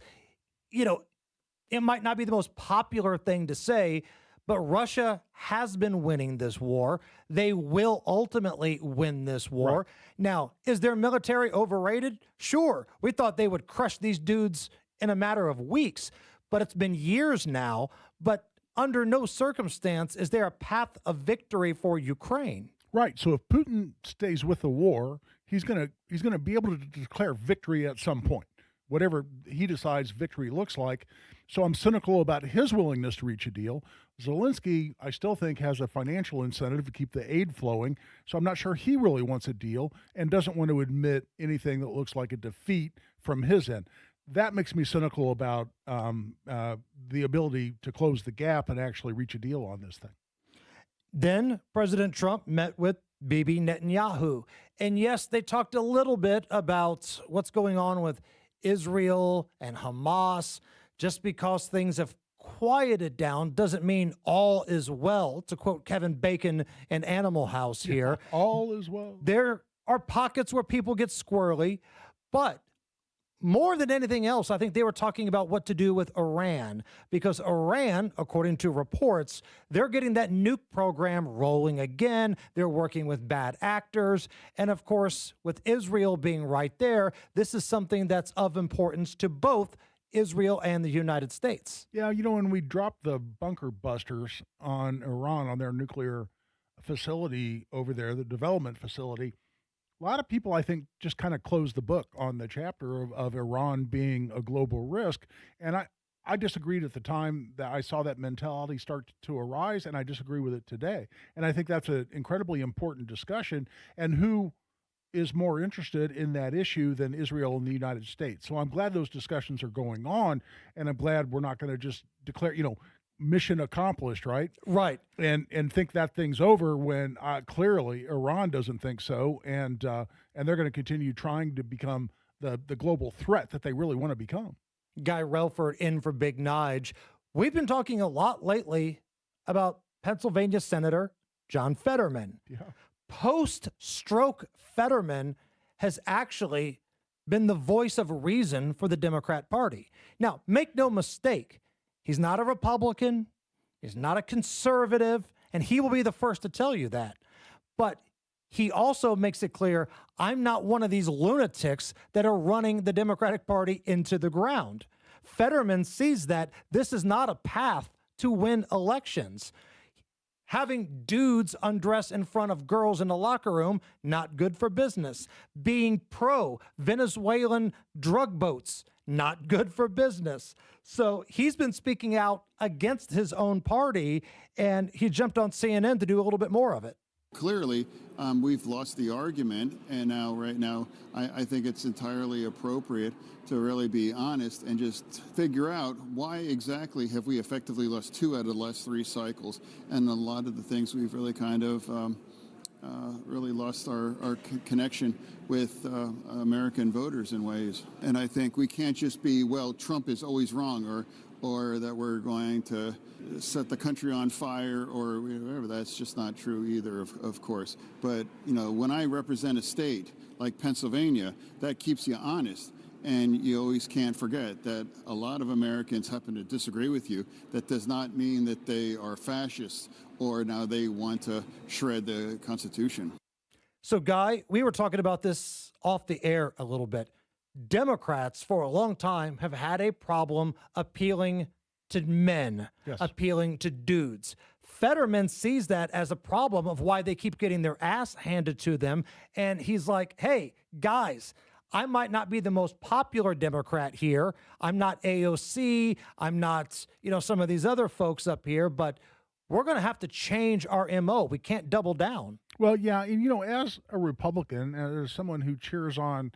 it might not be the most popular thing to say, but Russia has been winning this war. They will ultimately win this war. Right. Now, is their military overrated? Sure. We thought they would crush these dudes in a matter of weeks, but it's been years now. But under no circumstance is there a path of victory for Ukraine. Right. So if Putin stays with the war, he's going to be able to declare victory at some point, whatever he decides victory looks like. So I'm cynical about his willingness to reach a deal. Zelensky, I still think, has a financial incentive to keep the aid flowing. So I'm not sure he really wants a deal and doesn't want to admit anything that looks like a defeat from his end. That makes me cynical about the ability to close the gap and actually reach a deal on this thing. Then President Trump met with Bibi Netanyahu. And yes, they talked a little bit about what's going on with Israel and Hamas, just because things have quieted down doesn't mean all is well. To quote Kevin Bacon in Animal House here, all is well. There are pockets where people get squirrely, but more than anything else, I think they were talking about what to do with Iran, because Iran, according to reports, they're getting that nuke program rolling again. They're working with bad actors. And of course, with Israel being right there, this is something that's of importance to both Israel and the United States. Yeah, you know, when we dropped the bunker busters on Iran, on their nuclear facility over there, the development facility, a lot of people, I think, just kind of closed the book on the chapter of Iran being a global risk. And I disagreed at the time that I saw that mentality start to arise, and I disagree with it today. And I think that's an incredibly important discussion. And who is more interested in that issue than Israel and the United States? So I'm glad those discussions are going on, and I'm glad we're not going to just declare, mission accomplished, right? Right. And think that thing's over when clearly Iran doesn't think so, and they're going to continue trying to become the global threat that they really want to become. Guy Relford in for Big Nige. We've been talking a lot lately about Pennsylvania Senator John Fetterman. Yeah. Post-stroke Fetterman has actually been the voice of reason for the Democrat Party. Now, make no mistake, he's not a Republican, he's not a conservative, and he will be the first to tell you that. But he also makes it clear, I'm not one of these lunatics that are running the Democratic Party into the ground. Fetterman sees that this is not a path to win elections. Having dudes undress in front of girls in the locker room, not good for business. Being pro-Venezuelan drug boats, not good for business. So he's been speaking out against his own party, and he jumped on CNN to do a little bit more of it. Clearly, we've lost the argument, and right now, I think it's entirely appropriate to really be honest and just figure out why exactly have we effectively lost 2 out of the last 3 cycles, and a lot of the things we've really kind of really lost our connection with American voters in ways. And I think we can't just be, well, Trump is always wrong, or that we're going to set the country on fire or whatever. That's just not true either, of course. But, when I represent a state like Pennsylvania, that keeps you honest. And you always can't forget that a lot of Americans happen to disagree with you. That does not mean that they are fascists or now they want to shred the Constitution. So, Guy, we were talking about this off the air a little bit. Democrats, for a long time, have had a problem appealing to men, appealing to dudes. Fetterman sees that as a problem of why they keep getting their ass handed to them. And he's like, hey, guys, I might not be the most popular Democrat here. I'm not AOC. I'm not, some of these other folks up here, but we're going to have to change our MO. We can't double down. Well, yeah. And, as a Republican, as someone who cheers on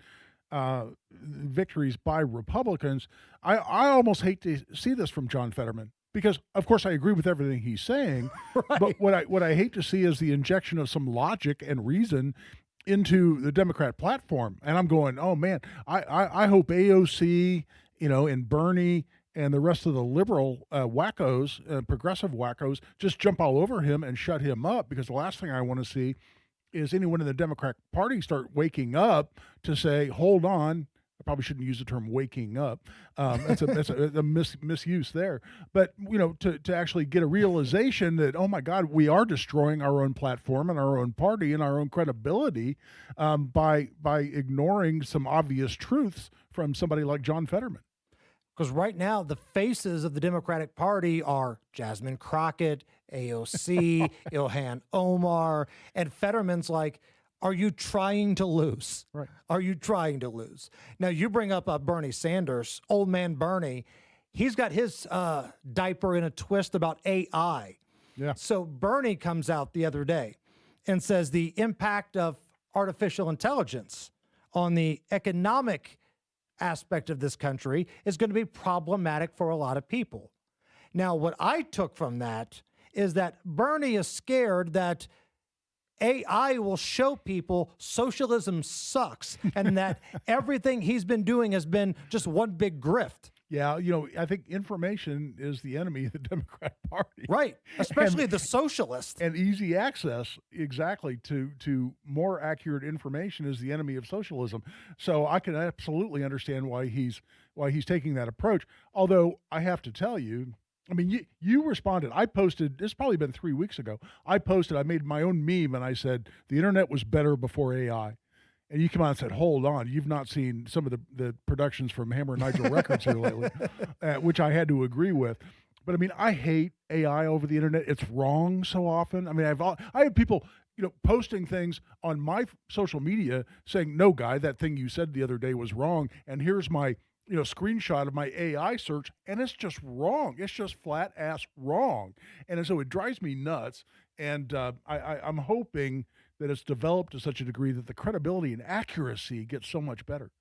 victories by Republicans, I almost hate to see this from John Fetterman, because of course I agree with everything he's saying, right. But what I hate to see is the injection of some logic and reason into the Democrat platform. And I'm going, oh man, I hope AOC, and Bernie and the rest of the liberal wackos, progressive wackos, just jump all over him and shut him up, because the last thing I want to see is anyone in the Democrat Party start waking up to say, hold on. I probably shouldn't use the term waking up. That's a misuse there. But, to actually get a realization that, oh my God, we are destroying our own platform and our own party and our own credibility by ignoring some obvious truths from somebody like John Fetterman. Because right now, the faces of the Democratic Party are Jasmine Crockett, AOC, Ilhan Omar, and Fetterman's like, are you trying to lose? Right. Are you trying to lose? Now, you bring up Bernie Sanders, old man Bernie. He's got his diaper in a twist about AI. Yeah. So Bernie comes out the other day and says the impact of artificial intelligence on the economic aspect of this country is going to be problematic for a lot of people. Now, what I took from that is that Bernie is scared that AI will show people socialism sucks and that everything he's been doing has been just one big grift. Yeah, I think information is the enemy of the Democrat Party. Right, especially the socialists. And easy access, exactly, to more accurate information is the enemy of socialism. So I can absolutely understand why he's taking that approach. Although I have to tell you, I mean, you responded. I posted, it's probably been 3 weeks ago. I made my own meme, and I said, the internet was better before AI. And you come out and said, hold on, you've not seen some of the productions from Hammer and Nigel Records here lately, which I had to agree with. But I mean, I hate AI over the internet. It's wrong so often. I mean, I have people, posting things on my social media saying, no, guy, that thing you said the other day was wrong. And here's my, screenshot of my AI search. And it's just wrong. It's just flat ass wrong. And so it drives me nuts. And I'm hoping that it's developed to such a degree that the credibility and accuracy gets so much better.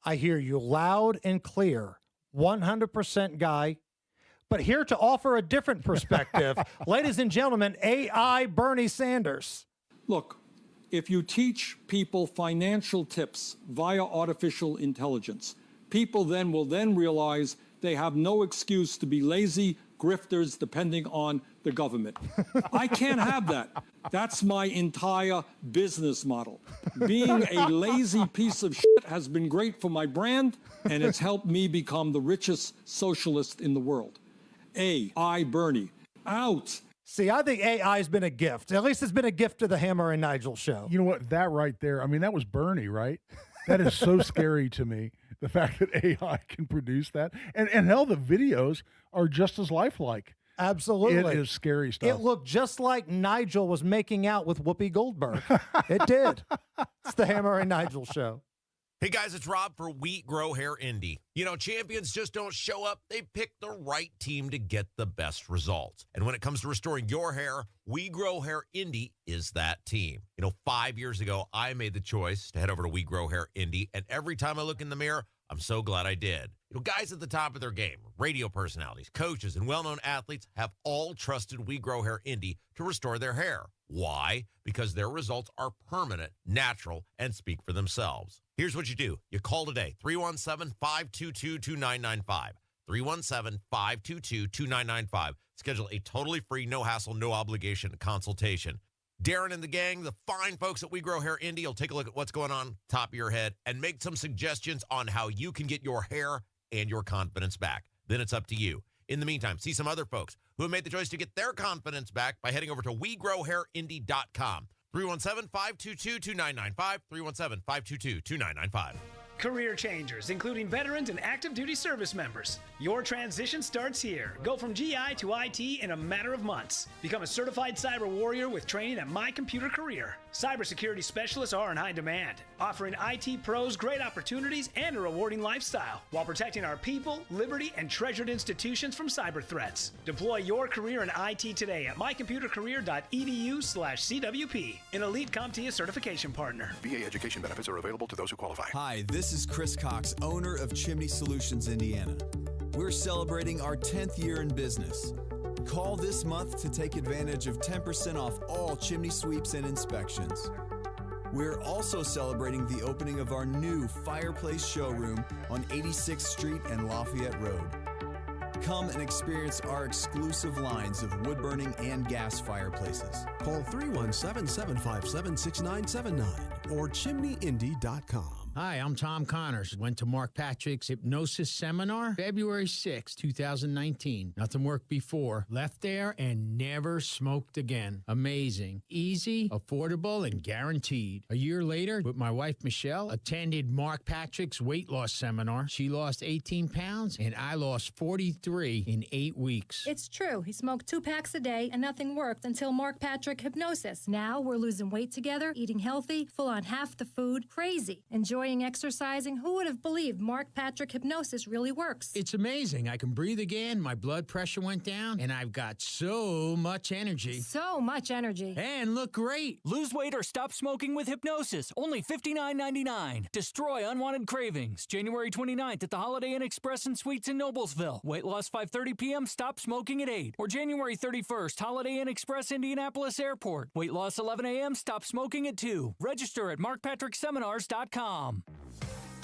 I hear you loud and clear, 100% Guy. But here to offer a different perspective, ladies and gentlemen, AI Bernie Sanders. Look, if you teach people financial tips via artificial intelligence, people will realize they have no excuse to be lazy grifters depending on the government. I can't have that. That's my entire business model. Being a lazy piece of shit has been great for my brand, and it's helped me become the richest socialist in the world. AI Bernie, out. See, I think AI has been a gift. At least it's been a gift to the Hammer and Nigel show. You know what? That right there, I mean, that was Bernie, right? That is so scary to me, the fact that AI can produce that. And hell, the videos are just as lifelike. Absolutely. It is scary stuff. It looked just like Nigel was making out with Whoopi Goldberg. It did. It's the Hammer and Nigel show. Hey guys, it's Rob for Wheat Grow Hair Indy. Champions just don't show up. They pick the right team to get the best results. And when it comes to restoring your hair, We Grow Hair Indy is that team. 5 years ago, I made the choice to head over to We Grow Hair Indy. And every time I look in the mirror, I'm so glad I did. Guys at the top of their game, radio personalities, coaches, and well-known athletes have all trusted We Grow Hair Indy to restore their hair. Why? Because their results are permanent, natural, and speak for themselves. Here's what you do. You call today, 317-522-2995. 317-522-2995. Schedule a totally free, no-hassle, no-obligation consultation. Darren and the gang, the fine folks at We Grow Hair Indy, will take a look at what's going on top of your head and make some suggestions on how you can get your hair and your confidence back. Then it's up to you. In the meantime, see some other folks who have made the choice to get their confidence back by heading over to WeGrowHairIndy.com. 317-522-2995. 317-522-2995. Career changers, including veterans and active duty service members. Your transition starts here. Go from GI to IT in a matter of months. Become a certified cyber warrior with training at My Computer Career. Cybersecurity specialists are in high demand, offering IT pros great opportunities and a rewarding lifestyle while protecting our people, liberty, and treasured institutions from cyber threats. Deploy your career in IT today at mycomputercareer.edu/CWP, an elite CompTIA certification partner. VA education benefits are available to those who qualify. Hi, this is Chris Cox, owner of Chimney Solutions, Indiana. We're celebrating our 10th year in business. Call this month to take advantage of 10% off all chimney sweeps and inspections. We're also celebrating the opening of our new fireplace showroom on 86th Street and Lafayette Road. Come and experience our exclusive lines of wood-burning and gas fireplaces. Call 317-757-6979 or chimneyindy.com. Hi, I'm Tom Connors. Went to Mark Patrick's hypnosis seminar February 6, 2019. Nothing worked before. Left there and never smoked again. Amazing. Easy, affordable, and guaranteed. A year later, with my wife Michelle, attended Mark Patrick's weight loss seminar. She lost 18 pounds and I lost 43 in 8 weeks. It's true. He smoked 2 packs a day and nothing worked until Mark Patrick Hypnosis. Now we're losing weight together, eating healthy, full on half the food. Crazy. Enjoy enjoying exercising. Who would have believed Mark Patrick hypnosis really works? It's amazing. I can breathe again, my blood pressure went down, and I've got so much energy. So much energy. And look great. Lose weight or stop smoking with hypnosis. Only $59.99. Destroy unwanted cravings. January 29th at the Holiday Inn Express and Suites in Noblesville. Weight loss 5:30 p.m. Stop smoking at 8. Or January 31st, Holiday Inn Express Indianapolis Airport. Weight loss 11 a.m. Stop smoking at 2. Register at markpatrickseminars.com.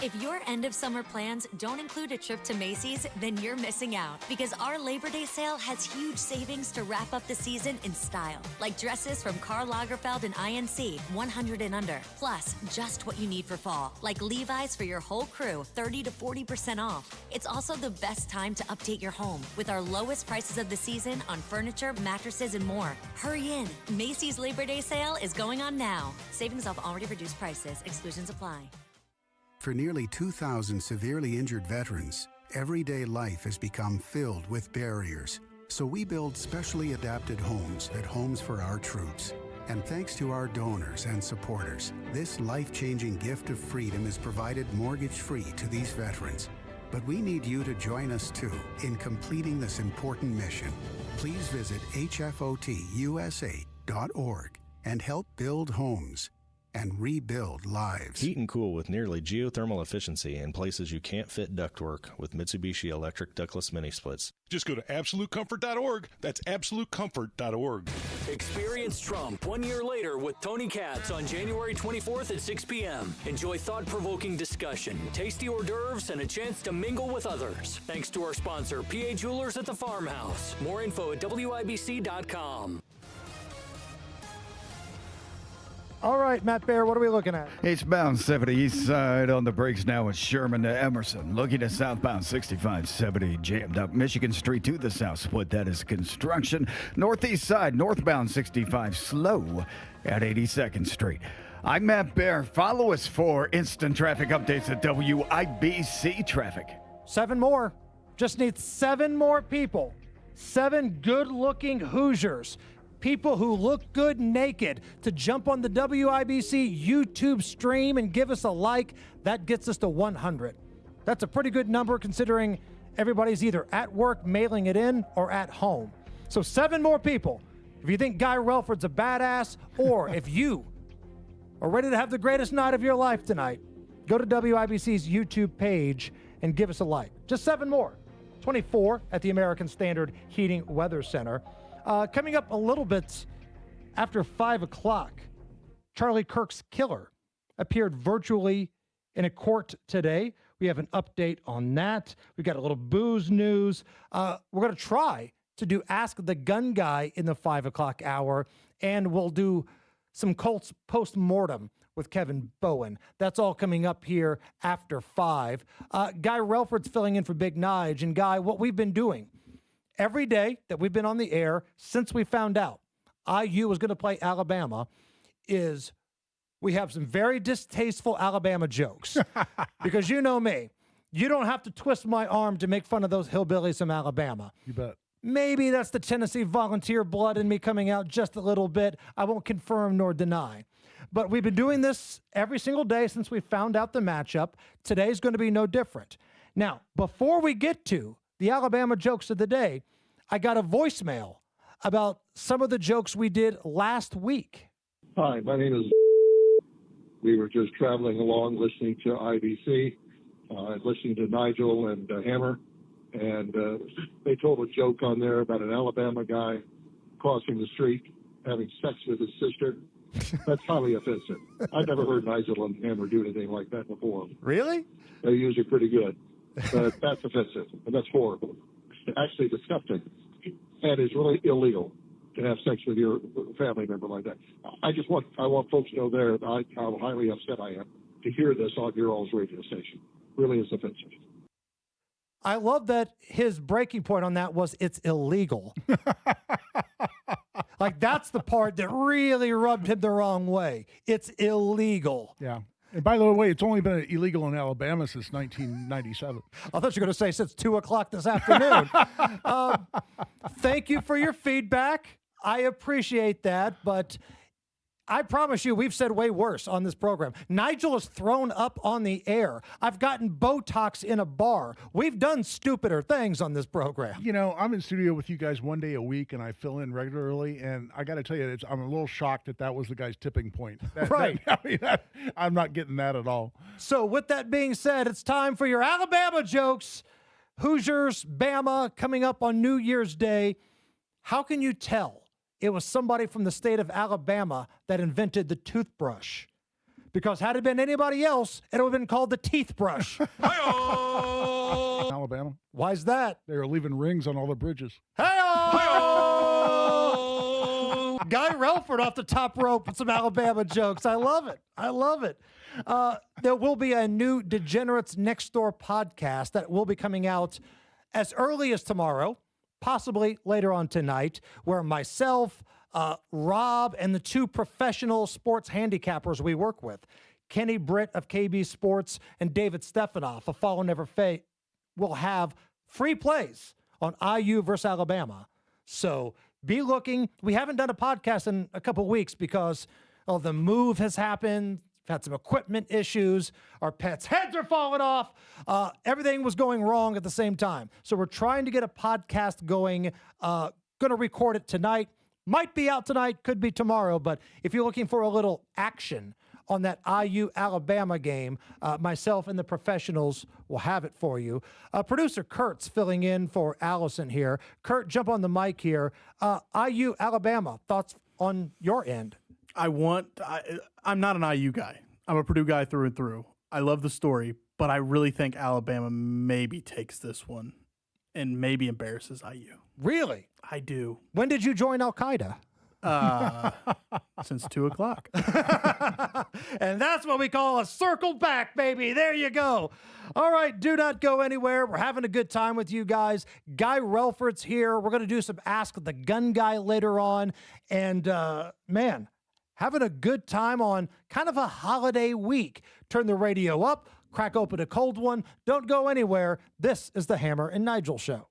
If your end of summer plans don't include a trip to Macy's, then you're missing out because our Labor Day sale has huge savings to wrap up the season in style. Like dresses from Karl Lagerfeld and INC, 100 and under. Plus, just what you need for fall. Like Levi's for your whole crew, 30 to 40% off. It's also the best time to update your home with our lowest prices of the season on furniture, mattresses, and more. Hurry in. Macy's Labor Day sale is going on now. Savings off already reduced prices. Exclusions apply. For nearly 2,000 severely injured veterans, everyday life has become filled with barriers. So we build specially adapted homes at Homes for Our Troops. And thanks to our donors and supporters, this life-changing gift of freedom is provided mortgage-free to these veterans. But we need you to join us too in completing this important mission. Please visit hfotusa.org and help build homes and rebuild lives. Heat and cool with nearly geothermal efficiency in places you can't fit ductwork with Mitsubishi electric ductless mini splits. Just go to absolutecomfort.org. That's absolutecomfort.org. Experience Trump 1 year later with Tony Katz on January 24th at 6 p.m. Enjoy thought-provoking discussion, tasty hors d'oeuvres, and a chance to mingle with others. Thanks to our sponsor, PA Jewelers at the Farmhouse. More info at WIBC.com. All right, Matt Bear, what are we looking at? Eastbound 70 east side on the brakes now with Sherman to Emerson. Looking at southbound 6570 jammed up. Michigan Street to the south split. That is construction. Northeast side, northbound 65 slow at 82nd Street. I'm Matt Bear. Follow us for instant traffic updates at WIBC Traffic. 7 more. Just need 7 more people. 7 good-looking Hoosiers. People who look good naked to jump on the WIBC YouTube stream and give us a like. That gets us to 100. That's a pretty good number considering everybody's either at work mailing it in or at home. So 7 more people. If you think Guy Relford's a badass or if you are ready to have the greatest night of your life tonight, go to WIBC's YouTube page and give us a like. Just 7 more. 24 at the American Standard Heating Weather Center. Coming up a little bit after 5 o'clock, Charlie Kirk's killer appeared virtually in a court today. We have an update on that. We've got a little booze news. We're going to try to do Ask the Gun Guy in the 5 o'clock hour, and we'll do some Colts post-mortem with Kevin Bowen. That's all coming up here after 5. Guy Relford's filling in for Big Nige. And Guy, what we've been doing every day that we've been on the air since we found out IU was going to play Alabama is we have some very distasteful Alabama jokes. Because you know me, you don't have to twist my arm to make fun of those hillbillies from Alabama. You bet. Maybe that's the Tennessee volunteer blood in me coming out just a little bit. I won't confirm nor deny. But we've been doing this every single day since we found out the matchup. Today's going to be no different. Now, before we get to the Alabama jokes of the day, I got a voicemail about some of the jokes we did last week. Hi, my name is. We were just traveling along listening to IBC, listening to Nigel and Hammer, and they told a joke on there about an Alabama guy crossing the street, having sex with his sister. That's highly offensive. I've never heard Nigel and Hammer do anything like that before. Really? They're usually pretty good. But that's offensive, and that's horrible. It's actually disgusting, and it's really illegal to have sex with your family member like that. I want folks to know there how highly upset I am to hear this on your all's radio station. Really is offensive. I love that his breaking point on that was it's illegal. Like, that's the part that really rubbed him the wrong way. It's illegal. Yeah. And by the way, it's only been illegal in Alabama since 1997. I thought you were going to say since 2 o'clock this afternoon. Thank you for your feedback. I appreciate that. But I promise you, we've said way worse on this program. Nigel is thrown up on the air. I've gotten Botox in a bar. We've done stupider things on this program. You know, I'm in studio with you guys one day a week, and I fill in regularly, and I got to tell you, I'm a little shocked that was the guy's tipping point. Right. I'm not getting that at all. So with that being said, it's time for your Alabama jokes. Hoosiers, Bama, coming up on New Year's Day. How can you tell it was somebody from the state of Alabama that invented the toothbrush? Because had it been anybody else, it would have been called the teeth brush. Alabama. Why's that? They were leaving rings on all the bridges. Guy Relford off the top rope with some Alabama jokes. I love it. I love it. There will be a new Degenerates Next Door podcast that will be coming out as early as tomorrow, possibly later on tonight, where myself, Rob, and the two professional sports handicappers we work with, Kenny Britt of KB Sports and David Stefanoff of Follow Never Fade, will have free plays on IU versus Alabama. So be looking. We haven't done a podcast in a couple weeks because the move has happened. We've had some equipment issues. Our pets' heads are falling off. Everything was going wrong at the same time. So we're trying to get a podcast going. Going to record it tonight. Might be out tonight, could be tomorrow. But if you're looking for a little action on that IU-Alabama game, myself and the professionals will have it for you. Producer Kurt's filling in for Allison here. Kurt, jump on the mic here. IU-Alabama, thoughts on your end? I'm not an IU guy. I'm a Purdue guy through and through. I love the story, but I really think Alabama maybe takes this one and maybe embarrasses IU. Really? I do. When did you join Al-Qaeda? Since 2:00. And that's what we call a circle back, baby. There you go. All right, do not go anywhere. We're having a good time with you guys. Guy Relford's here. We're going to do some Ask the Gun Guy later on. And, man, having a good time on kind of a holiday week. Turn the radio up, crack open a cold one. Don't go anywhere. This is the Hammer and Nigel Show.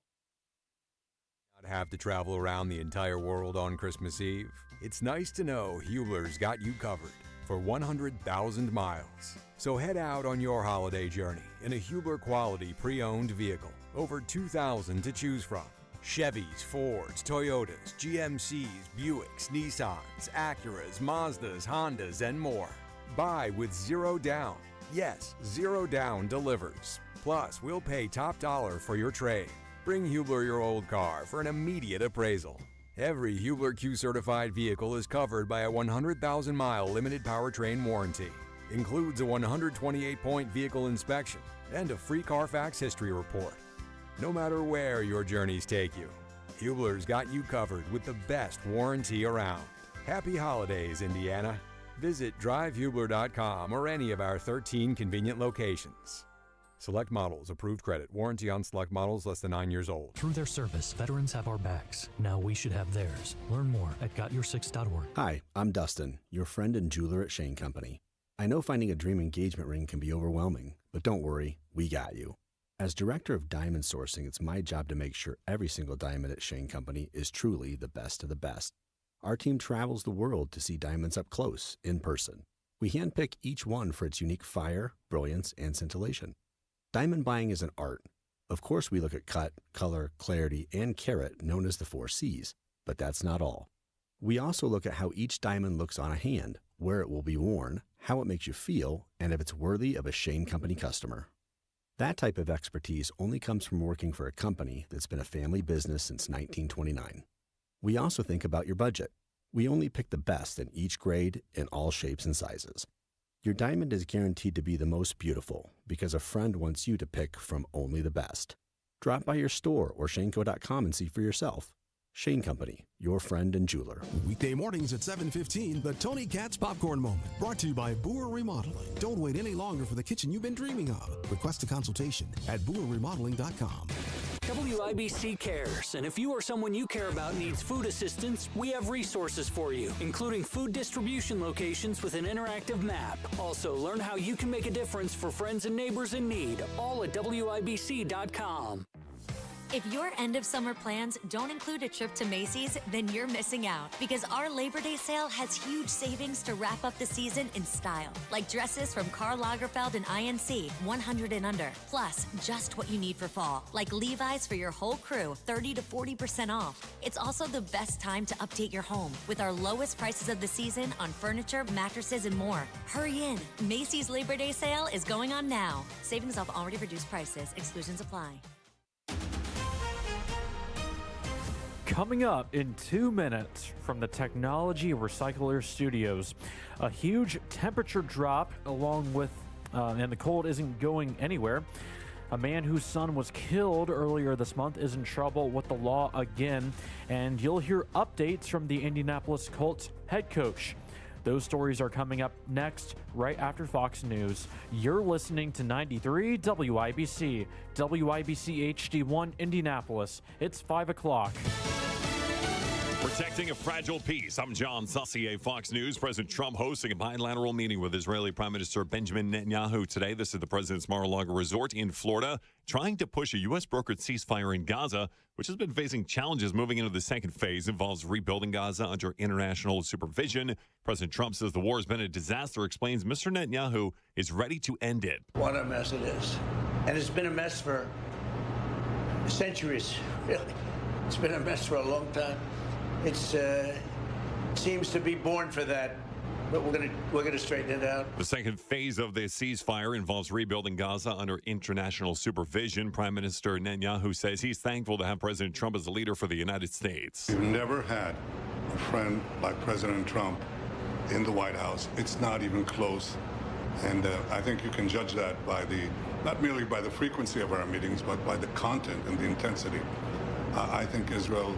Have to travel around the entire world on Christmas Eve? It's nice to know Hubler's got you covered for 100,000 miles. So head out on your holiday journey in a Hubler quality pre-owned vehicle. Over 2,000 to choose from. Chevys, Fords, Toyotas, GMCs, Buicks, Nissans, Acuras, Mazdas, Hondas, and more. Buy with zero down. Yes, zero down delivers. Plus, we'll pay top dollar for your trade. Bring Hubler your old car for an immediate appraisal. Every Hubler Q-certified vehicle is covered by a 100,000-mile limited powertrain warranty. Includes a 128-point vehicle inspection and a free Carfax history report. No matter where your journeys take you, Hubler's got you covered with the best warranty around. Happy holidays, Indiana. Visit drivehubler.com or any of our 13 convenient locations. Select models, approved credit, warranty on select models less than 9 years old. Through their service, veterans have our backs. Now we should have theirs. Learn more at gotyoursix.org. Hi, I'm Dustin, your friend and jeweler at Shane Company. I know finding a dream engagement ring can be overwhelming, but don't worry, we got you. As director of diamond sourcing, it's my job to make sure every single diamond at Shane Company is truly the best of the best. Our team travels the world to see diamonds up close, in person. We handpick each one for its unique fire, brilliance, and scintillation. Diamond buying is an art. Of course, we look at cut, color, clarity, and carat, known as the 4 C's, but that's not all. We also look at how each diamond looks on a hand, where it will be worn, how it makes you feel, and if it's worthy of a Shane Company customer. That type of expertise only comes from working for a company that's been a family business since 1929. We also think about your budget. We only pick the best in each grade in all shapes and sizes. Your diamond is guaranteed to be the most beautiful because a friend wants you to pick from only the best. Drop by your store or shaneco.com and see for yourself. Shane Company, your friend and jeweler. Weekday mornings at 7:15, the Tony Katz Popcorn Moment. Brought to you by Boer Remodeling. Don't wait any longer for the kitchen you've been dreaming of. Request a consultation at boerremodeling.com. WIBC cares, and if you or someone you care about needs food assistance, we have resources for you, including food distribution locations with an interactive map. Also, learn how you can make a difference for friends and neighbors in need, all at WIBC.com. If your end of summer plans don't include a trip to Macy's, then you're missing out because our Labor Day sale has huge savings to wrap up the season in style. Like dresses from Karl Lagerfeld and INC, 100 and under. Plus, just what you need for fall, like Levi's for your whole crew, 30 to 40% off. It's also the best time to update your home with our lowest prices of the season on furniture, mattresses, and more. Hurry in. Macy's Labor Day sale is going on now. Savings off already reduced prices. Exclusions apply. Coming up in 2 minutes from the Technology Recycler Studios, a huge temperature drop along with, and the cold isn't going anywhere. A man whose son was killed earlier this month is in trouble with the law again, and you'll hear updates from the Indianapolis Colts head coach. Those stories are coming up next, right after Fox News. You're listening to 93 WIBC, WIBC HD1 Indianapolis. It's 5 o'clock. Protecting a fragile peace. I'm John Saucier, Fox News. President Trump hosting a bilateral meeting with Israeli Prime Minister Benjamin Netanyahu today. This is the president's Mar-a-Lago resort in Florida, trying to push a U.S.-brokered ceasefire in Gaza, which has been facing challenges moving into the second phase. Involves rebuilding Gaza under international supervision. President Trump says the war has been a disaster, explains Mr. Netanyahu is ready to end it. What a mess it is. And it's been a mess for centuries, really. It's been a mess for a long time. It seems to be born for that, but we're gonna straighten it out. The second phase of the ceasefire involves rebuilding Gaza under international supervision. Prime Minister Netanyahu says he's thankful to have President Trump as a leader for the United States. We've never had a friend like President Trump in the White House. It's not even close, and I think you can judge that by not merely by the frequency of our meetings, but by the content and the intensity. I think Israel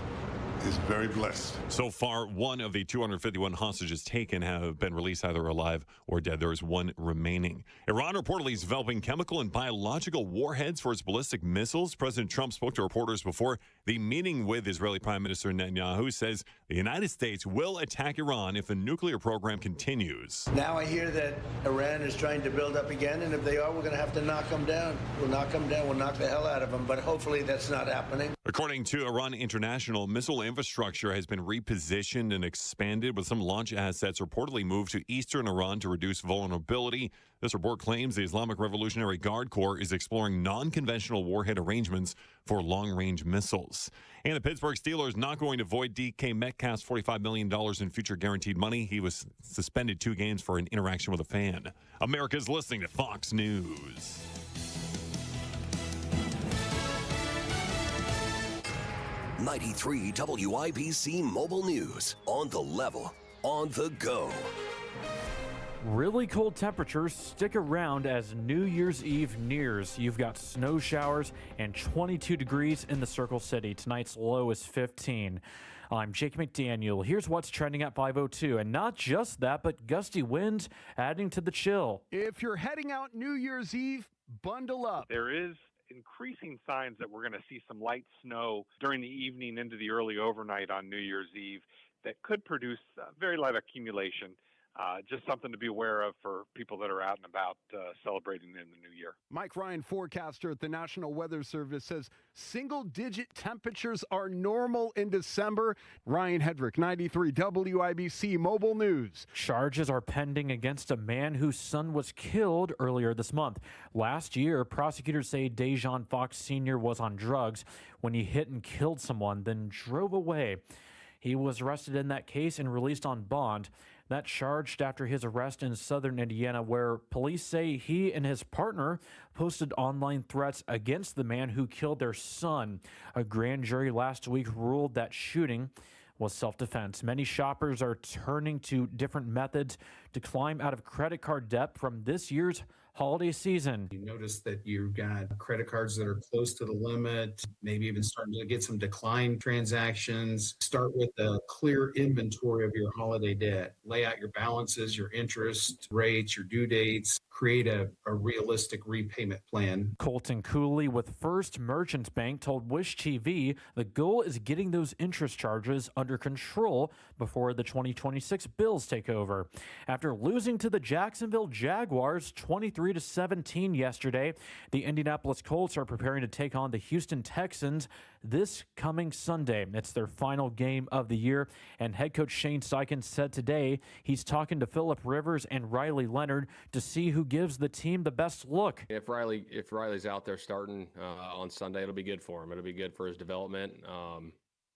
is very blessed. So far, one of the 251 hostages taken have been released either alive or dead. There is one remaining. Iran reportedly is developing chemical and biological warheads for its ballistic missiles. President Trump spoke to reporters before the meeting with Israeli Prime Minister Netanyahu, says the United States will attack Iran if the nuclear program continues. Now I hear that Iran is trying to build up again, and if they are, we're going to have to knock them down. We'll knock them down. We'll knock the hell out of them, but hopefully that's not happening. According to Iran International, missile infrastructure has been repositioned and expanded, with some launch assets reportedly moved to eastern Iran to reduce vulnerability. This report claims the Islamic Revolutionary Guard Corps is exploring non-conventional warhead arrangements for long-range missiles. And the Pittsburgh Steelers not going to void DK Metcalf's $45 million in future guaranteed money. He was suspended 2 games for an interaction with a fan. America's listening to Fox News. '93 WIBC Mobile News. On the level, on the go. Really cold temperatures stick around as New Year's Eve nears. You've got snow showers and 22 degrees in the Circle City. Tonight's low is 15. I'm Jake McDaniel. Here's what's trending at 5:02. And not just that, but gusty winds adding to the chill. If you're heading out New Year's Eve, bundle up. There is increasing signs that we're going to see some light snow during the evening into the early overnight on New Year's Eve that could produce very light accumulation. Just something to be aware of for people that are out and about celebrating in the new year. Mike Ryan, forecaster at the National Weather Service, says single-digit temperatures are normal in December. Ryan Hedrick, 93 WIBC Mobile News. Charges are pending against a man whose son was killed earlier this month. Last year, prosecutors say Dejan Fox Sr. was on drugs when he hit and killed someone, then drove away. He was arrested in that case and released on bond. That charged after his arrest in southern Indiana, where police say he and his partner posted online threats against the man who killed their son. A grand jury last week ruled that shooting was self-defense. Many shoppers are turning to different methods to climb out of credit card debt from this year's holiday season. You notice that you've got credit cards that are close to the limit, maybe even starting to get some decline transactions. Start with a clear inventory of your holiday debt. Lay out your balances, your interest rates, your due dates. Create a realistic repayment plan. Colton Cooley with First Merchants Bank told Wish TV the goal is getting those interest charges under control before the 2026 bills take over. After losing to the Jacksonville Jaguars 23 33-17 yesterday. The Indianapolis Colts are preparing to take on the Houston Texans this coming Sunday. It's their final game of the year, and head coach Shane Steichen said today he's talking to Phillip Rivers and Riley Leonard to see who gives the team the best look. If Riley's out there starting on Sunday, it'll be good for him. It'll be good for his development.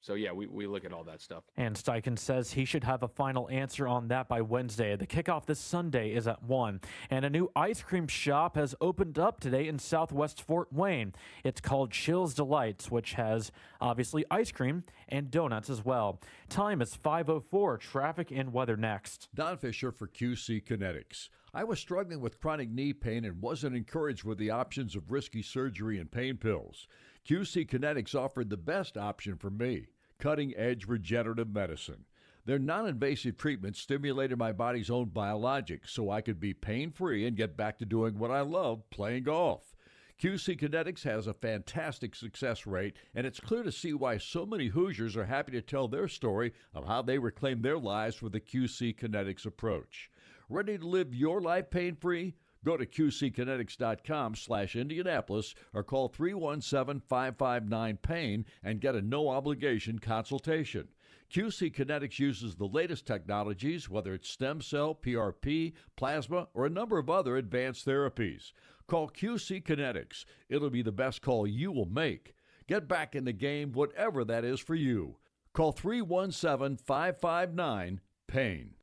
So, yeah, we look at all that stuff. And Steichen says he should have a final answer on that by Wednesday. The kickoff this Sunday is at 1. And a new ice cream shop has opened up today in Southwest Fort Wayne. It's called Chill's Delights, which has, obviously, ice cream and donuts as well. Time is 5:04. Traffic and weather next. Don Fisher for QC Kinetics. I was struggling with chronic knee pain and wasn't encouraged with the options of risky surgery and pain pills. QC Kinetics offered the best option for me, cutting-edge regenerative medicine. Their non-invasive treatment stimulated my body's own biologics so I could be pain-free and get back to doing what I love, playing golf. QC Kinetics has a fantastic success rate, and it's clear to see why so many Hoosiers are happy to tell their story of how they reclaimed their lives with the QC Kinetics approach. Ready to live your life pain-free? Go to qckinetics.com/Indianapolis or call 317-559-PAIN and get a no-obligation consultation. QC Kinetics uses the latest technologies, whether it's stem cell, PRP, plasma, or a number of other advanced therapies. Call QC Kinetics. It'll be the best call you will make. Get back in the game, whatever that is for you. Call 317-559-PAIN.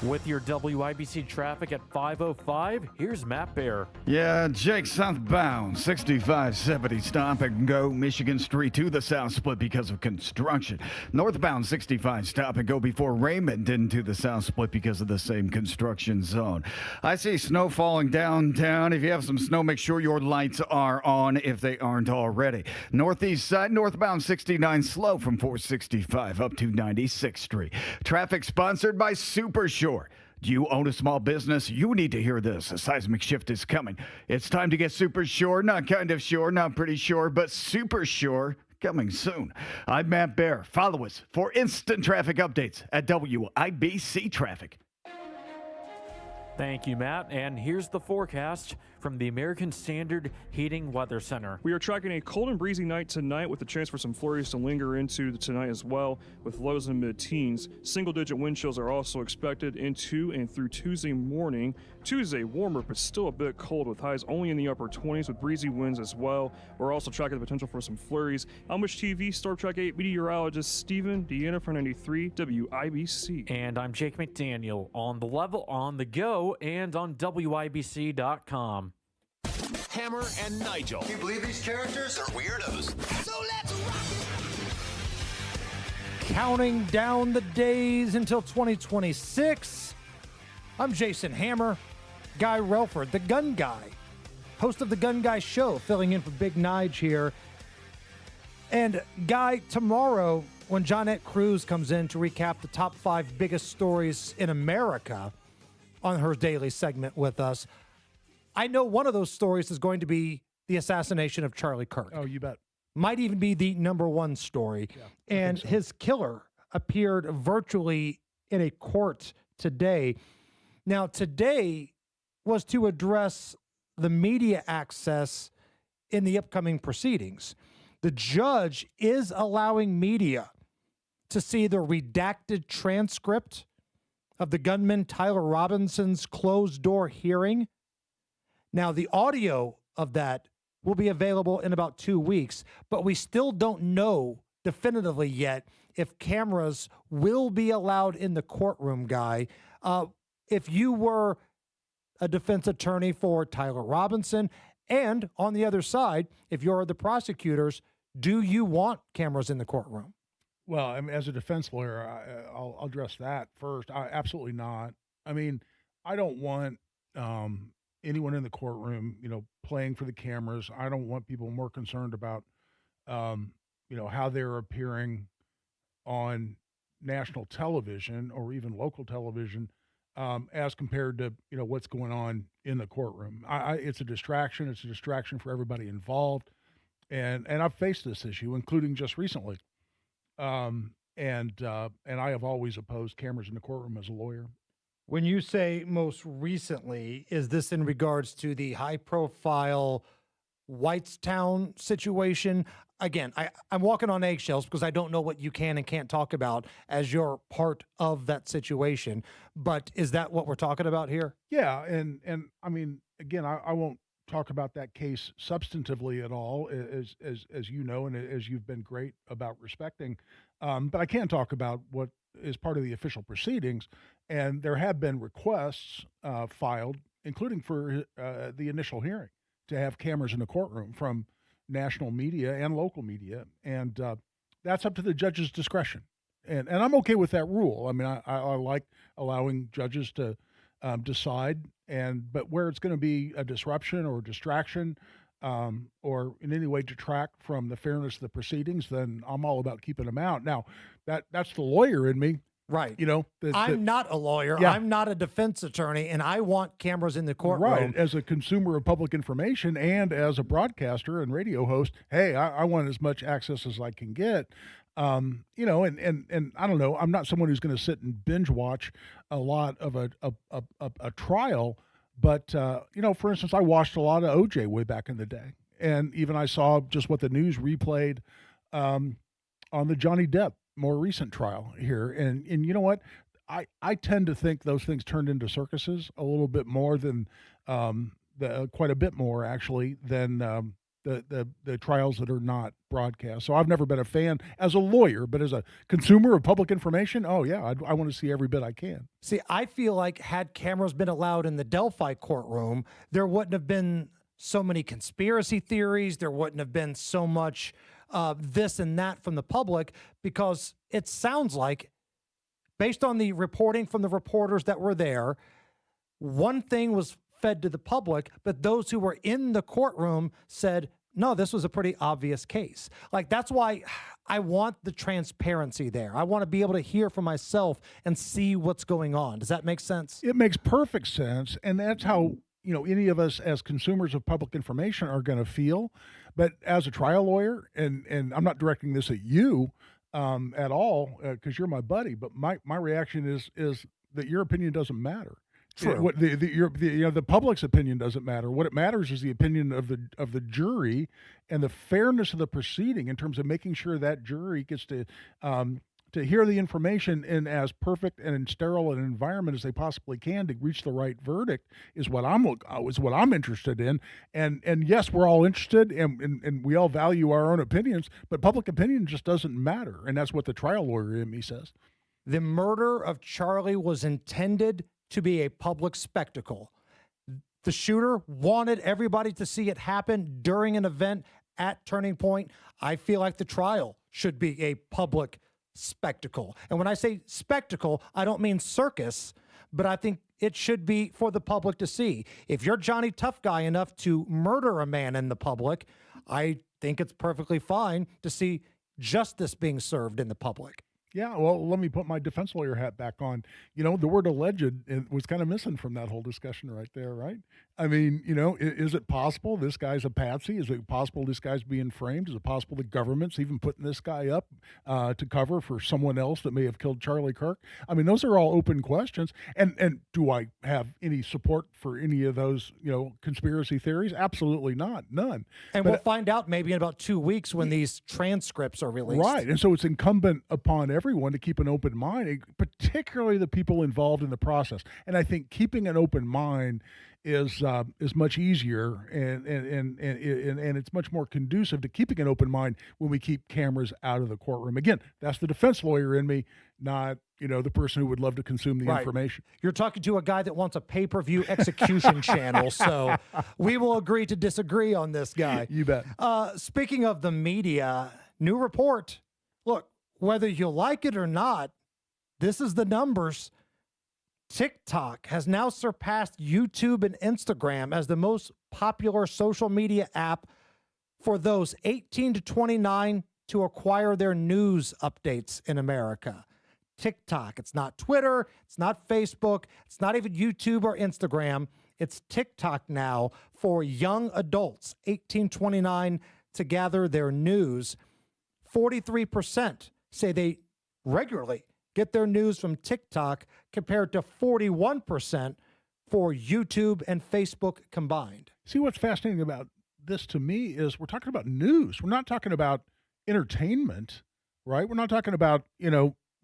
With your WIBC traffic at 5:05, here's Matt Bear. Yeah, Jake, southbound 6570 stop and go Michigan Street to the south split because of construction. Northbound 65 stop and go before Raymond into the south split because of the same construction zone. I see snow falling downtown. If you have some snow, make sure your lights are on if they aren't already. Northeast side, northbound 69 slow from 465 up to 96th Street. Traffic sponsored by Super Shore. Do you own a small business? You need to hear this. A seismic shift is coming. It's time to get super sure, not kind of sure, not pretty sure, but super sure. Coming soon. I'm Matt Bear. Follow us for instant traffic updates at WIBC Traffic. Thank you, Matt. And here's the forecast from the American Standard Heating Weather Center. We are tracking a cold and breezy night tonight with a chance for some flurries to linger into tonight as well, with lows in the mid-teens. Single-digit wind chills are also expected into and through Tuesday morning. Tuesday, warmer but still a bit cold with highs only in the upper 20s with breezy winds as well. We're also tracking the potential for some flurries. Elmish TV, Storm Track 8 meteorologist Stephen Deanna for 93 WIBC. And I'm Jake McDaniel on the level, on the go, and on WIBC.com. Hammer and Nigel. Can you believe these characters are weirdos? So let's rock it! Counting down the days until 2026. I'm Jason Hammer. Guy Relford, the Gun Guy, host of the Gun Guy Show, filling in for Big Nige here. And Guy, tomorrow when Johnette Cruz comes in to recap the top 5 biggest stories in America on her daily segment with us, I know one of those stories is going to be the assassination of Charlie Kirk. Oh, you bet. Might even be the number one story. Yeah, and so. His killer appeared virtually in a court today. Now, today was to address the media access in the upcoming proceedings. The judge is allowing media to see the redacted transcript of the gunman Tyler Robinson's closed-door hearing. Now, the audio of that will be available in about 2 weeks, but we still don't know definitively yet if cameras will be allowed in the courtroom, Guy. If you were a defense attorney for Tyler Robinson, and on the other side, if you're the prosecutors, do you want cameras in the courtroom? Well, I mean, as a defense lawyer, I'll address that first. Absolutely not. I mean, I don't want anyone in the courtroom, playing for the cameras. I don't want people more concerned about, how they're appearing on national television or even local television as compared to, what's going on in the courtroom. It's a distraction. It's a distraction for everybody involved. And I've faced this issue, including just recently. And I have always opposed cameras in the courtroom as a lawyer. When you say most recently, is this in regards to the high-profile Whitestown situation? Again, I'm walking on eggshells because I don't know what you can and can't talk about as you're part of that situation. But is that what we're talking about here? Yeah, and I mean, again, I won't talk about that case substantively at all, as you know, and as you've been great about respecting. But I can talk about what is part of the official proceedings, and there have been requests filed, including for the initial hearing, to have cameras in the courtroom from national media and local media, and that's up to the judge's discretion. And I'm okay with that rule. I mean, I like allowing judges to decide, but where it's going to be a disruption or distraction, or in any way detract from the fairness of the proceedings, then I'm all about keeping them out. Now, that's the lawyer in me. Right. You know, I'm not a lawyer. Yeah. I'm not a defense attorney, and I want cameras in the courtroom. Right. As a consumer of public information and as a broadcaster and radio host, hey, I want as much access as I can get. You know, and I don't know, I'm not someone who's going to sit and binge watch a lot of a trial, but, you know, for instance, I watched a lot of OJ way back in the day. And even I saw just what the news replayed on the Johnny Depp more recent trial here. And you know what? I tend to think those things turned into circuses a little bit more than quite a bit more actually than the trials that are not broadcast. So I've never been a fan as a lawyer, but as a consumer of public information, oh yeah, I want to see every bit I can. See, I feel like had cameras been allowed in the Delphi courtroom, there wouldn't have been so many conspiracy theories. There wouldn't have been so much this and that from the public, because it sounds like, based on the reporting from the reporters that were there, one thing was fed to the public, but those who were in the courtroom said, no, this was a pretty obvious case. Like, that's why I want the transparency there. I want to be able to hear for myself and see what's going on. Does that make sense? It makes perfect sense. And that's how, you know, any of us as consumers of public information are going to feel. But as a trial lawyer, and I'm not directing this at you at all, because you're my buddy, but my reaction is that your opinion doesn't matter. True. What the public's opinion doesn't matter. What it matters is the opinion of the jury and the fairness of the proceeding in terms of making sure that jury gets to hear the information in as perfect and in sterile an environment as they possibly can to reach the right verdict is what I'm interested in. And yes, we're all interested and we all value our own opinions, but public opinion just doesn't matter. And that's what the trial lawyer in me says. The murder of Charlie was intended to be a public spectacle. The shooter wanted everybody to see it happen during an event at Turning Point. I feel like the trial should be a public spectacle. And when I say spectacle, I don't mean circus, but I think it should be for the public to see. If you're Johnny Tough Guy enough to murder a man in the public, I think it's perfectly fine to see justice being served in the public. Yeah, well, let me put my defense lawyer hat back on. You know, the word alleged was kind of missing from that whole discussion right there, right? I mean, you know, is it possible this guy's a patsy? Is it possible this guy's being framed? Is it possible the government's even putting this guy up to cover for someone else that may have killed Charlie Kirk? I mean, those are all open questions. And do I have any support for any of those, you know, conspiracy theories? Absolutely not. None. And we'll find out maybe in about 2 weeks when these transcripts are released. Right. And so it's incumbent upon everyone to keep an open mind, particularly the people involved in the process. And I think keeping an open mind is much easier and it's much more conducive to keeping an open mind when we keep cameras out of the courtroom. Again, that's the defense lawyer in me, not, you know, the person who would love to consume the information. You're talking to a guy that wants a pay-per-view execution channel, so we will agree to disagree on this guy. You bet. Speaking of the media, new report. Look, whether you like it or not, this is the numbers. TikTok has now surpassed YouTube and Instagram as the most popular social media app for those 18 to 29 to acquire their news updates in America. TikTok. It's not Twitter. It's not Facebook. It's not even YouTube or Instagram. It's TikTok now for young adults, 18-29, to gather their news. 43% say they regularly get their news from TikTok compared to 41% for YouTube and Facebook combined. See, what's fascinating about this to me is we're talking about news. We're not talking about entertainment, right? We're not talking about,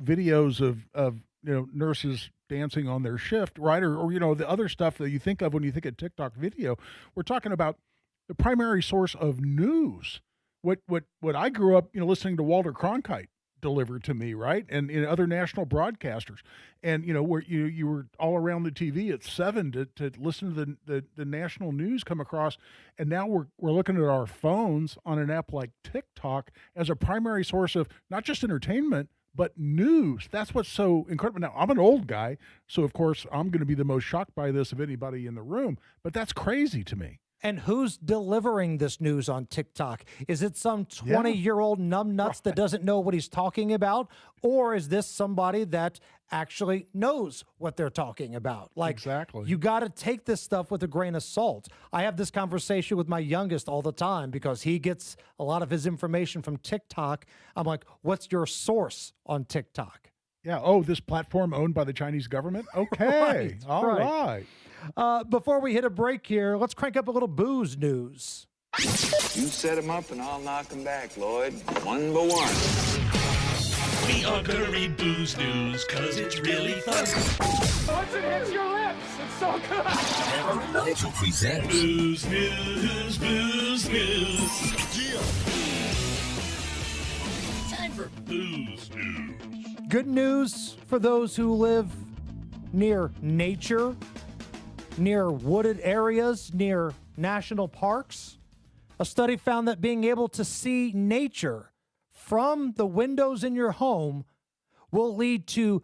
videos of nurses dancing on their shift, right? Or the other stuff that you think of when you think of TikTok video. We're talking about the primary source of news. What I grew up, listening to Walter Cronkite delivered to me, right? And other national broadcasters. And, where you were all around the TV at 7 to listen to the national news come across. And now we're looking at our phones on an app like TikTok as a primary source of not just entertainment, but news. That's what's so incredible. Now, I'm an old guy, so of course I'm going to be the most shocked by this of anybody in the room, but that's crazy to me. And who's delivering this news on TikTok? Is it some 20-year-old numbnuts that doesn't know what he's talking about? Or is this somebody that actually knows what they're talking about? Exactly. You got to take this stuff with a grain of salt. I have this conversation with my youngest all the time because he gets a lot of his information from TikTok. I'm like, what's your source on TikTok? Yeah. Oh, this platform owned by the Chinese government? Okay. All right. Before we hit a break here, let's crank up a little booze news. You set him up and I'll knock him back, Lloyd. One by one. We are gonna read booze news, cause it's really fun. Once it hits your lips, it's so good. Nigel presents Booze News, Booze News. Yeah. Time for Booze News. Good news for those who live near nature, near wooded areas, near national parks. A study found that being able to see nature from the windows in your home will lead to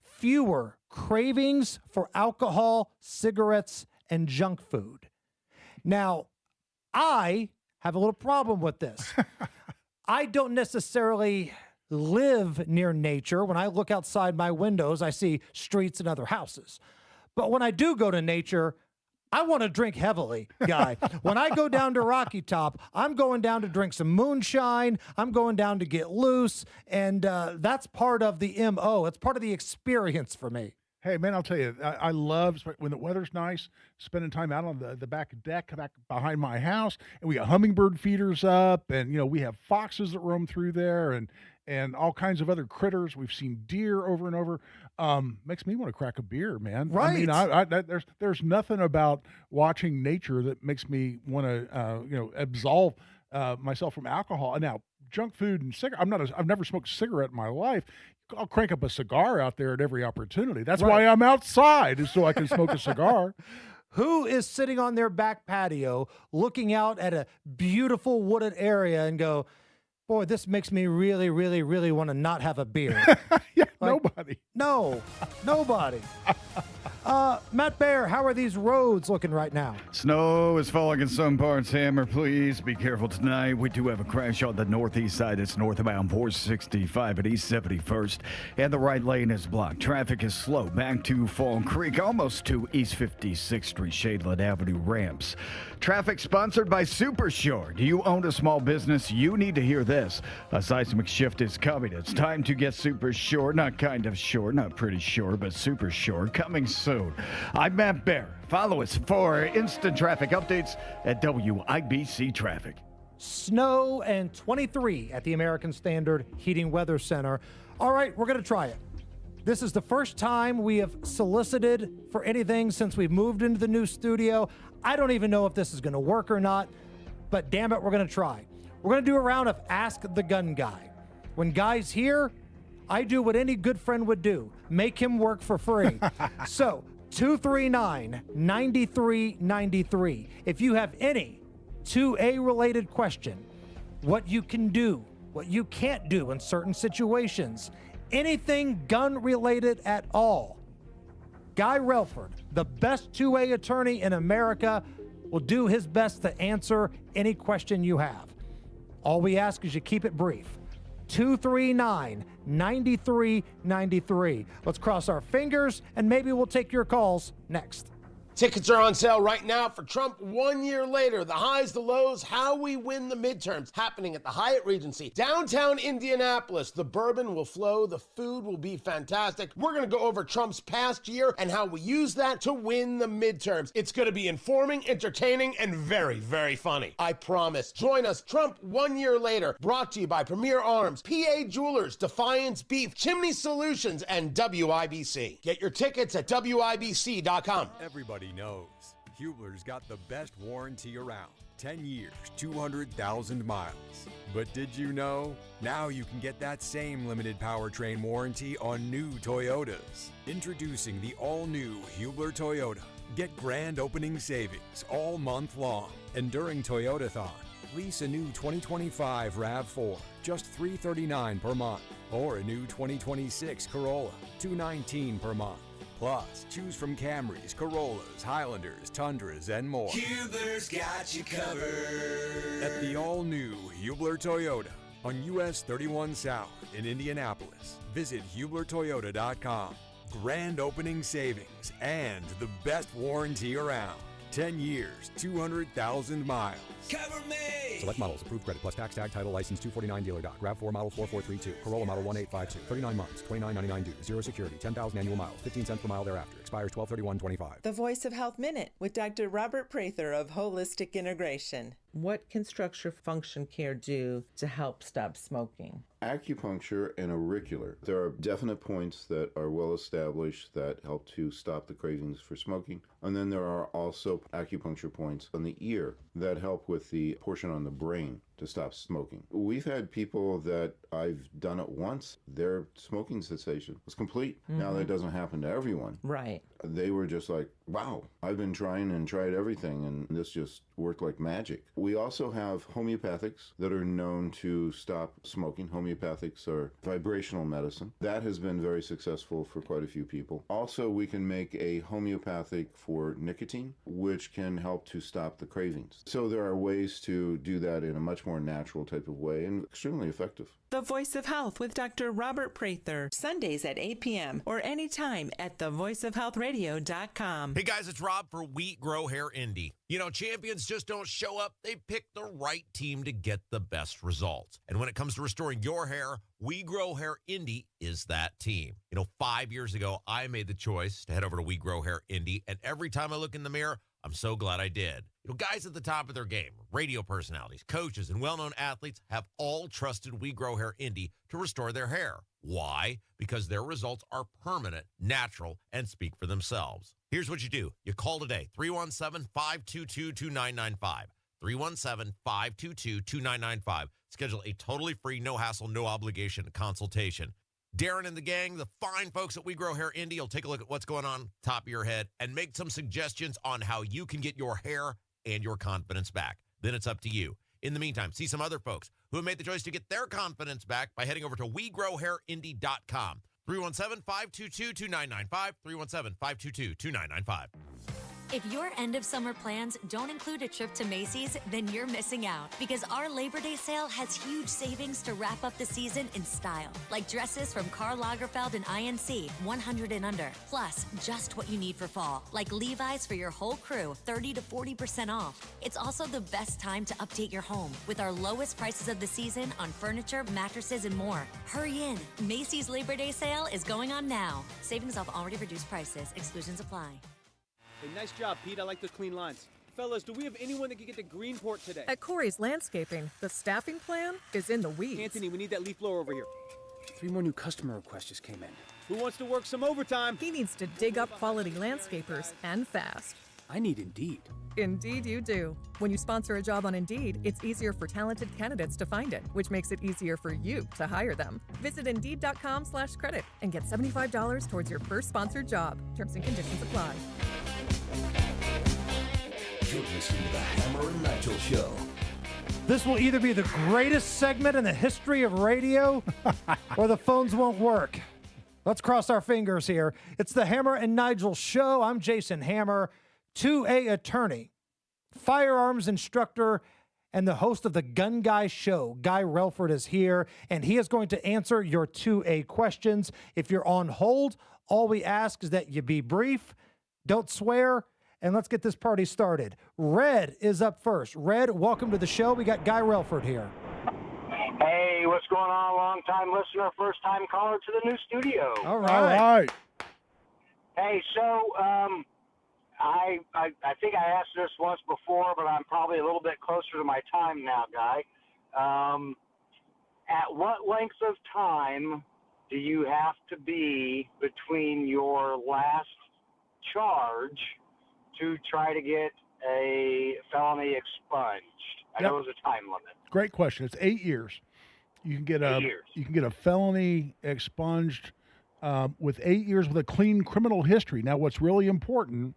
fewer cravings for alcohol, cigarettes, and junk food. Now, I have a little problem with this. I don't necessarily live near nature. When I look outside my windows, I see streets and other houses. But when I do go to nature, I want to drink heavily, guy. When I go down to Rocky Top, I'm going down to drink some moonshine. I'm going down to get loose. And that's part of the MO. It's part of the experience for me. Hey, man, I'll tell you, I love when the weather's nice, spending time out on the back deck back behind my house. And we got hummingbird feeders up. And, we have foxes that roam through there and all kinds of other critters. We've seen deer over and over. Makes me want to crack a beer, man. Right. I mean, there's nothing about watching nature that makes me want to, absolve myself from alcohol. Now, junk food and cigarette. I've never smoked a cigarette in my life. I'll crank up a cigar out there at every opportunity. That's why I'm outside, is so I can smoke a cigar. Who is sitting on their back patio looking out at a beautiful wooded area and go, boy, this makes me really, really, really want to not have a beer? Nobody. No, nobody. Matt Baer, how are these roads looking right now? Snow is falling in some parts. Hammer, please be careful tonight. We do have a crash on the northeast side. It's northbound 465 at East 71st, and the right lane is blocked. Traffic is slow back to Fall Creek, almost to East 56th Street, Shadeland Avenue ramps. Traffic sponsored by Super Shore. Do you own a small business? You need to hear this. A seismic shift is coming. It's time to get Super Shore. Not kind of shore, not pretty sure, but Super Shore coming soon. I'm Matt Baer. Follow us for instant traffic updates at WIBC Traffic. Snow and 23 at the American Standard Heating Weather Center. All right, we're going to try it. This is the first time we have solicited for anything since we've moved into the new studio. I don't even know if this is going to work or not, but damn it, we're going to try. We're going to do a round of Ask the Gun Guy. When Guy's here, I do what any good friend would do, make him work for free. So, 239-9393. If you have any 2A related question, what you can do, what you can't do in certain situations, anything gun related at all, Guy Relford, the best 2A attorney in America, will do his best to answer any question you have. All we ask is you keep it brief. 239-9393. Let's cross our fingers, and maybe we'll take your calls next. Tickets are on sale right now for Trump 1 year later. The highs, the lows, how we win the midterms, happening at the Hyatt Regency, downtown Indianapolis. The bourbon will flow. The food will be fantastic. We're going to go over Trump's past year and how we use that to win the midterms. It's going to be informing, entertaining, and very, very funny. I promise. Join us, Trump 1 year later. Brought to you by Premier Arms, PA Jewelers, Defiance Beef, Chimney Solutions, and WIBC. Get your tickets at WIBC.com. Everybody knows Hubler's got the best warranty around. 10 years, 200,000 miles. But did you know? Now you can get that same limited powertrain warranty on new Toyotas. Introducing the all-new Hubler Toyota. Get grand opening savings all month long. And during Toyotathon, lease a new 2025 RAV4, just $339 per month. Or a new 2026 Corolla, $219 per month. Plus, choose from Camrys, Corollas, Highlanders, Tundras, and more. Hubler's got you covered. At the all-new Hubler Toyota on US 31 South in Indianapolis. Visit HublerToyota.com. Grand opening savings and the best warranty around. 10 years, 200,000 miles. Cover me! Select models. Approved credit plus tax, tag, title, license 249 dealer doc. RAV4 model 4432. Corolla model 1852. 39 months. $29.99 due. Zero security. 10,000 annual miles. 15 cents per mile thereafter. Expires 12/31/25. The Voice of Health Minute with Dr. Robert Prather of Holistic Integration. What can structure function care do to help stop smoking? Acupuncture and auricular. There are definite points that are well established that help to stop the cravings for smoking. And then there are also acupuncture points on the ear that help with the portion on the brain to stop smoking. We've had people that I've done it once, their smoking cessation was complete. Now that doesn't happen to everyone. Right. They were just like, wow, I've been trying and tried everything and this just worked like magic. We also have homeopathics that are known to stop smoking. Homeopathics are vibrational medicine. That has been very successful for quite a few people. Also, we can make a homeopathic for nicotine, which can help to stop the cravings. So there are ways to do that in a much more natural type of way and extremely effective. The Voice of Health with Dr. Robert Prather. Sundays at 8 p.m. or anytime at thevoiceofhealthradio.com. Hey guys, it's Rob for Wheat Grow Hair Indy. You know, champions just don't show up. They pick the right team to get the best results. And when it comes to restoring your hair, We Grow Hair Indy is that team. You know, 5 years ago, I made the choice to head over to We Grow Hair Indy. And every time I look in the mirror, I'm so glad I did. You know, guys at the top of their game, radio personalities, coaches, and well-known athletes have all trusted We Grow Hair Indy to restore their hair. Why? Because their results are permanent, natural, and speak for themselves. Here's what you do. You call today, 317-522-2995. 317-522-2995. Schedule a totally free, no-hassle, no-obligation consultation. Darren and the gang, the fine folks at We Grow Hair Indy, will take a look at what's going on top of your head and make some suggestions on how you can get your hair and your confidence back. Then it's up to you. In the meantime, see some other folks who have made the choice to get their confidence back by heading over to WeGrowHairIndy.com. 317-522-2995. 317-522-2995. If your end of summer plans don't include a trip to Macy's, then you're missing out because our Labor Day sale has huge savings to wrap up the season in style. Like dresses from Karl Lagerfeld and INC, 100 and under. Plus, just what you need for fall, like Levi's for your whole crew, 30 to 40% off. It's also the best time to update your home with our lowest prices of the season on furniture, mattresses, and more. Hurry in. Macy's Labor Day sale is going on now. Savings off already reduced prices. Exclusions apply. Hey, nice job, Pete. I like those clean lines. Fellas, do we have anyone that can get to Greenport today? At Corey's Landscaping, the staffing plan is in the weeds. Anthony, we need that leaf blower over here. 3 more new customer requests just came in. Who wants to work some overtime? He needs to dig up quality landscapers and fast. I need Indeed. Indeed you do. When you sponsor a job on Indeed, it's easier for talented candidates to find it, which makes it easier for you to hire them. Visit Indeed.com/credit and get $75 towards your first sponsored job. Terms and conditions apply. You're listening to the Hammer and Nigel Show. This will either be the greatest segment in the history of radio or the phones won't work. Let's cross our fingers here. It's the Hammer and Nigel Show. I'm Jason Hammer, 2A attorney, firearms instructor, and the host of the Gun Guy Show. Guy Relford is here, and he is going to answer your 2A questions. If you're on hold, all we ask is that you be brief, don't swear, and let's get this party started. Red is up first. Red, welcome to the show. We got Guy Relford here. Hey, what's going on? Long-time listener, first-time caller to the new studio. All right. All right. Hey, so I think I asked this once before, but I'm probably a little bit closer to my time now, Guy. At what length of time do you have to be between your last charge to try to get a felony expunged? I know there's a time limit. Great question. It's 8 years. You can get 8 years. You can get a felony expunged with 8 years with a clean criminal history. Now, what's really important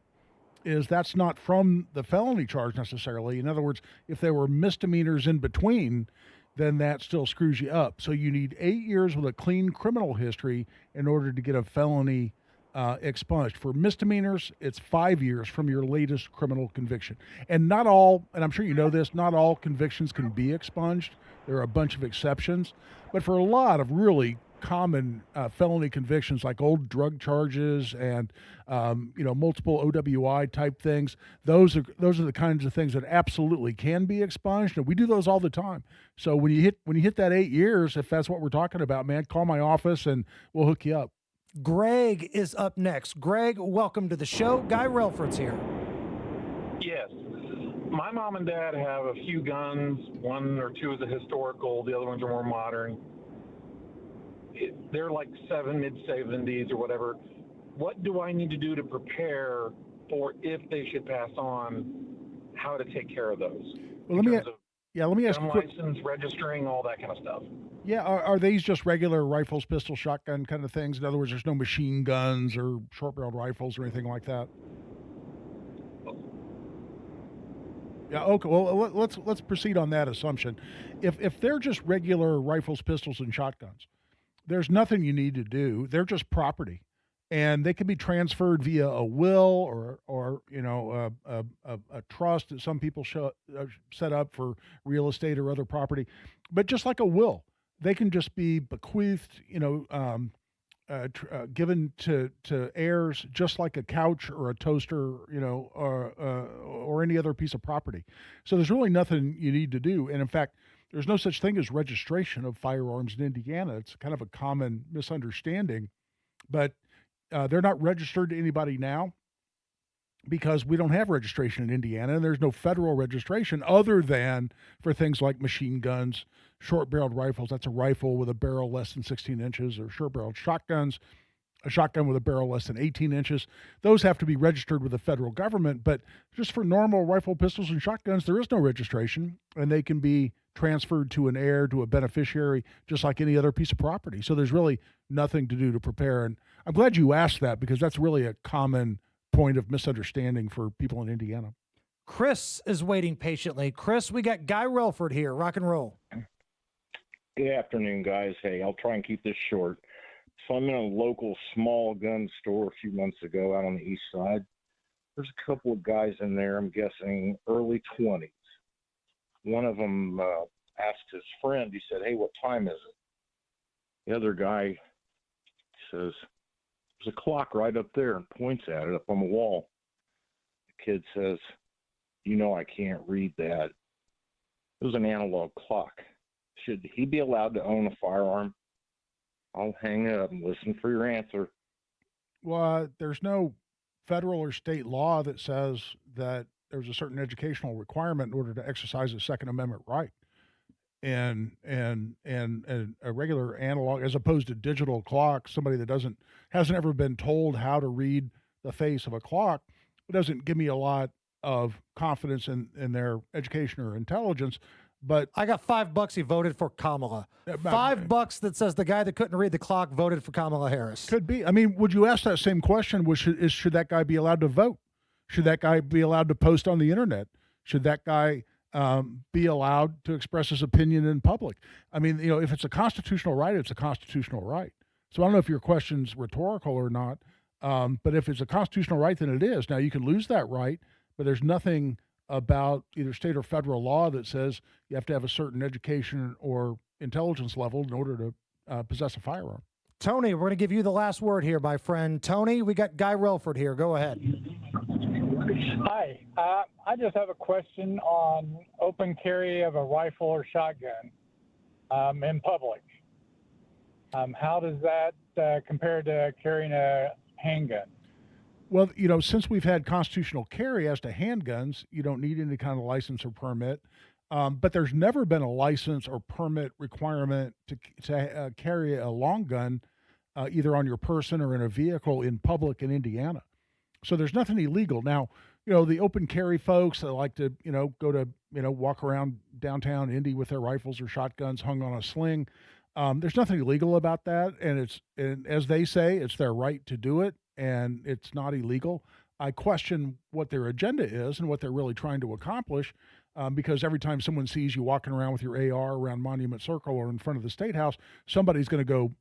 is that's not from the felony charge necessarily. In other words, if there were misdemeanors in between, then that still screws you up. So you need 8 years with a clean criminal history in order to get a felony expunged. For misdemeanors, it's 5 years from your latest criminal conviction. And not all, and I'm sure you know this, not all convictions can be expunged. There are a bunch of exceptions. But for a lot of really common felony convictions like old drug charges and multiple OWI type things, those are the kinds of things that absolutely can be expunged, and we do those all the time. So when you hit that 8 years, if that's what we're talking about, man, call my office and we'll hook you up. Greg is up next. Greg, welcome to the show. Guy Relford's here. Yes. My mom and dad have a few guns. One or two is a historical. The other ones are more modern. They're like mid-70s or whatever. What do I need to do to prepare for if they should pass on, how to take care of those? Well, let me ask. License, registering, all that kind of stuff. Yeah, are these just regular rifles, pistols, shotgun kind of things? In other words, there's no machine guns or short-barreled rifles or anything like that. Yeah. Okay. Well, let's proceed on that assumption. If they're just regular rifles, pistols, and shotguns, there's nothing you need to do. They're just property, and they can be transferred via a will or a trust that some people set up for real estate or other property. But just like a will, they can just be bequeathed, given to heirs, just like a couch or a toaster, or any other piece of property. So there's really nothing you need to do. And in fact, there's no such thing as registration of firearms in Indiana. It's kind of a common misunderstanding, but they're not registered to anybody now because we don't have registration in Indiana, and there's no federal registration other than for things like machine guns, short-barreled rifles. That's a rifle with a barrel less than 16 inches, or short-barreled shotguns, a shotgun with a barrel less than 18 inches. Those have to be registered with the federal government, but just for normal rifle, pistols, and shotguns, there is no registration, and they can be transferred to an heir, to a beneficiary, just like any other piece of property. So there's really nothing to do to prepare. And I'm glad you asked that because that's really a common point of misunderstanding for people in Indiana. Chris is waiting patiently. Chris, we got Guy Relford here. Rock and roll. Good afternoon, guys. Hey, I'll try and keep this short. So I'm in a local small gun store a few months ago out on the east side. There's a couple of guys in there, I'm guessing early 20s. One of them asked his friend, he said, "Hey, what time is it?" The other guy says, "There's a clock right up there," and points at it up on the wall. The kid says, "I can't read that." It was an analog clock. Should he be allowed to own a firearm? I'll hang up and listen for your answer. Well, there's no federal or state law that says that there's a certain educational requirement in order to exercise a Second Amendment right. And a regular analog, as opposed to digital clock, somebody that hasn't ever been told how to read the face of a clock, it doesn't give me a lot of confidence in their education or intelligence. But I got $5 he voted for Kamala. $5 that says the guy that couldn't read the clock voted for Kamala Harris. Could be. I mean, would you ask that same question? Should that guy be allowed to vote? Should that guy be allowed to post on the internet? Should that guy be allowed to express his opinion in public? I mean, if it's a constitutional right, it's a constitutional right. So I don't know if your question's rhetorical or not, but if it's a constitutional right, then it is. Now, you can lose that right, but there's nothing about either state or federal law that says you have to have a certain education or intelligence level in order to possess a firearm. Tony, we're going to give you the last word here, my friend. Tony, we got Guy Relford here. Go ahead. Hi. I just have a question on open carry of a rifle or shotgun in public. How does that compare to carrying a handgun? Well, since we've had constitutional carry as to handguns, you don't need any kind of license or permit. But there's never been a license or permit requirement to carry a long gun either on your person or in a vehicle in public in Indiana. So there's nothing illegal. Now, the open carry folks that like to, go to, walk around downtown Indy with their rifles or shotguns hung on a sling. There's nothing illegal about that. And as they say, it's their right to do it and it's not illegal. I question what their agenda is and what they're really trying to accomplish. Because every time someone sees you walking around with your AR around Monument Circle or in front of the State House, somebody's going to go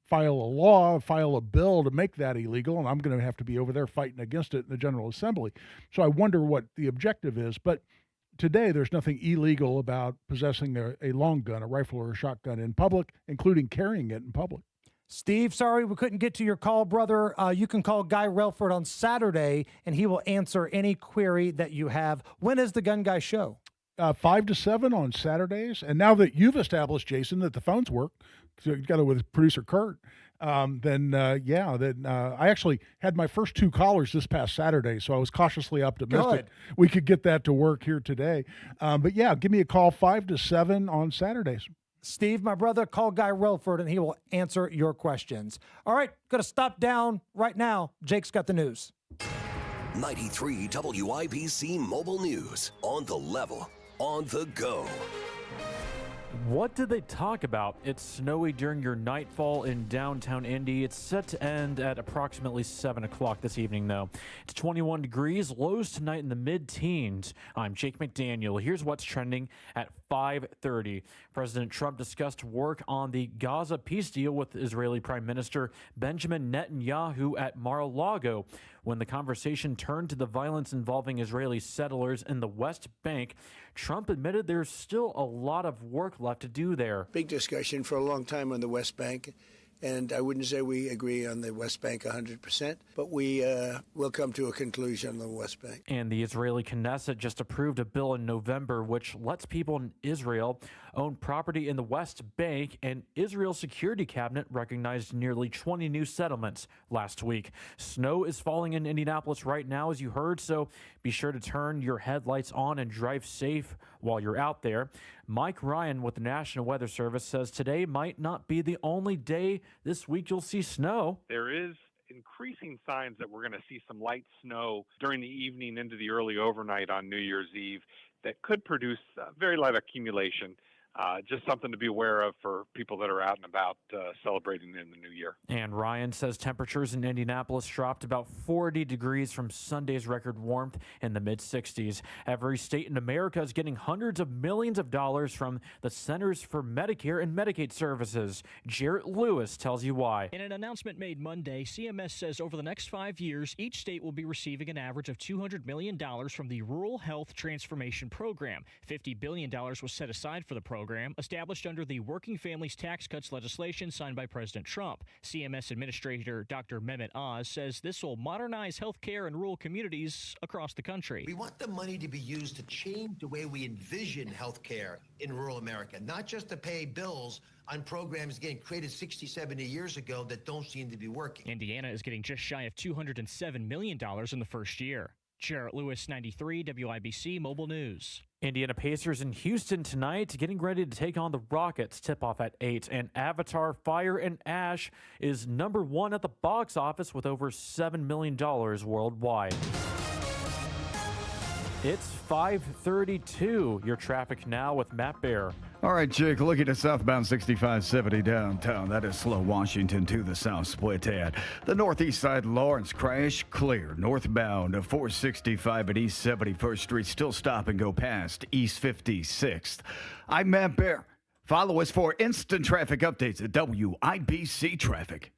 file a bill to make that illegal, and I'm going to have to be over there fighting against it in the General Assembly. So I wonder what the objective is. But today, there's nothing illegal about possessing a long gun, a rifle or a shotgun in public, including carrying it in public. Steve, sorry we couldn't get to your call, brother. You can call Guy Relford on Saturday, and he will answer any query that you have. When is the Gun Guy show? 5 to 7 on Saturdays. And now that you've established, Jason, that the phones work, together with producer Kurt, then I actually had my first 2 callers this past Saturday, so I was cautiously optimistic we could get that to work here today. But yeah, give me a call 5 to 7 on Saturdays. Steve, my brother, call Guy Relford, and he will answer your questions. All right, going to stop down right now. Jake's got the news. 93 WIBC Mobile News. On the level, on the go. What did they talk about? It's snowy during your nightfall in downtown Indy. It's set to end at approximately 7 o'clock this evening, though. It's 21 degrees, lows tonight in the mid-teens. I'm Jake McDaniel. Here's what's trending at 5:30. President Trump discussed work on the Gaza peace deal with Israeli Prime Minister Benjamin Netanyahu at Mar-a-Lago. When the conversation turned to the violence involving Israeli settlers in the West Bank, Trump admitted there's still a lot of work left to do there. Big discussion for a long time on the West Bank. And I wouldn't say we agree on the West Bank 100%, but we will come to a conclusion on the West Bank. And the Israeli Knesset just approved a bill in November which lets people in Israel own property in the West Bank, and Israel's security cabinet recognized nearly 20 new settlements last week. Snow is falling in Indianapolis right now, as you heard, so be sure to turn your headlights on and drive safe while you're out there. Mike Ryan with the National Weather Service says today might not be the only day this week you'll see snow. There is increasing signs that we're going to see some light snow during the evening into the early overnight on New Year's Eve that could produce very light accumulation. Just something to be aware of for people that are out and about celebrating in the new year. And Ryan says temperatures in Indianapolis dropped about 40 degrees from Sunday's record warmth in the mid-60s. Every state in America is getting hundreds of millions of dollars from the Centers for Medicare and Medicaid Services. Jarrett Lewis tells you why. In an announcement made Monday, CMS says over the next 5 years, each state will be receiving an average of $200 million from the Rural Health Transformation Program. $50 billion was set aside for the program, established under the Working Families Tax Cuts legislation signed by President Trump. CMS Administrator Dr. Mehmet Oz says this will modernize health care in rural communities across the country. We want the money to be used to change the way we envision health care in rural America, not just to pay bills on programs getting created 60, 70 years ago that don't seem to be working. Indiana is getting just shy of $207 million in the first year. Jarrett Lewis, 93 WIBC Mobile News. Indiana Pacers in Houston tonight, getting ready to take on the Rockets. Tip-off at 8. And Avatar Fire and Ash is #1 at the box office with over $7 million worldwide. It's 5:32. Your traffic now with Matt Bear. All right, Jake, looking at southbound 6570 downtown. That is slow Washington to the south split at the northeast side. Lawrence crash clear. Northbound 465 at East 71st Street. Still stop and go past East 56th. I'm Matt Bear. Follow us for instant traffic updates at WIBC Traffic.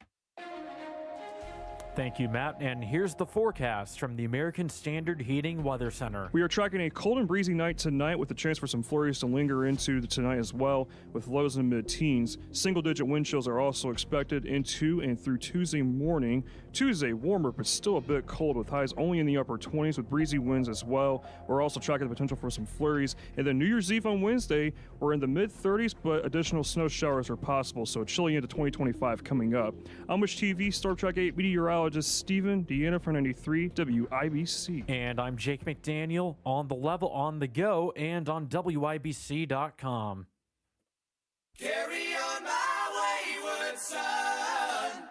Thank you, Matt. And here's the forecast from the American Standard Heating Weather Center. We are tracking a cold and breezy night tonight with the chance for some flurries to linger into the tonight as well, with lows in the mid-teens. Single-digit wind chills are also expected into and through Tuesday morning. Tuesday, warmer but still a bit cold with highs only in the upper 20s with breezy winds as well. We're also tracking the potential for some flurries. And then New Year's Eve on Wednesday, we're in the mid-30s, but additional snow showers are possible, so chilly into 2025 coming up. I'm Wish TV Star Trek 8 meteorologist Stephen Deanna for 93 WIBC. And I'm Jake McDaniel on the level, on the go, and on WIBC.com. Carry on my wayward son.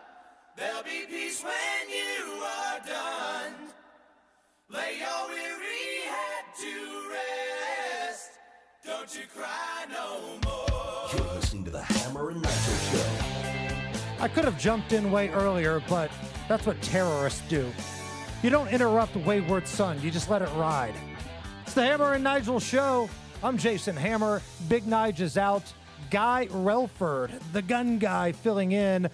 There'll be peace when you are done. Lay your weary head to rest. Don't you cry no more. You're listening to the Hammer and Nigel Show. I could have jumped in way earlier, but that's what terrorists do. You don't interrupt wayward son, you just let it ride. It's the Hammer and Nigel Show. I'm Jason Hammer. Big Nige is out. Guy Relford, the gun guy, filling in.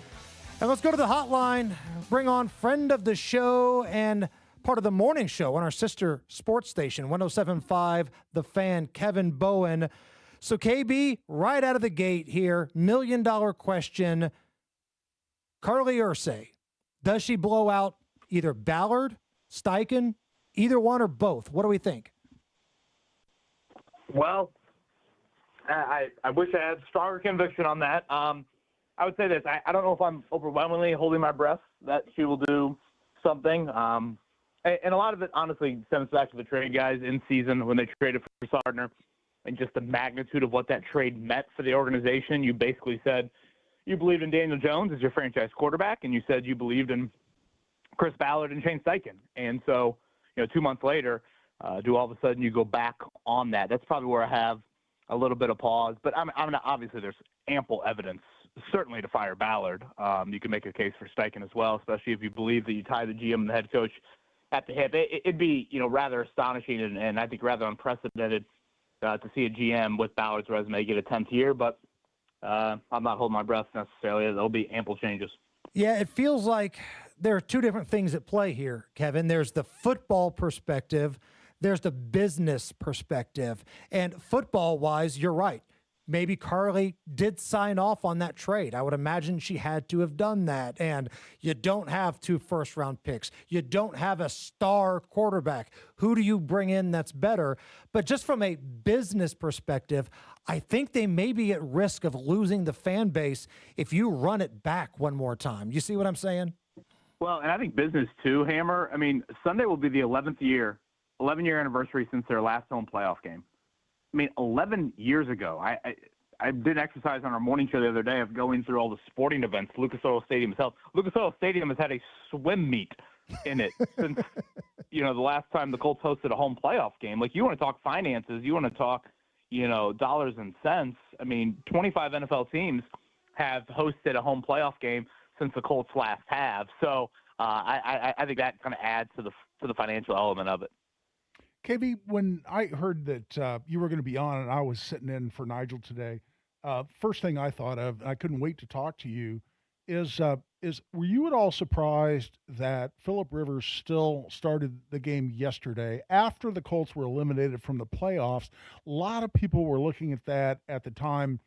And let's go to the hotline, bring on friend of the show and part of the morning show on our sister sports station, 107.5 The Fan, Kevin Bowen. So KB, right out of the gate here, $1 million question. Carly Ursay, does she blow out either Ballard, Steichen, either one or both? What do we think? Well, I wish I had stronger conviction on that. I would say this. I don't know if I'm overwhelmingly holding my breath that she will do something. And a lot of it, honestly, stems back to the trade guys in season when they traded for Sardner and just the magnitude of what that trade meant for the organization. You basically said you believed in Daniel Jones as your franchise quarterback, and you said you believed in Chris Ballard and Shane Steichen. And so, 2 months later, do all of a sudden you go back on that? That's probably where I have a little bit of pause. But obviously there's ample evidence, certainly, to fire Ballard. You can make a case for Steichen as well, especially if you believe that you tie the GM and the head coach at the hip. It'd be, rather astonishing and I think rather unprecedented to see a GM with Ballard's resume get a 10th year. But I'm not holding my breath necessarily. There'll be ample changes. Yeah, it feels like there are two different things at play here, Kevin. There's the football perspective. There's the business perspective. And football-wise, you're right. Maybe Carly did sign off on that trade. I would imagine she had to have done that. And you don't have 2 first-round picks. You don't have a star quarterback. Who do you bring in that's better? But just from a business perspective, I think they may be at risk of losing the fan base if you run it back one more time. You see what I'm saying? Well, and I think business too, Hammer. I mean, Sunday will be the 11-year anniversary since their last home playoff game. 11 years ago, I did an exercise on our morning show the other day of going through all the sporting events Lucas Oil Stadium has held. Lucas Oil Stadium has had a swim meet in it since, the last time the Colts hosted a home playoff game. Like, you want to talk finances, you want to talk, dollars and cents. 25 NFL teams have hosted a home playoff game since the Colts last have. So I think that kind of adds to the financial element of it. KB, when I heard that you were going to be on and I was sitting in for Nigel today, first thing I thought of, and I couldn't wait to talk to you, is were you at all surprised that Phillip Rivers still started the game yesterday after the Colts were eliminated from the playoffs? A lot of people were looking at that at the time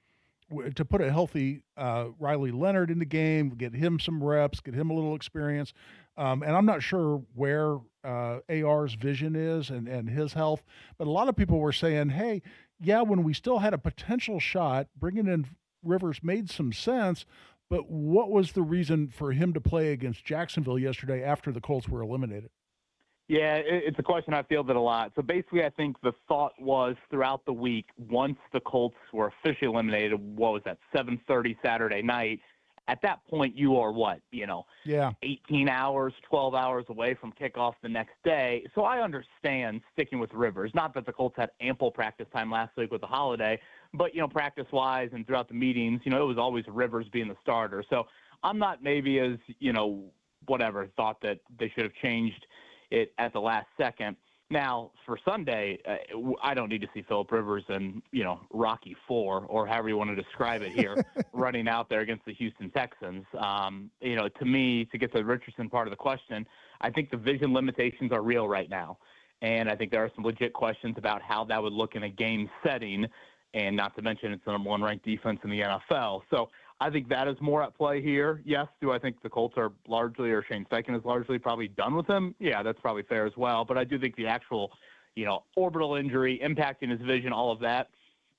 to put a healthy Riley Leonard in the game, get him some reps, get him a little experience. And I'm not sure where AR's vision is and his health, but a lot of people were saying, hey, yeah, when we still had a potential shot, bringing in Rivers made some sense, but what was the reason for him to play against Jacksonville yesterday after the Colts were eliminated? Yeah, it's a question I fielded a lot. So basically, I think the thought was throughout the week, once the Colts were officially eliminated, 7:30 Saturday night, at that point, you are 18 hours, 12 hours away from kickoff the next day. So I understand sticking with Rivers. Not that the Colts had ample practice time last week with the holiday, but, practice-wise and throughout the meetings, it was always Rivers being the starter. So I'm not maybe as, thought that they should have changed it at the last second. Now, for Sunday, I don't need to see Phillip Rivers and, Rocky IV, or however you want to describe it here, running out there against the Houston Texans. To me, to get to the Richardson part of the question, I think the vision limitations are real right now. And I think there are some legit questions about how that would look in a game setting, and not to mention it's the number one ranked defense in the NFL. So I think that is more at play here. Yes, do I think the Colts are largely, or Shane Steichen is largely probably done with him? Yeah, that's probably fair as well. But I do think the actual, orbital injury impacting his vision, all of that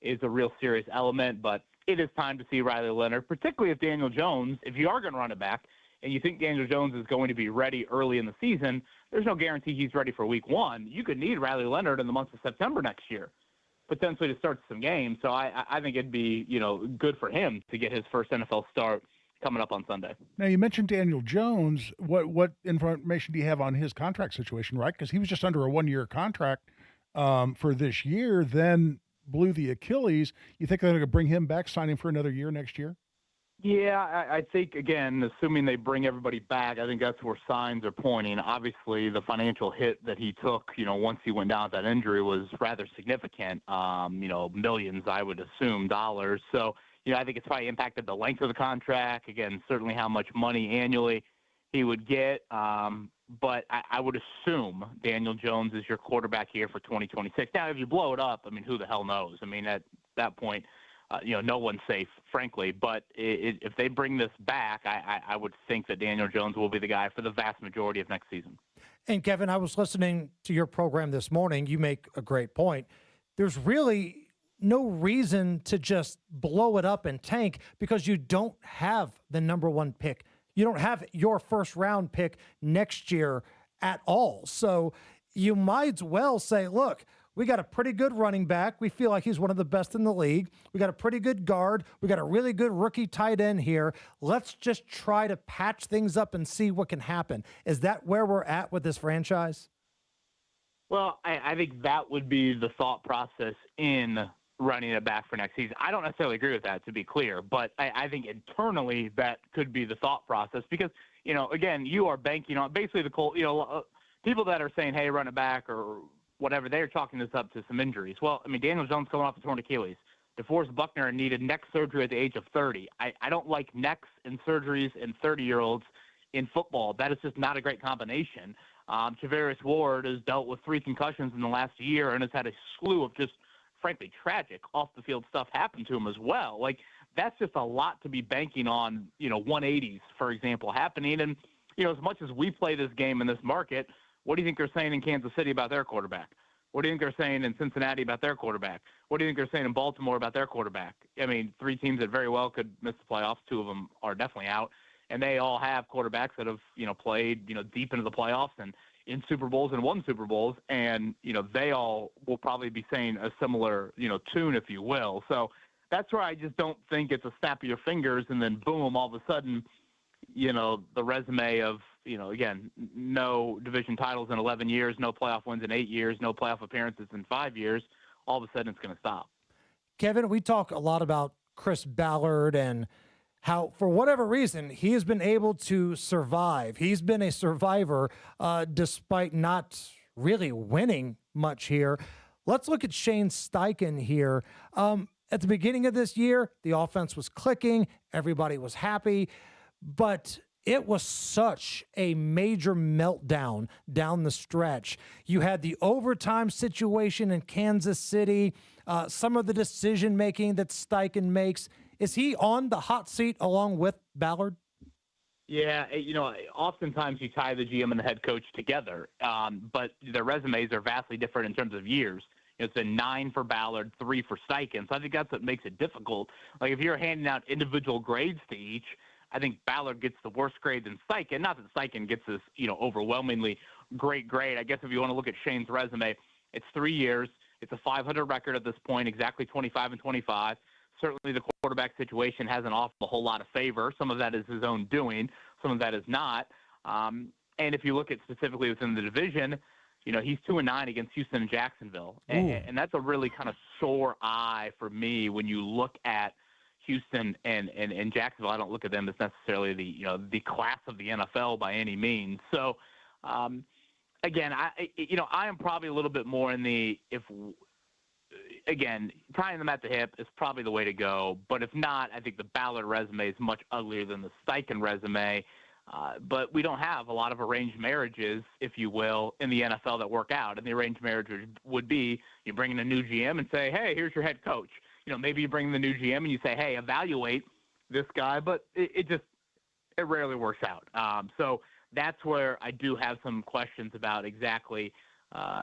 is a real serious element. But it is time to see Riley Leonard, particularly if Daniel Jones, if you are going to run it back and you think Daniel Jones is going to be ready early in the season, there's no guarantee he's ready for week 1. You could need Riley Leonard in the month of September next year, potentially to start some games. So I think it'd be, good for him to get his first NFL start coming up on Sunday. Now, you mentioned Daniel Jones. What information do you have on his contract situation, right? Because he was just under a 1-year contract for this year, then blew the Achilles. You think they're going to bring him back, sign him for another year next year? Yeah, I think, again, assuming they bring everybody back, I think that's where signs are pointing. Obviously, the financial hit that he took, once he went down with that injury was rather significant, millions, I would assume, dollars. So, I think it's probably impacted the length of the contract. Again, certainly how much money annually he would get. But I would assume Daniel Jones is your quarterback here for 2026. Now, if you blow it up, who the hell knows? At that point, no one's safe, frankly. But if they bring this back, I would think that Daniel Jones will be the guy for the vast majority of next season. And Kevin, I was listening to your program this morning. You make a great point. There's really no reason to just blow it up and tank, because you don't have the number 1 pick. You don't have your first round pick next year at all. So you might as well say, look, we got a pretty good running back. We feel like he's one of the best in the league. We got a pretty good guard. We got a really good rookie tight end here. Let's just try to patch things up and see what can happen. Is that where we're at with this franchise? Well, I think that would be the thought process in running it back for next season. I don't necessarily agree with that, to be clear, but I think internally that could be the thought process because, again, you are banking on basically the Colts, people that are saying, hey, run it back or whatever, they're chalking this up to some injuries. Well, Daniel Jones coming off a torn Achilles. DeForest Buckner needed neck surgery at the age of 30. I don't like necks and surgeries in 30-year-olds in football. That is just not a great combination. Travarius Ward has dealt with 3 concussions in the last year and has had a slew of just, frankly, tragic off-the-field stuff happen to him as well. That's just a lot to be banking on, 180s, for example, happening. And, as much as we play this game in this market, what do you think they're saying in Kansas City about their quarterback? What do you think they're saying in Cincinnati about their quarterback? What do you think they're saying in Baltimore about their quarterback? 3 teams that very well could miss the playoffs. 2 of them are definitely out. And they all have quarterbacks that have, played, deep into the playoffs and in Super Bowls and won Super Bowls. And, they all will probably be saying a similar, tune, if you will. So that's where I just don't think it's a snap of your fingers and then boom, all of a sudden, the resume of, again, no division titles in 11 years, no playoff wins in 8 years, no playoff appearances in 5 years, all of a sudden it's going to stop. Kevin, we talk a lot about Chris Ballard and how, for whatever reason, he has been able to survive. He's been a survivor despite not really winning much here. Let's look at Shane Steichen here. At the beginning of this year, the offense was clicking. Everybody was happy. But it was such a major meltdown down the stretch. You had the overtime situation in Kansas City, some of the decision-making that Steichen makes. Is he on the hot seat along with Ballard? Yeah, oftentimes you tie the GM and the head coach together, but their resumes are vastly different in terms of years. It's a 9 for Ballard, 3 for Steichen. So I think that's what makes it difficult. If you're handing out individual grades to each, I think Ballard gets the worst grade than Steichen. Not that Steichen gets this, overwhelmingly great grade. I guess if you want to look at Shane's resume, it's 3 years. It's a 500 record at this point, exactly 25-25. Certainly the quarterback situation hasn't offered a whole lot of favor. Some of that is his own doing. Some of that is not. And if you look at specifically within the division, he's 2-9 against Houston and Jacksonville. And that's a really kind of sore eye for me when you look at Houston and Jacksonville. I don't look at them as necessarily the class of the NFL by any means. So, again, I am probably a little bit more in the again, tying them at the hip is probably the way to go. But if not, I think the Ballard resume is much uglier than the Steichen resume. But we don't have a lot of arranged marriages, if you will, in the NFL that work out. And the arranged marriage would be you bring in a new GM and say, hey, here's your head coach. Maybe you bring in the new GM and you say, hey, evaluate this guy. But it rarely works out. So that's where I do have some questions about exactly,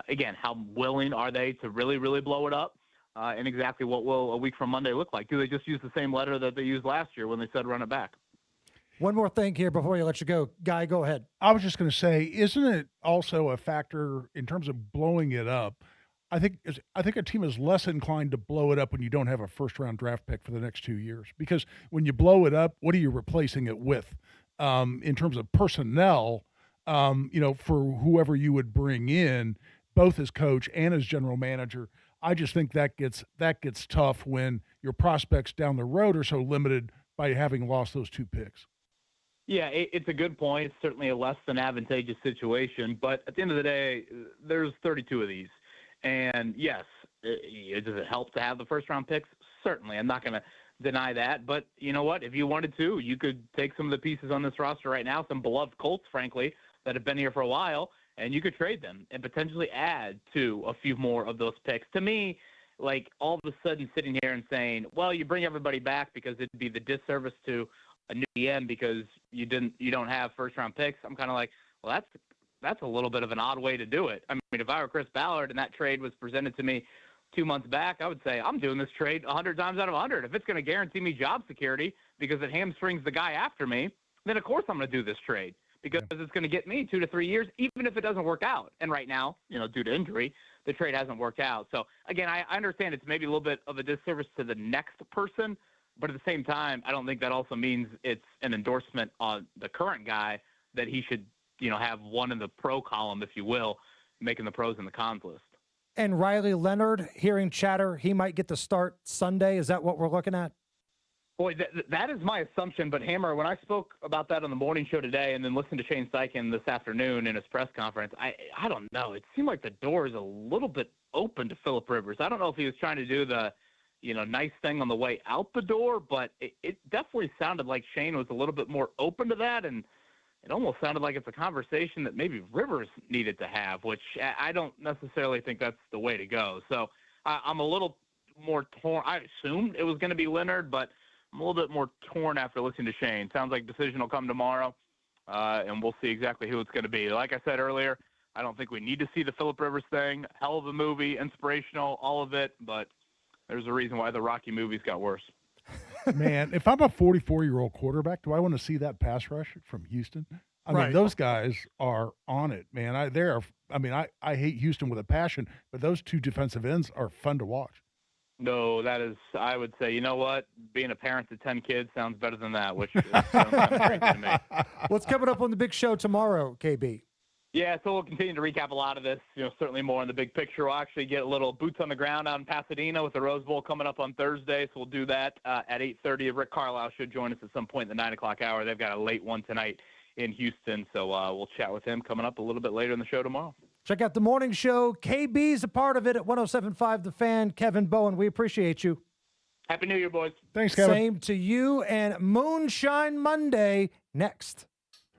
again, how willing are they to really, really blow it up? And exactly what will a week from Monday look like? Do they just use the same letter that they used last year when they said run it back? One more thing here before you let you go. Guy, go ahead. I was just going to say, isn't it also a factor in terms of blowing it up? I think a team is less inclined to blow it up when you don't have a first-round draft pick for the next 2 years. Because when you blow it up, what are you replacing it with? In terms of personnel, for whoever you would bring in, both as coach and as general manager, I just think that gets tough when your prospects down the road are so limited by having lost those 2 picks. Yeah, it's a good point. It's certainly a less than advantageous situation. But at the end of the day, there's 32 of these. And yes, does it help to have the first-round picks? Certainly. I'm not going to deny that. But you know what? If you wanted to, you could take some of the pieces on this roster right now, some beloved Colts, frankly, that have been here for a while, and you could trade them and potentially add to a few more of those picks. To me, like all of a sudden sitting here and saying, well, you bring everybody back because it'd be the disservice to a new GM because you don't have first-round picks. I'm kind of like, well, that's a little bit of an odd way to do it. I mean, if I were Chris Ballard and that trade was presented to me 2 months back, I would say I'm doing this trade 100 times out of 100. If it's going to guarantee me job security because it hamstrings the guy after me, then of course I'm going to do this trade because it's going to get me 2 to 3 years, even if it doesn't work out. And right now, due to injury, the trade hasn't worked out. So again, I understand it's maybe a little bit of a disservice to the next person, but at the same time, I don't think that also means it's an endorsement on the current guy that he should, have one in the pro column, if you will, making the pros and the cons list. And Riley Leonard, hearing chatter, he might get the start Sunday. Is that what we're looking at? Boy, that is my assumption. But Hammer, when I spoke about that on the morning show today and then listened to Shane Steichen this afternoon in his press conference, I don't know. It seemed like the door is a little bit open to Phillip Rivers. I don't know if he was trying to do the, nice thing on the way out the door, but it definitely sounded like Shane was a little bit more open to that. And it almost sounded like it's a conversation that maybe Rivers needed to have, which I don't necessarily think that's the way to go. So I'm a little more torn. I assumed it was going to be Leonard, but I'm a little bit more torn after listening to Shane. Sounds like decision will come tomorrow, and we'll see exactly who it's going to be. Like I said earlier, I don't think we need to see the Phillip Rivers thing. Hell of a movie, inspirational, all of it, but there's a reason why the Rocky movies got worse. Man, if I'm a 44-year-old quarterback, do I want to see that pass rush from Houston? I mean, those guys are on it, man. I hate Houston with a passion, but those 2 defensive ends are fun to watch. No, that is, I would say, you know what? Being a parent to 10 kids sounds better than that, which sounds crazy to me. What's coming up on the big show tomorrow, KB? Yeah, so we'll continue to recap a lot of this, certainly more in the big picture. We'll actually get a little boots on the ground out in Pasadena with the Rose Bowl coming up on Thursday, so we'll do that at 8:30. Rick Carlisle should join us at some point in the 9 o'clock hour. They've got a late one tonight in Houston, so we'll chat with him coming up a little bit later in the show tomorrow. Check out the morning show. KB's a part of it at 107.5 The Fan. Kevin Bowen, we appreciate you. Happy New Year, boys. Thanks, Kevin. Same to you, and Moonshine Monday next.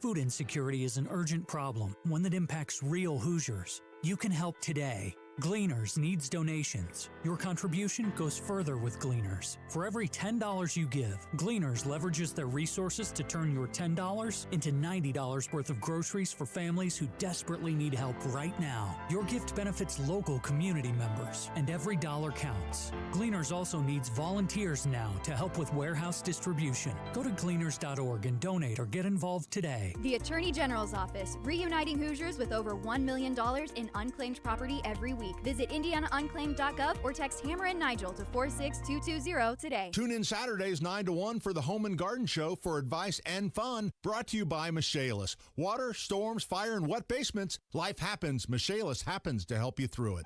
Food insecurity is an urgent problem, one that impacts real Hoosiers. You can help today. Gleaners needs donations. Your contribution goes further with Gleaners. For every $10 you give, Gleaners leverages their resources to turn your $10 into $90 worth of groceries for families who desperately need help right now. Your gift benefits local community members, and every dollar counts. Gleaners also needs volunteers now to help with warehouse distribution. Go to gleaners.org and donate or get involved today. The Attorney General's Office, reuniting Hoosiers with over $1 million in unclaimed property every week. Visit IndianaUnclaimed.gov or text Hammer and Nigel to 46220 today. Tune in Saturdays 9 to 1 for the Home and Garden Show for advice and fun. Brought to you by Michaelis. Water, storms, fire, and wet basements. Life happens. Michaelis happens to help you through it.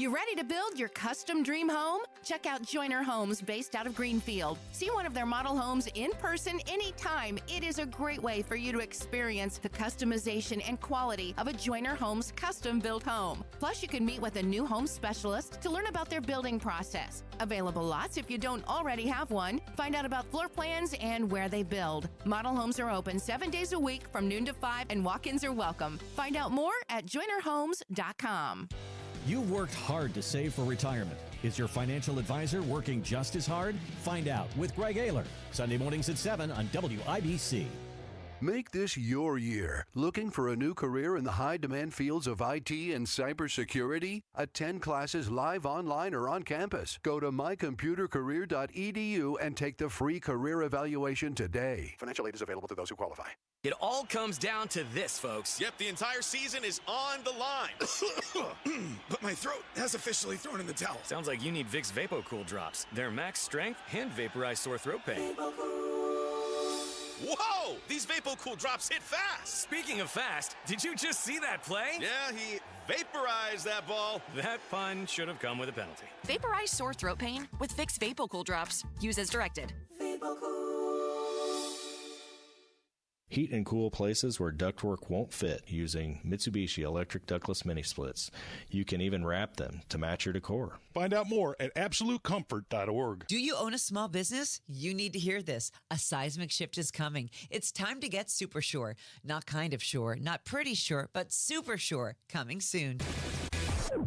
You ready to build your custom dream home? Check out Joyner Homes based out of Greenfield. See one of their model homes in person anytime. It is a great way for you to experience the customization and quality of a Joyner Homes custom built home. Plus, you can meet with a new home specialist to learn about their building process. Available lots if you don't already have one. Find out about floor plans and where they build. Model homes are open 7 days a week from noon to 5 and walk-ins are welcome. Find out more at joynerhomes.com. You've worked hard to save for retirement. Is your financial advisor working just as hard? Find out with Greg Ayler, Sunday mornings at 7 on WIBC. Make this your year. Looking for a new career in the high-demand fields of IT and cybersecurity? Attend classes live, online, or on campus. Go to mycomputercareer.edu and take the free career evaluation today. Financial aid is available to those who qualify. It all comes down to this, folks. Yep, the entire season is on the line. But my throat has officially thrown in the towel. Sounds like you need Vicks VapoCool drops. They're max strength and vaporize sore throat pain. Whoa! These VapoCool drops hit fast! Speaking of fast, did you just see that play? Yeah, he vaporized that ball. That pun should have come with a penalty. Vaporize sore throat pain with Vicks VapoCool drops. Use as directed. Heat and cool places where ductwork won't fit using Mitsubishi electric ductless mini splits. You can even wrap them to match your decor. Find out more at absolutecomfort.org. Do you own a small business? You need to hear this. A seismic shift is coming. It's time to get super sure. Not kind of sure, not pretty sure, but super sure. Coming soon.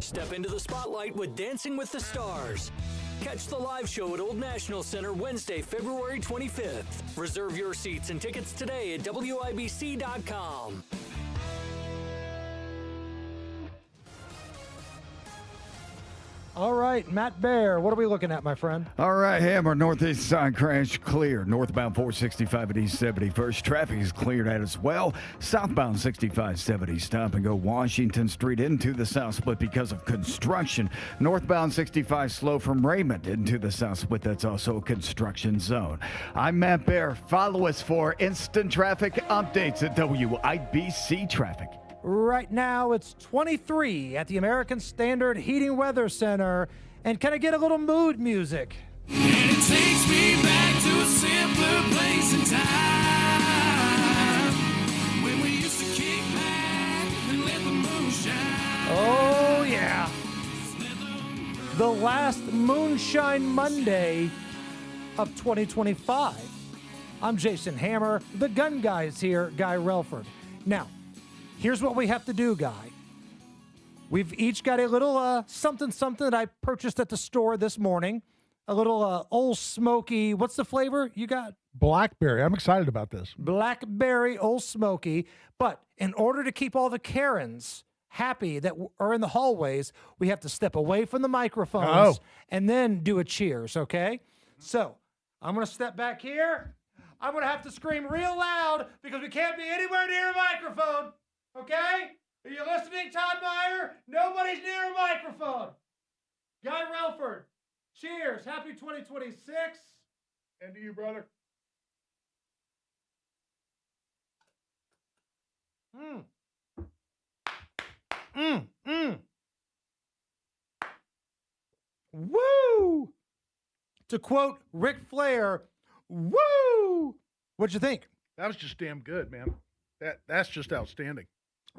Step into the spotlight with Dancing with the Stars. Catch the live show at Old National Center Wednesday, February 25th. Reserve your seats and tickets today at WIBC.com. All right, Matt Bear, what are we looking at, my friend? All right, Hammer, northeast side crash clear. Northbound 465 at East 71st. Traffic is cleared out as well. Southbound 6570 stop and go Washington Street into the south split because of construction. Northbound 65 slow from Raymond into the south split. That's also a construction zone. I'm Matt Bear. Follow us for instant traffic updates at WIBC Traffic. Right now, it's 23 at the American Standard Heating Weather Center. And can I get a little mood music? And it takes me back to a simpler place and time when we used to kick back and let the moon shine. Oh, yeah. The last Moonshine Monday of 2025. I'm Jason Hammer. The gun guy is here, Guy Relford. Now, here's what we have to do, Guy. We've each got a little something that I purchased at the store this morning. A little Old Smoky. What's the flavor you got? Blackberry. I'm excited about this. Blackberry Old Smoky. But in order to keep all the Karens happy that are in the hallways, we have to step away from the microphones and then do a cheers, okay? So I'm going to step back here. I'm going to have to scream real loud because we can't be anywhere near a microphone. Okay? Are you listening, Todd Meyer? Nobody's near a microphone. Guy Relford, cheers. Happy 2026. And to you, brother. Woo! To quote Ric Flair, woo! What'd you think? That was just damn good, man. That's just outstanding.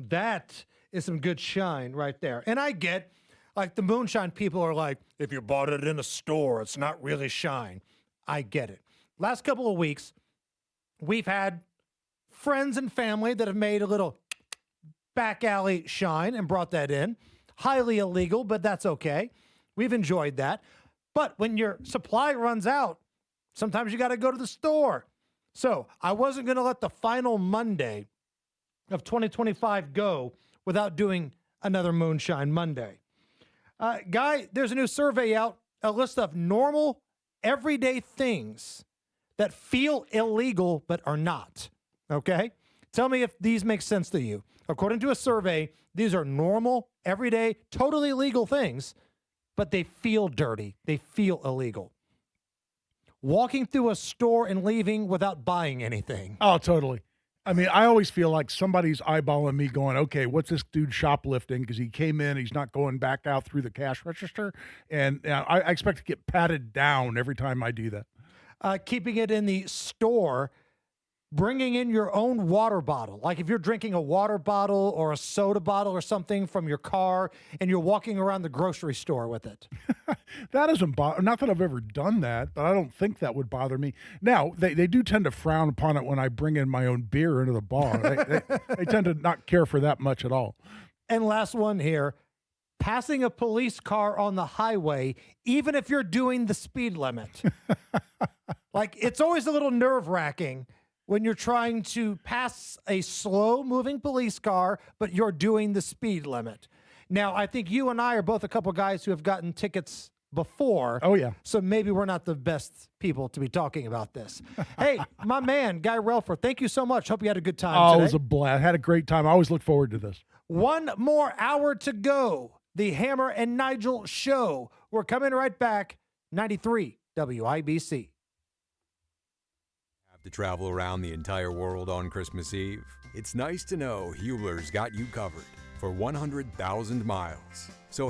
That is some good shine right there. And I get, like, the moonshine people are like, if you bought it in a store, it's not really shine. I get it. Last couple of weeks, we've had friends and family that have made a little back alley shine and brought that in. Highly illegal, but that's okay. We've enjoyed that. But when your supply runs out, sometimes you got to go to the store. So I wasn't going to let the final Monday of 2025 go without doing another Moonshine Monday. Guy, there's a new survey out, a list of normal, everyday things that feel illegal but are not, okay? Tell me if these make sense to you. According to a survey, these are normal, everyday, totally legal things, but they feel dirty. They feel illegal. Walking through a store and leaving without buying anything. Oh, totally. I mean, I always feel like somebody's eyeballing me going, okay, what's this dude shoplifting? Because he came in, he's not going back out through the cash register. And I expect to get patted down every time I do that. Keeping it in the store, bringing in your own water bottle. Like if you're drinking a water bottle or a soda bottle or something from your car and you're walking around the grocery store with it. That doesn't bother. Not that I've ever done that, but I don't think that would bother me. Now, they do tend to frown upon it when I bring in my own beer into the bar. They tend to not care for that much at all. And last one here, passing a police car on the highway, even if you're doing the speed limit. Like, it's always a little nerve-wracking when you're trying to pass a slow-moving police car, but you're doing the speed limit. Now, I think you and I are both a couple guys who have gotten tickets before. Oh, yeah. So maybe we're not the best people to be talking about this. Hey, my man, Guy Relford, thank you so much. Hope you had a good time today. It was a blast. I had a great time. I always look forward to this. One more hour to go. The Hammer and Nigel Show. We're coming right back. 93 WIBC. To travel around the entire world on Christmas Eve? It's nice to know Hewler's got you covered for 100,000 miles. So